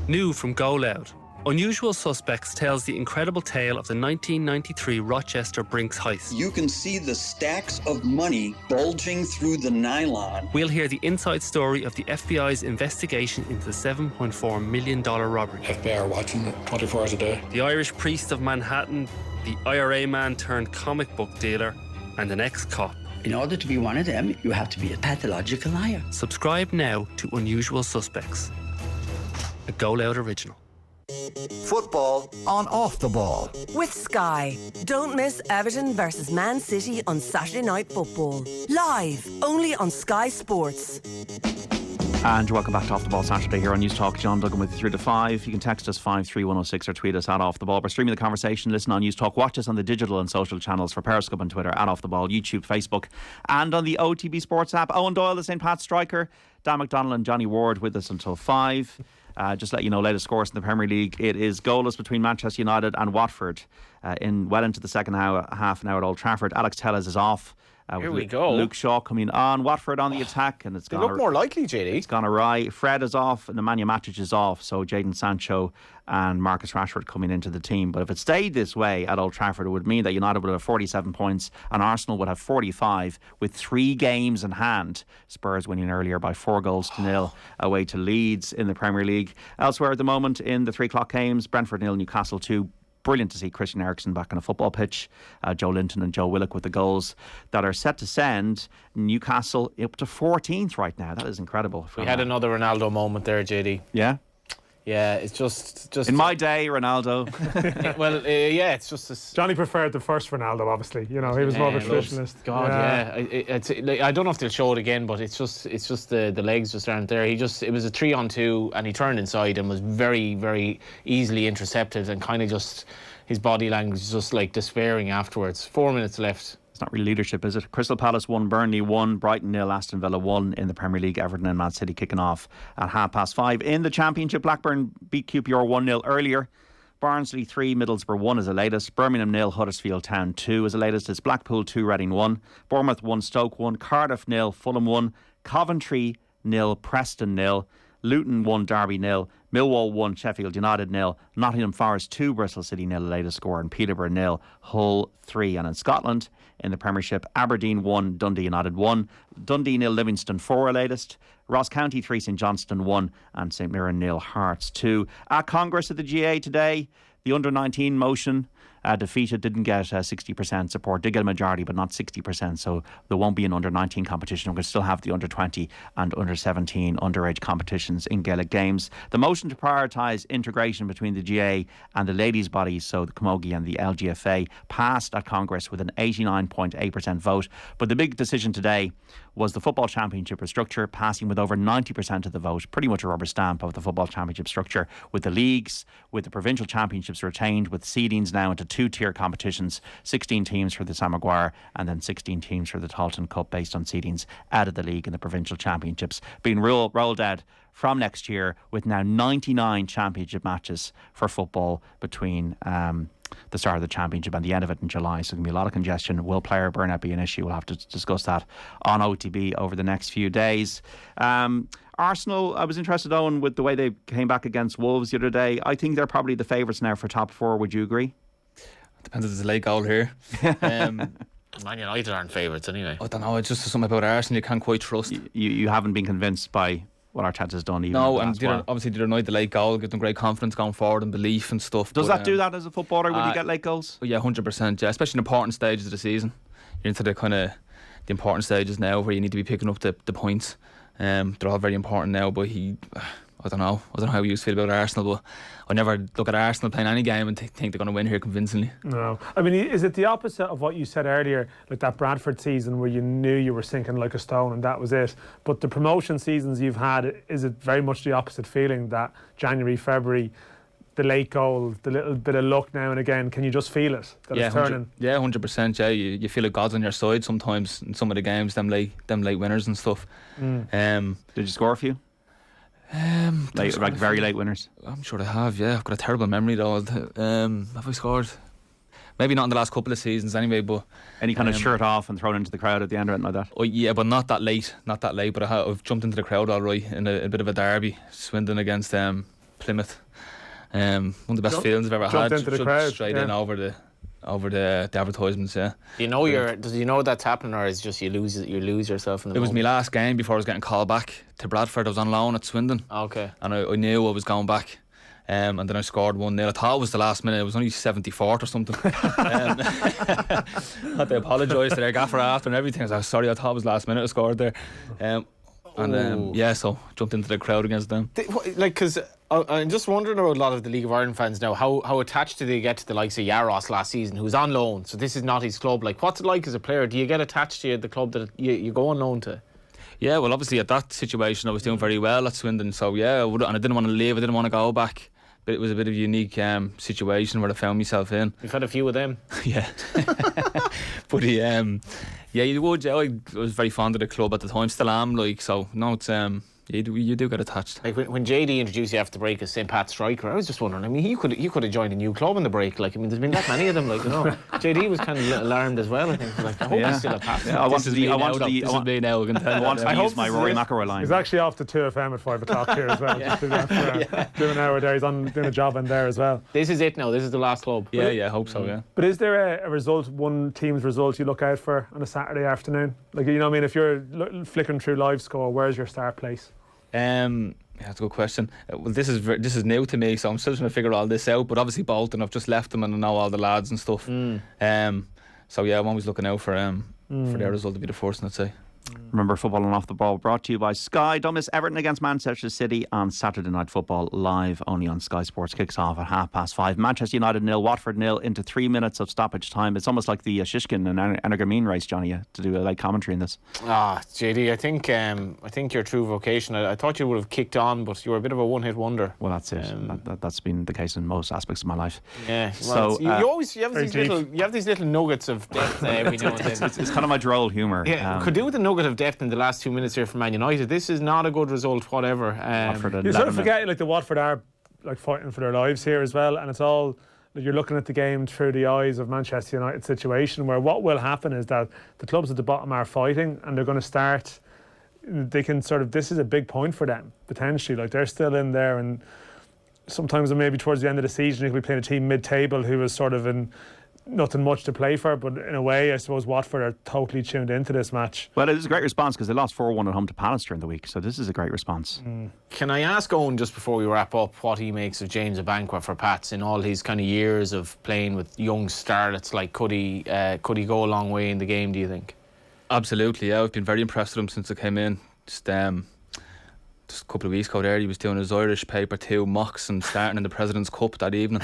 New from Go Loud. Unusual Suspects tells the incredible tale of the 1993 Rochester Brinks heist. You can see the stacks of money bulging through the nylon. We'll hear the inside story of the FBI's investigation into the $7.4 million robbery. FBI are watching it 24 hours a day. The Irish priest of Manhattan, the IRA man turned comic book dealer, and an ex-cop. In order to be one of them, you have to be a pathological liar. Subscribe now to Unusual Suspects, a Go Loud original. Football on Off the Ball. With Sky. Don't miss Everton versus Man City on Saturday Night Football. Live, only on Sky Sports. And welcome back to Off the Ball Saturday here on News Talk. John Duggan with you 3 to 5. You can text us 53106 or tweet us at Off the Ball. We're streaming the conversation. Listen on News Talk. Watch us on the digital and social channels for Periscope and Twitter at Off the Ball, YouTube, Facebook, and on the OTB Sports app. Eoin Doyle, the St. Pat's striker. Dan McDonnell and Johnny Ward with us until 5. Just let you know, latest scores in the Premier League. It is goalless between Manchester United and Watford well into the second half an hour at Old Trafford. Alex Telles is off. Here we go. Luke Shaw coming on. Watford on the attack, and They look more likely, JD. It's gone awry. Fred is off, and Nemanja Matic is off. So Jadon Sancho and Marcus Rashford coming into the team. But if it stayed this way at Old Trafford, it would mean that United would have 47 points and Arsenal would have 45 with 3 games in hand. Spurs winning earlier by 4-0 away to Leeds in the Premier League. Elsewhere at the moment in the 3 o'clock games, Brentford 0, Newcastle 2. Brilliant to see Christian Eriksen back on a football pitch. Joe Linton and Joe Willock with the goals that are set to send Newcastle up to 14th right now. That is incredible. We had another Ronaldo moment there, JD. Yeah? Yeah, it's just in my day, Ronaldo. Yeah, it's just Johnny preferred the first Ronaldo, obviously. You know, he was more of a traditionalist. God, I don't know if they'll show it again, but it's just the legs just aren't there. It was a 3-on-2, and he turned inside and was very, very easily intercepted, and kind of just his body language was just like despairing afterwards. 4 minutes left. It's not really leadership, is it? Crystal Palace 1, Burnley 1, Brighton 0, Aston Villa 1 in the Premier League. Everton and Man City kicking off at 5:30. In the Championship, Blackburn beat QPR 1-0 earlier. Barnsley 3, Middlesbrough 1 is the latest. Birmingham 0, Huddersfield Town 2 is the latest. It's Blackpool 2, Reading 1. Bournemouth 1, Stoke 1. Cardiff 0, Fulham 1. Coventry 0, Preston 0. Luton 1, Derby 0. Millwall 1, Sheffield United 0. Nottingham Forest 2, Bristol City 0, the latest score. And Peterborough 0, Hull 3. And in Scotland, in the Premiership, Aberdeen 1, Dundee United 1. Dundee 0, Livingston 4, latest. Ross County 3, St Johnstone 1. And St Mirren 0, Hearts 2. At Congress at the GA today, the under-19 motion defeated, didn't get 60% support, did get a majority but not 60%, so there won't be an under-19 competition. We're going to still have the under-20 and under-17 underage competitions in Gaelic games. The motion to prioritise integration between the GA and the ladies' bodies, so the Camogie and the LGFA, passed at Congress with an 89.8% vote. But the big decision today was the Football Championship structure, passing with over 90% of the vote, pretty much a rubber stamp of the Football Championship structure, with the leagues, with the provincial championships retained, with seedings now into 2-tier competitions, 16 teams for the Sam Maguire and then 16 teams for the Talton Cup based on seedings out of the league and the provincial championships being rolled out from next year, with now 99 championship matches for football between the start of the championship and the end of it in July. So there's going to be a lot of congestion. Will player burnout be an issue? We'll have to discuss that on OTB over the next few days. Arsenal, I was interested, Owen, with the way they came back against Wolves the other day. I think they're probably the favourites now for top 4. Would you agree? Depends if there's a late goal here. Man United aren't favourites anyway. I don't know, it's just something about Arsenal you can't quite trust. You haven't been convinced by what Arteta's done even. No, and obviously the other night, the late goal give them great confidence going forward and belief and stuff. Does that do that as a footballer when you get late goals? Yeah, 100%. Yeah, especially in important stages of the season. You're into the important stages now where you need to be picking up the points. They're all very important now, but I don't know how you feel about Arsenal, but I never look at Arsenal playing any game and think they're going to win here convincingly. No. I mean, is it the opposite of what you said earlier, like that Bradford season where you knew you were sinking like a stone and that was it? But the promotion seasons you've had, is it very much the opposite feeling that January, February, the late goal, the little bit of luck now and again, can you just feel it that it's turning? 100%. Yeah, you feel like God's on your side sometimes in some of the games, them late winners and stuff. Did you score a few? Very late winners. I'm sure I have. Yeah, I've got a terrible memory though. Have I scored? Maybe not in the last couple of seasons anyway, but any kind of shirt off and thrown into the crowd at the end or anything like that? Oh yeah, but not that late. But I've jumped into the crowd all right in a bit of a derby, Swindon against Plymouth. One of the best feelings I've ever had. Into the crowd, straight in over the advertisements. Yeah. Does you know that's happening, or is it just you lose yourself in the It was my last game before I was getting called back to Bradford. I was on loan at Swindon. Okay. And I knew I was going back. And then I scored 1-0. I thought it was the last minute. It was only 74th or something. I had to apologise to their gaffer after and everything. I was like, sorry, I thought it was last minute I scored there. So jumped into the crowd against them. Because I'm just wondering about a lot of the League of Ireland fans now, how attached do they get to the likes of Yaros last season, who was on loan, so this is not his club. Like, what's it like as a player? Do you get attached to the club that you go on loan to? Yeah, well, obviously at that situation I was doing very well at Swindon, so yeah, and I didn't want to leave, I didn't want to go back. But it was a bit of a unique situation where I found myself in. You've had a few of them. Yeah. But you would. Yeah, I was very fond of the club at the time. Still am. So no, it's you do get attached. Like when JD introduced you after the break as St. Pat's striker, I was just wondering. I mean, you could have joined a new club in the break. Like, I mean, there's been that many of them. Like, you know, JD was kind of alarmed as well. I think. Like, I hope he's still a Pat. Yeah, I wanted to use my Rory McIlroy line. He's actually off to 2FM at 5 o'clock here as well. Just doing an hour there. He's doing a job in there as well. This is it now. This is the last club. Yeah, I hope so. Yeah. But is there a result, one team's result you look out for on a Saturday afternoon? Like, you know what I mean? If you're flicking through live score, where's your start place? That's a good question. Well, this is new to me, so I'm still trying to figure all this out. But obviously Bolton, I've just left them and I know all the lads and stuff. So yeah, I'm always looking out for their result to be the first, I'd say. Remember, Football and Off the Ball brought to you by Sky. Don't miss Everton against Manchester City on Saturday Night Football, live only on Sky Sports. Kicks off at 5:30. Manchester United 0, Watford 0 into 3 minutes of stoppage time. It's almost like the Shishkin and Energamine race, Johnny, to do a late commentary in this. JD, I think your true vocation. I thought you would have kicked on, but you were a bit of a one-hit wonder. Well, that's it. That's been the case in most aspects of my life. Yeah. Well, so you have these little nuggets of depth every now and then. It's kind of my droll humour. Yeah, could do with the nugget of depth in the last 2 minutes here for Man United. This is not a good result, whatever. You sort of forget, like, the Watford are like fighting for their lives here as well, and it's all, like, you're looking at the game through the eyes of Manchester United situation, where what will happen is that the clubs at the bottom are fighting, and they're going to start. They can sort of. This is a big point for them potentially. Like, they're still in there, and sometimes maybe towards the end of the season you could be playing a team mid-table who is sort of in nothing much to play for, but in a way I suppose Watford are totally tuned into this match. Well, it is a great response because they lost 4-1 at home to Palace during the week, so this is a great response. Can I ask Owen, just before we wrap up, what he makes of James Abankwah for Pats in all his kind of years of playing with young starlets? Like, could he go a long way in the game, do you think? Absolutely, yeah. I've been very impressed with him since I came in. Just a couple of weeks ago there, he was doing his Irish Paper 2 mocks and starting in the President's Cup that evening.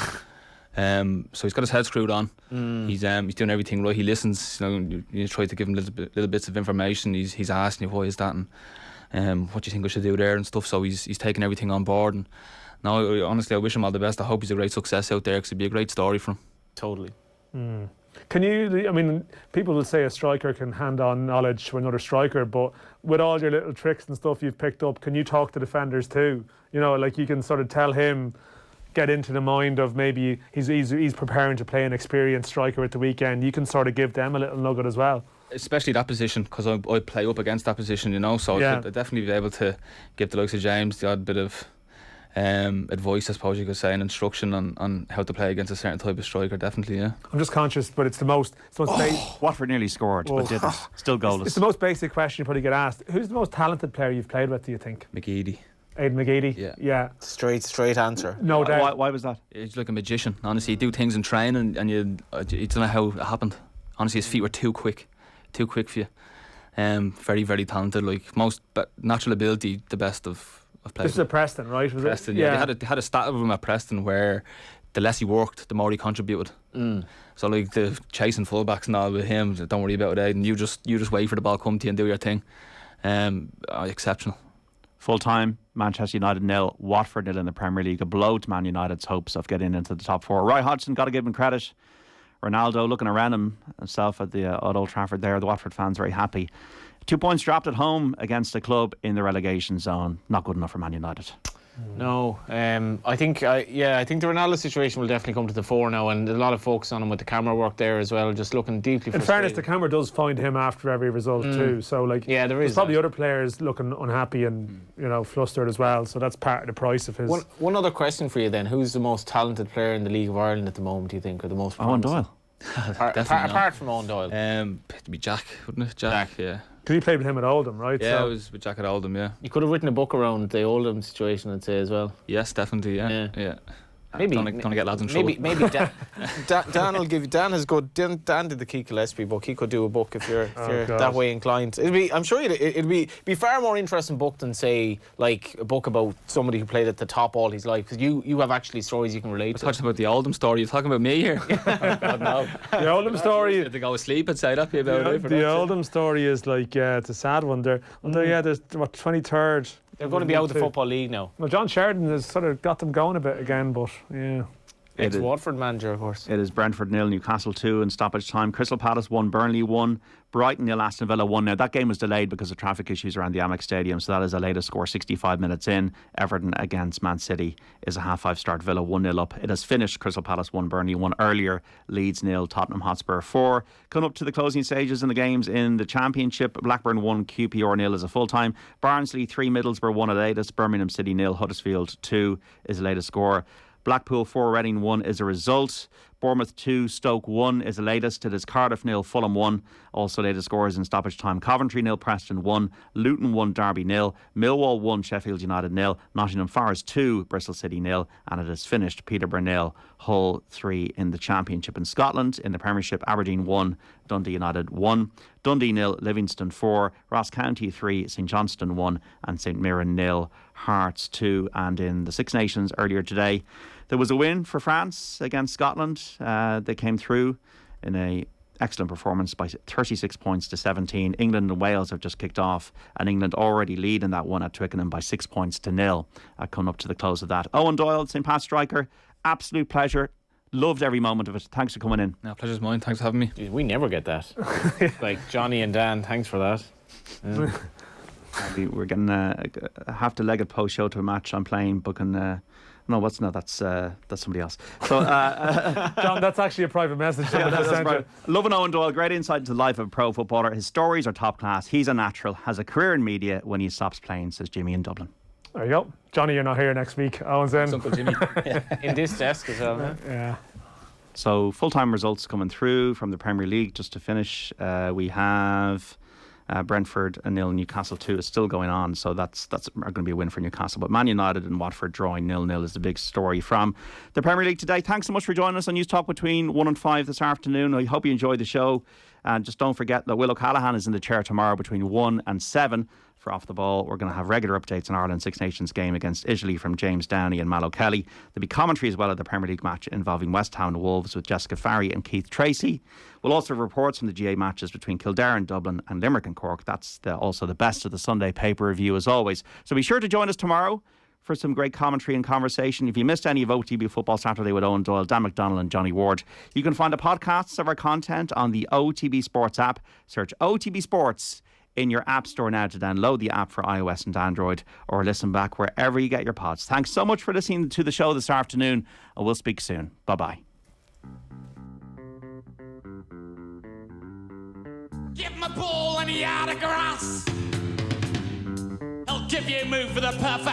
So he's got his head screwed on. He's doing everything right. He listens. You try to give him little bits of information. He's asking you, why is that, and what do you think I should do there and stuff. So he's taking everything on board. And now, honestly, I wish him all the best. I hope he's a great success out there, because it'd be a great story for him. Totally. Can you? I mean, people will say a striker can hand on knowledge to another striker, but with all your little tricks and stuff you've picked up, can you talk to defenders too? You know, like, you can sort of tell him, get into the mind of maybe he's preparing to play an experienced striker at the weekend. You can sort of give them a little nugget as well. Especially that position, because I play up against that position, you know. So yeah. I'd definitely be able to give the likes of James the odd bit of advice, I suppose you could say, and instruction on how to play against a certain type of striker. Definitely, yeah. I'm just conscious, but it's the most. Watford nearly scored, but didn't. Still goalless. It's the most basic question you probably get asked. Who's the most talented player you've played with, do you think? McGeady. Aidan McGeady? Yeah. Straight answer. No doubt. Why was that? He's like a magician. Honestly, he'd do things in training and you don't know how it happened. Honestly, his feet were too quick for you. Very, very talented. Like, most natural ability, the best of players. This is at Preston, right? Was Preston, it? Yeah. They had a stat of him at Preston where the less he worked, the more he contributed. So, like, the chasing fullbacks and all with him, don't worry about it, Aidan. You just wait for the ball come to you and do your thing. Exceptional. Full time Manchester United 0, Watford 0 in the Premier League. A blow to Man United's hopes of getting into the top 4. Roy Hodgson, got to give him credit. Ronaldo looking around himself at Old Trafford there. The Watford fans very happy. 2 points dropped at home against a club in the relegation zone. Not good enough for Man United. No, I think the Ronaldo situation will definitely come to the fore now, and a lot of focus on him with the camera work there as well, just looking deeply frustrated. In fairness, the camera does find him after every result too, so there's probably other players looking unhappy and flustered as well, so that's part of the price of his... One other question for you then, who's the most talented player in the League of Ireland at the moment, do you think, or the most Eoin Doyle. Apart from Eoin Doyle. It'd be Jack, wouldn't it? Jack. Yeah. Because he played with him at Oldham, right? Yeah, I was with Jack at Oldham, yeah. You could have written a book around the Oldham situation, I'd say, as well. Yes, definitely, yeah. Maybe don't get lads in trouble. Maybe Dan will give you. Dan did the Keith Gillespie book. He could do a book if you're that way inclined. I'm sure it'd be far more interesting book than say like a book about somebody who played at the top all his life, because you have actually stories you can relate to. Talking about the Oldham story. You're talking about me here. God, no. The Oldham story. To go to sleep and say that be about it. The Oldham story is like it's a sad one. There's 23rd. They're going to be out of the Football League now. Well, John Sheridan has sort of got them going a bit again, but yeah. Ex-Watford manager, of course. It is Brentford 0, Newcastle 2 in stoppage time. Crystal Palace 1, Burnley 1, Brighton 0, Aston Villa 1. Now, that game was delayed because of traffic issues around the Amex Stadium, so that is the latest score 65 minutes in. Everton against Man City is a half-5 start. Villa 1-0 up. It has finished Crystal Palace 1, Burnley 1 earlier. Leeds 0, Tottenham Hotspur 4. Coming up to the closing stages in the games in the Championship. Blackburn 1, QPR 0 is a full-time. Barnsley 3, Middlesbrough 1 at latest. Birmingham City 0, Huddersfield 2 is the latest score. Blackpool 4, Reading 1 is a result. Bournemouth 2, Stoke 1 is the latest. It is Cardiff 0, Fulham 1. Also latest scores in stoppage time. Coventry 0, Preston 1. Luton 1, Derby 0. Millwall 1, Sheffield United 0. Nottingham Forest 2, Bristol City 0. And it is finished Peterborough 0, Hull 3 in the Championship. In Scotland, in the Premiership, Aberdeen 1, Dundee United 1. Dundee 0, Livingston 4. Ross County 3, St Johnstone 1. And St Mirren 0, Hearts 2. And in the Six Nations earlier today, there was a win for France against Scotland. They came through in an excellent performance by 36 points to 17. England and Wales have just kicked off, and England already lead in that one at Twickenham by 6 points to 0. Coming up to the close of that. Eoin Doyle, St Pat's striker, absolute pleasure. Loved every moment of it. Thanks for coming in. No, pleasure's mine. Thanks for having me. Jeez, we never get that. Like Johnny and Dan, thanks for that. We're getting have to leg it post show to a match I'm playing, booking. No, that's somebody else. So, John, that's actually a private message. Loving Eoin Doyle, great insight into the life of a pro footballer. His stories are top class. He's a natural, has a career in media when he stops playing, says Jimmy in Dublin. There you go. Johnny, you're not here next week. Owen's in. Uncle Jimmy. In this desk as well. Yeah. So, full-time results coming through from the Premier League. Just to finish, we have... Brentford 0, Newcastle 2 is still going on, so that's going to be a win for Newcastle. But Man United and Watford drawing 0-0 is the big story from the Premier League today. Thanks so much for joining us on News Talk between 1 and 5 this afternoon. I hope you enjoyed the show, and just don't forget that Will O'Callaghan is in the chair tomorrow between 1 and 7 for Off the Ball. We're going to have regular updates on Ireland Six Nations game against Italy from James Downey and Mallow Kelly. There'll be commentary as well at the Premier League match involving West Ham and Wolves with Jessica Farry and Keith Tracy. We'll also have reports from the GA matches between Kildare and Dublin and Limerick and Cork. That's also the best of the Sunday paper review as always. So be sure to join us tomorrow for some great commentary and conversation. If you missed any of OTB Football Saturday with Eoin Doyle, Dan McDonnell and Johnny Ward, you can find the podcasts of our content on the OTB Sports app. Search OTB Sports in your app store now to download the app for iOS and Android, or listen back wherever you get your pods. Thanks so much for listening to the show this afternoon, and we'll speak soon. Bye-bye. Give my ball any autographs. I'll give you a move for the perfect